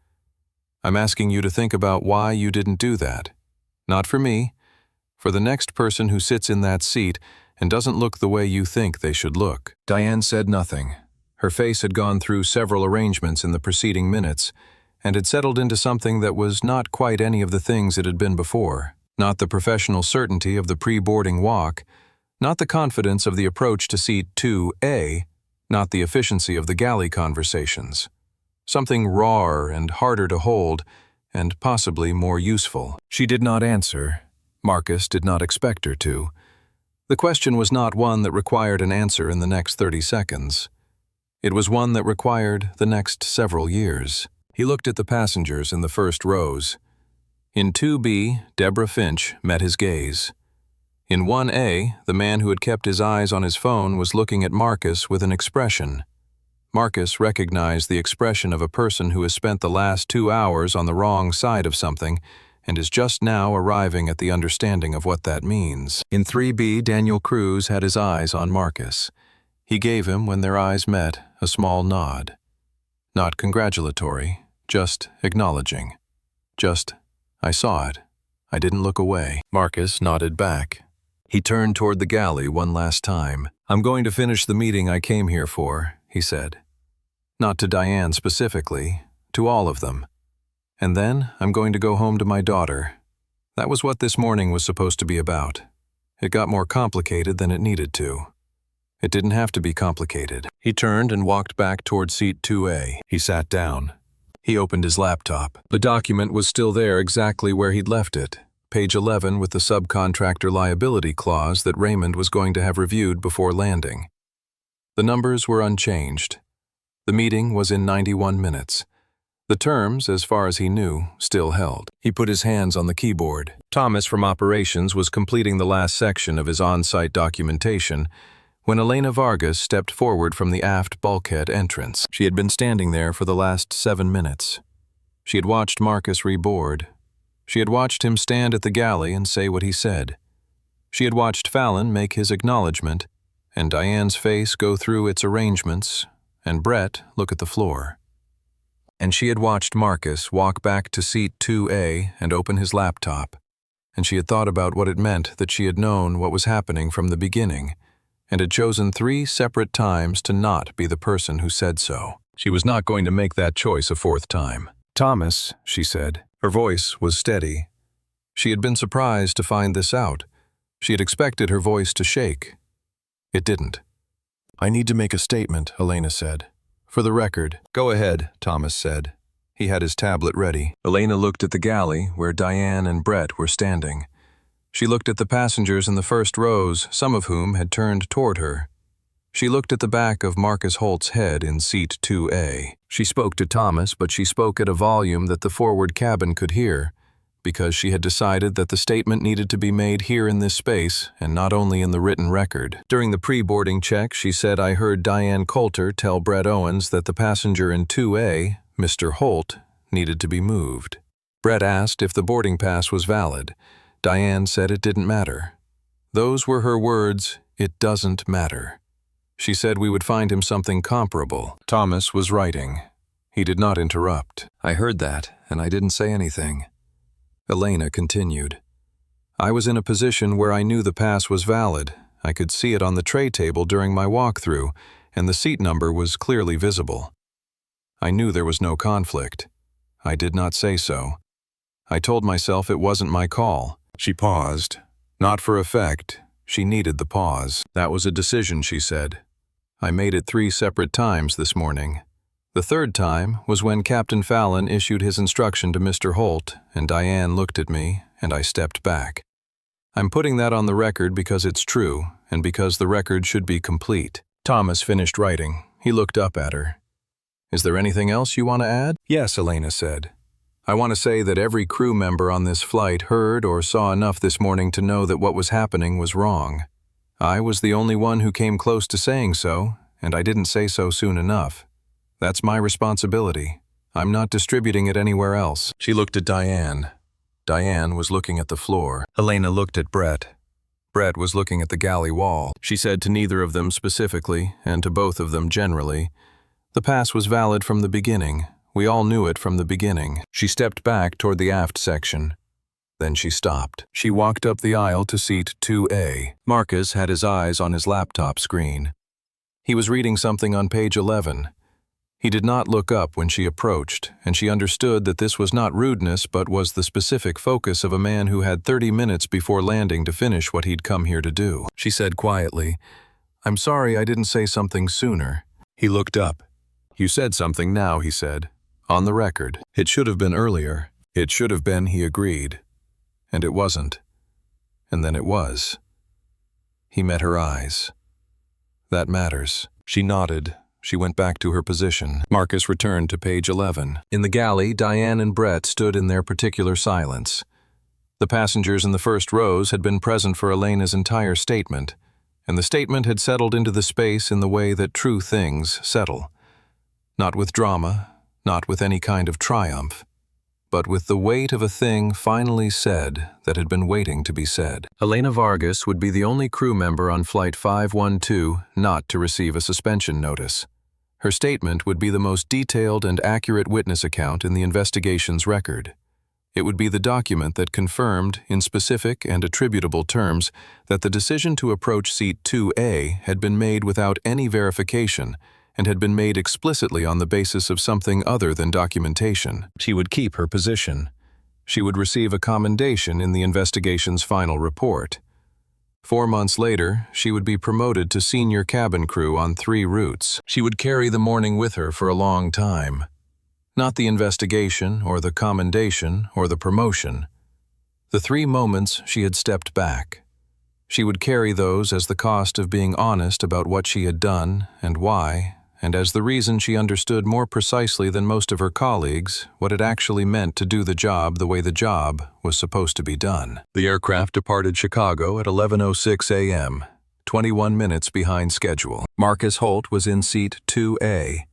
I'm asking you to think about why you didn't do that. Not for me, for the next person who sits in that seat and doesn't look the way you think they should look." Diane said nothing. Her face had gone through several arrangements in the preceding minutes and had settled into something that was not quite any of the things it had been before. Not the professional certainty of the pre-boarding walk, not the confidence of the approach to seat 2A, not the efficiency of the galley conversations. Something rawer and harder to hold, and possibly more useful. She did not answer. Marcus did not expect her to. The question was not one that required an answer in the next 30 seconds. It was one that required the next several years. He looked at the passengers in the first rows. In 2B, Deborah Finch met his gaze. In 1A, the man who had kept his eyes on his phone was looking at Marcus with an expression. Marcus recognized the expression of a person who has spent the last 2 hours on the wrong side of something and is just now arriving at the understanding of what that means. In 3B, Daniel Cruz had his eyes on Marcus. He gave him, when their eyes met, a small nod. Not congratulatory, just acknowledging. Just, "I saw it. I didn't look away." Marcus nodded back. He turned toward the galley one last time. "I'm going to finish the meeting I came here for," he said. Not to Diane specifically, to all of them. And then I'm going to go home to my daughter. That was what this morning was supposed to be about. It got more complicated than it needed to. It didn't have to be complicated. He turned and walked back toward seat 2A. He sat down. He opened his laptop. The document was still there exactly where he'd left it. Page 11 with the subcontractor liability clause that Raymond was going to have reviewed before landing. The numbers were unchanged. The meeting was in 91 minutes. The terms, as far as he knew, still held. He put his hands on the keyboard. Thomas from operations was completing the last section of his on-site documentation when Elena Vargas stepped forward from the aft bulkhead entrance. She had been standing there for the last 7 minutes. She had watched Marcus reboard. She had watched him stand at the galley and say what he said. She had watched Fallon make his acknowledgement and Diane's face go through its arrangements, and Brett look at the floor. And she had watched Marcus walk back to seat 2A and open his laptop, and she had thought about what it meant that she had known what was happening from the beginning, and had chosen 3 separate times to not be the person who said so. She was not going to make that choice a 4th time. "Thomas," she said. Her voice was steady. She had been surprised to find this out. She had expected her voice to shake. It didn't. "I need to make a statement," Elena said. "For the record." "Go ahead," Thomas said. He had his tablet ready. Elena looked at the galley where Diane and Brett were standing. She looked at the passengers in the first rows, some of whom had turned toward her. She looked at the back of Marcus Holt's head in seat 2A. She spoke to Thomas, but she spoke at a volume that the forward cabin could hear, because she had decided that the statement needed to be made here in this space and not only in the written record. During the pre-boarding check, she said, "I heard Diane Coulter tell Brett Owens that the passenger in 2A, Mr. Holt, needed to be moved." Brett asked if the boarding pass was valid. Diane said it didn't matter. Those were her words, "It doesn't matter." She said we would find him something comparable. Thomas was writing. He did not interrupt. "I heard that, and I didn't say anything." Elena continued. "I was in a position where I knew the pass was valid. I could see it on the tray table during my walkthrough, and the seat number was clearly visible. I knew there was no conflict. I did not say so. I told myself it wasn't my call." She paused. Not for effect. She needed the pause. "That was a decision," she said. "I made it 3 separate times this morning. The 3rd time was when Captain Fallon issued his instruction to Mr. Holt, and Diane looked at me, and I stepped back. I'm putting that on the record because it's true, and because the record should be complete." Thomas finished writing. He looked up at her. "Is there anything else you want to add?" "Yes," Elena said. "I want to say that every crew member on this flight heard or saw enough this morning to know that what was happening was wrong. I was the only one who came close to saying so, and I didn't say so soon enough. That's my responsibility. I'm not distributing it anywhere else." She looked at Diane. Diane was looking at the floor. Elena looked at Brett. Brett was looking at the galley wall. She said to neither of them specifically, and to both of them generally, "The pass was valid from the beginning. We all knew it from the beginning." She stepped back toward the aft section. Then she stopped. She walked up the aisle to seat 2A. Marcus had his eyes on his laptop screen. He was reading something on page 11. He did not look up when she approached, and she understood that this was not rudeness but was the specific focus of a man who had 30 minutes before landing to finish what he'd come here to do. She said quietly, "I'm sorry I didn't say something sooner." He looked up. "You said something now," he said. "On the record. It should have been earlier." "It should have been," he agreed. And it wasn't. And then it was. He met her eyes. "That matters." She nodded. She went back to her position. Marcus returned to page 11. In the galley, Diane and Brett stood in their particular silence. The passengers in the first rows had been present for Elena's entire statement, and the statement had settled into the space in the way that true things settle. Not with drama, not with any kind of triumph, but with the weight of a thing finally said that had been waiting to be said. Elena Vargas would be the only crew member on Flight 512 not to receive a suspension notice. Her statement would be the most detailed and accurate witness account in the investigation's record. It would be the document that confirmed, in specific and attributable terms, that the decision to approach seat 2A had been made without any verification and had been made explicitly on the basis of something other than documentation. She would keep her position. She would receive a commendation in the investigation's final report. 4 months later, she would be promoted to senior cabin crew on 3 routes. She would carry the morning with her for a long time. Not the investigation or the commendation or the promotion. The 3 moments she had stepped back. She would carry those as the cost of being honest about what she had done and why, and as the reason she understood more precisely than most of her colleagues what it actually meant to do the job the way the job was supposed to be done. The aircraft departed Chicago at 11:06 a.m., 21 minutes behind schedule. Marcus Holt was in seat 2A.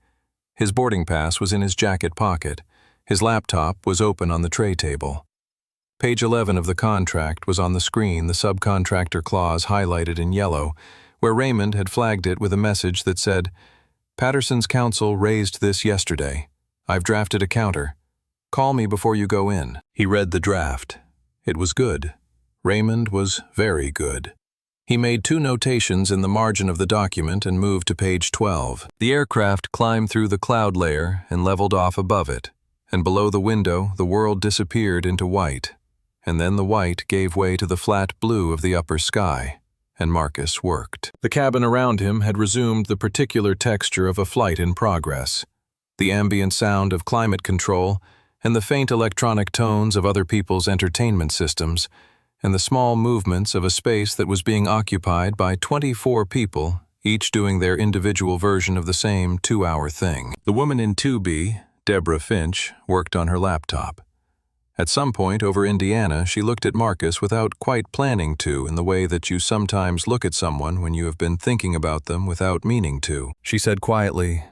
His boarding pass was in his jacket pocket. His laptop was open on the tray table. Page 11 of the contract was on the screen, the subcontractor clause highlighted in yellow, where Raymond had flagged it with a message that said, "Patterson's counsel raised this yesterday. I've drafted a counter. Call me before you go in." He read the draft. It was good. Raymond was very good. He made 2 notations in the margin of the document and moved to page 12. The aircraft climbed through the cloud layer and leveled off above it, and below the window the world disappeared into white, and then the white gave way to the flat blue of the upper sky, and Marcus worked. The cabin around him had resumed the particular texture of a flight in progress. The ambient sound of climate control and the faint electronic tones of other people's entertainment systems, and the small movements of a space that was being occupied by 24 people, each doing their individual version of the same 2-hour thing. The woman in 2B, Deborah Finch, worked on her laptop. At some point over Indiana, she looked at Marcus without quite planning to, in the way that you sometimes look at someone when you have been thinking about them without meaning to. She said quietly,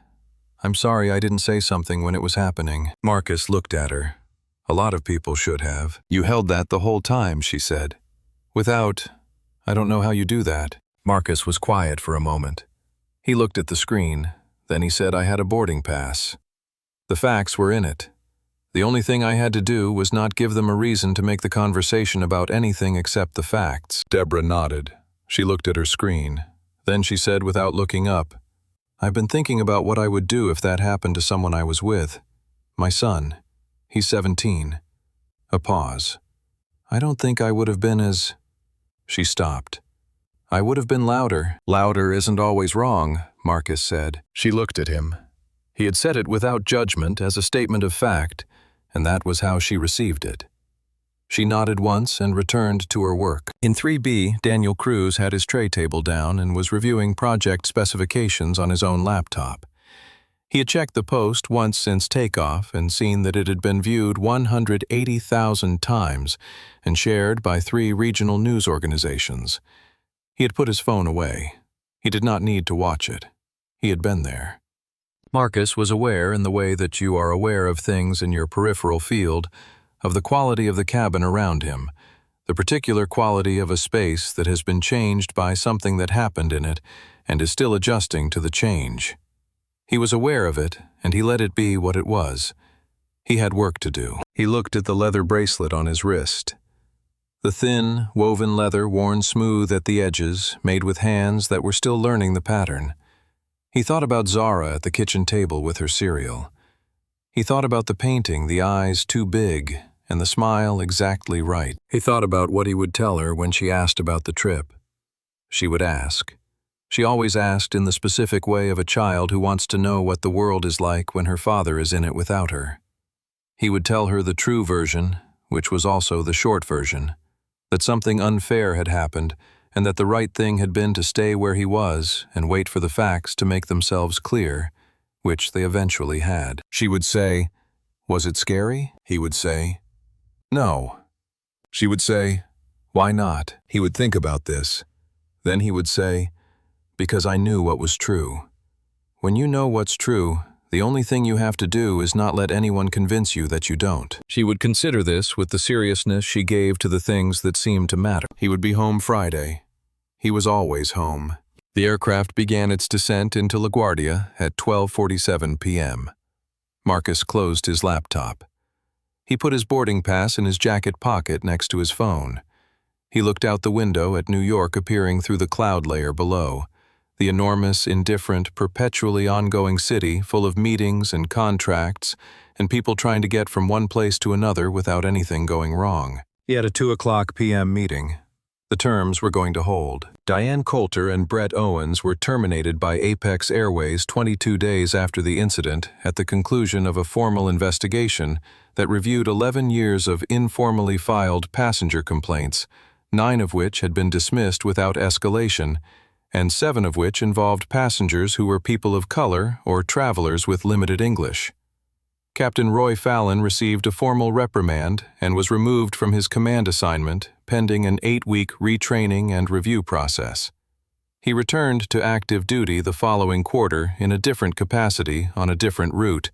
"I'm sorry I didn't say something when it was happening." Marcus looked at her. "A lot of people should have." "You held that the whole time," she said. I don't know how you do that." Marcus was quiet for a moment. He looked at the screen. Then he said, "I had a boarding pass. The facts were in it. The only thing I had to do was not give them a reason to make the conversation about anything except the facts." Deborah nodded. She looked at her screen. Then she said without looking up, "I've been thinking about what I would do if that happened to someone I was with. My son. He's 17. A pause. "I don't think I would have been as—" She stopped. "I would have been louder." "Louder isn't always wrong," Marcus said. She looked at him. He had said it without judgment as a statement of fact, and that was how she received it. She nodded once and returned to her work. In 3B, Daniel Cruz had his tray table down and was reviewing project specifications on his own laptop. He had checked the post once since takeoff and seen that it had been viewed 180,000 times and shared by 3 regional news organizations. He had put his phone away. He did not need to watch it. He had been there. Marcus was aware, in the way that you are aware of things in your peripheral field, of the quality of the cabin around him, the particular quality of a space that has been changed by something that happened in it and is still adjusting to the change. He was aware of it, and he let it be what it was. He had work to do. He looked at the leather bracelet on his wrist. The thin, woven leather worn smooth at the edges, made with hands that were still learning the pattern. He thought about Zara at the kitchen table with her cereal. He thought about the painting, the eyes too big, and the smile exactly right. He thought about what he would tell her when she asked about the trip. She would ask. She always asked in the specific way of a child who wants to know what the world is like when her father is in it without her. He would tell her the true version, which was also the short version, that something unfair had happened and that the right thing had been to stay where he was and wait for the facts to make themselves clear, which they eventually had. She would say, "Was it scary?" He would say, "No." She would say, "Why not?" He would think about this. Then he would say, "Because I knew what was true." When you know what's true, the only thing you have to do is not let anyone convince you that you don't. She would consider this with the seriousness she gave to the things that seemed to matter. He would be home Friday. He was always home. The aircraft began its descent into LaGuardia at 12:47 p.m. Marcus closed his laptop. He put his boarding pass in his jacket pocket next to his phone. He looked out the window at New York appearing through the cloud layer below, the enormous, indifferent, perpetually ongoing city full of meetings and contracts and people trying to get from one place to another without anything going wrong. He had a 2:00 p.m. meeting. The terms were going to hold. Diane Coulter and Brett Owens were terminated by Apex Airways 22 days after the incident at the conclusion of a formal investigation that reviewed 11 years of informally filed passenger complaints, 9 of which had been dismissed without escalation, and 7 of which involved passengers who were people of color or travelers with limited English. Captain Roy Fallon received a formal reprimand and was removed from his command assignment pending an 8-week retraining and review process. He returned to active duty the following quarter in a different capacity on a different route,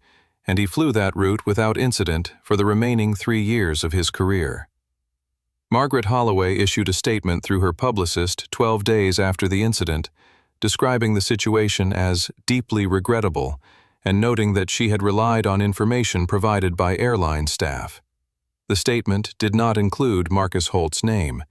and he flew that route without incident for the remaining 3 years of his career. Margaret Holloway issued a statement through her publicist 12 days after the incident describing the situation as deeply regrettable and noting that she had relied on information provided by airline staff. The statement did not include Marcus Holt's name.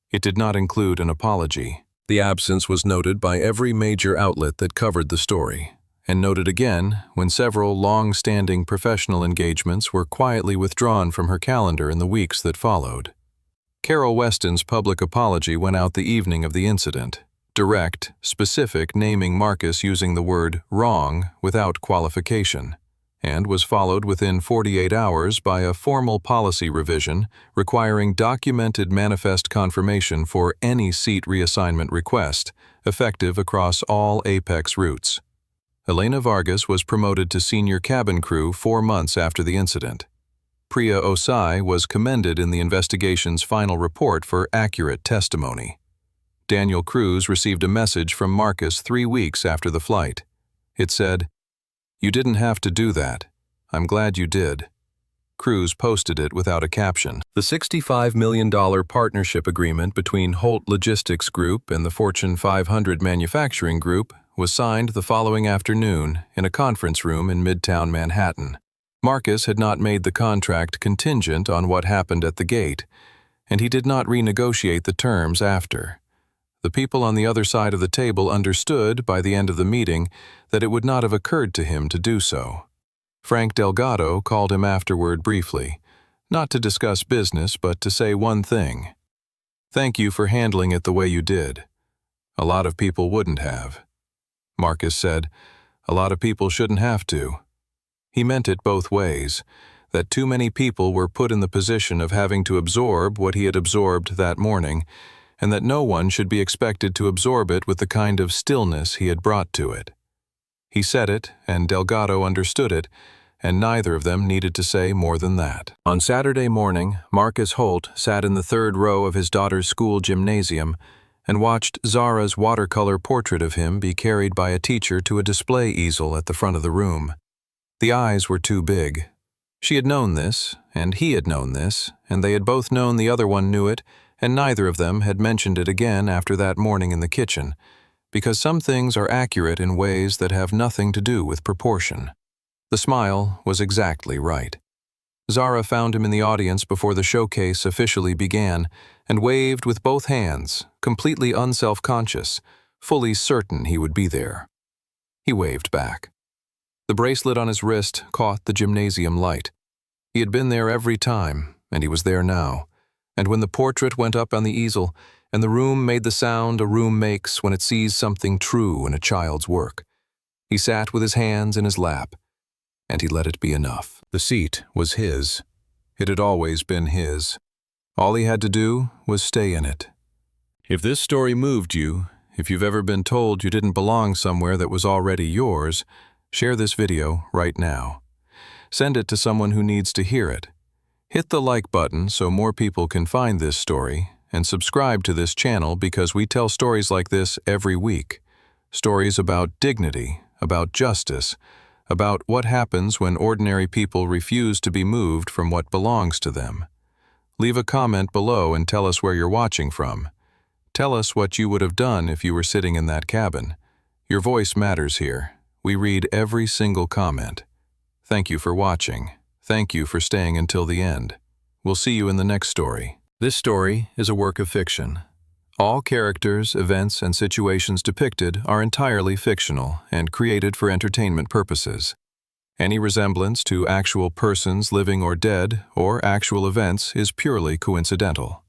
It did not include an apology. The absence was noted by every major outlet that covered the story, and noted again when several long-standing professional engagements were quietly withdrawn from her calendar in the weeks that followed. Carol Weston's public apology went out the evening of the incident, direct, specific, naming Marcus using the word wrong without qualification, and was followed within 48 hours by a formal policy revision requiring documented manifest confirmation for any seat reassignment request, effective across all Apex routes. Elena Vargas was promoted to senior cabin crew 4 months after the incident. Priya Osai was commended in the investigation's final report for accurate testimony. Daniel Cruz received a message from Marcus 3 weeks after the flight. It said, "You didn't have to do that. I'm glad you did." Cruz posted it without a caption. The $65 million partnership agreement between Holt Logistics Group and the Fortune 500 Manufacturing Group was signed the following afternoon in a conference room in Midtown Manhattan. Marcus had not made the contract contingent on what happened at the gate, and he did not renegotiate the terms after. The people on the other side of the table understood by the end of the meeting that it would not have occurred to him to do so. Frank Delgado called him afterward briefly, not to discuss business but to say one thing. "Thank you for handling it the way you did. A lot of people wouldn't have." Marcus said, "A lot of people shouldn't have to." He meant it both ways, that too many people were put in the position of having to absorb what he had absorbed that morning, and that no one should be expected to absorb it with the kind of stillness he had brought to it. He said it, and Delgado understood it, and neither of them needed to say more than that. On Saturday morning, Marcus Holt sat in the third row of his daughter's school gymnasium and watched Zara's watercolor portrait of him be carried by a teacher to a display easel at the front of the room. The eyes were too big. She had known this, and he had known this, and they had both known the other one knew it, and neither of them had mentioned it again after that morning in the kitchen, because some things are accurate in ways that have nothing to do with proportion. The smile was exactly right. Zara found him in the audience before the showcase officially began and waved with both hands, completely unself-conscious, fully certain he would be there. He waved back. The bracelet on his wrist caught the gymnasium light. He had been there every time, and he was there now. And when the portrait went up on the easel, and the room made the sound a room makes when it sees something true in a child's work, he sat with his hands in his lap, and he let it be enough. The seat was his. It had always been his. All he had to do was stay in it. If this story moved you, if you've ever been told you didn't belong somewhere that was already yours, share this video right now. Send it to someone who needs to hear it. Hit the like button so more people can find this story, and subscribe to this channel because we tell stories like this every week. Stories about dignity, about justice, about what happens when ordinary people refuse to be moved from what belongs to them. Leave a comment below and tell us where you're watching from. Tell us what you would have done if you were sitting in that cabin. Your voice matters here. We read every single comment. Thank you for watching. Thank you for staying until the end. We'll see you in the next story. This story is a work of fiction. All characters, events, and situations depicted are entirely fictional and created for entertainment purposes. Any resemblance to actual persons living or dead or actual events is purely coincidental.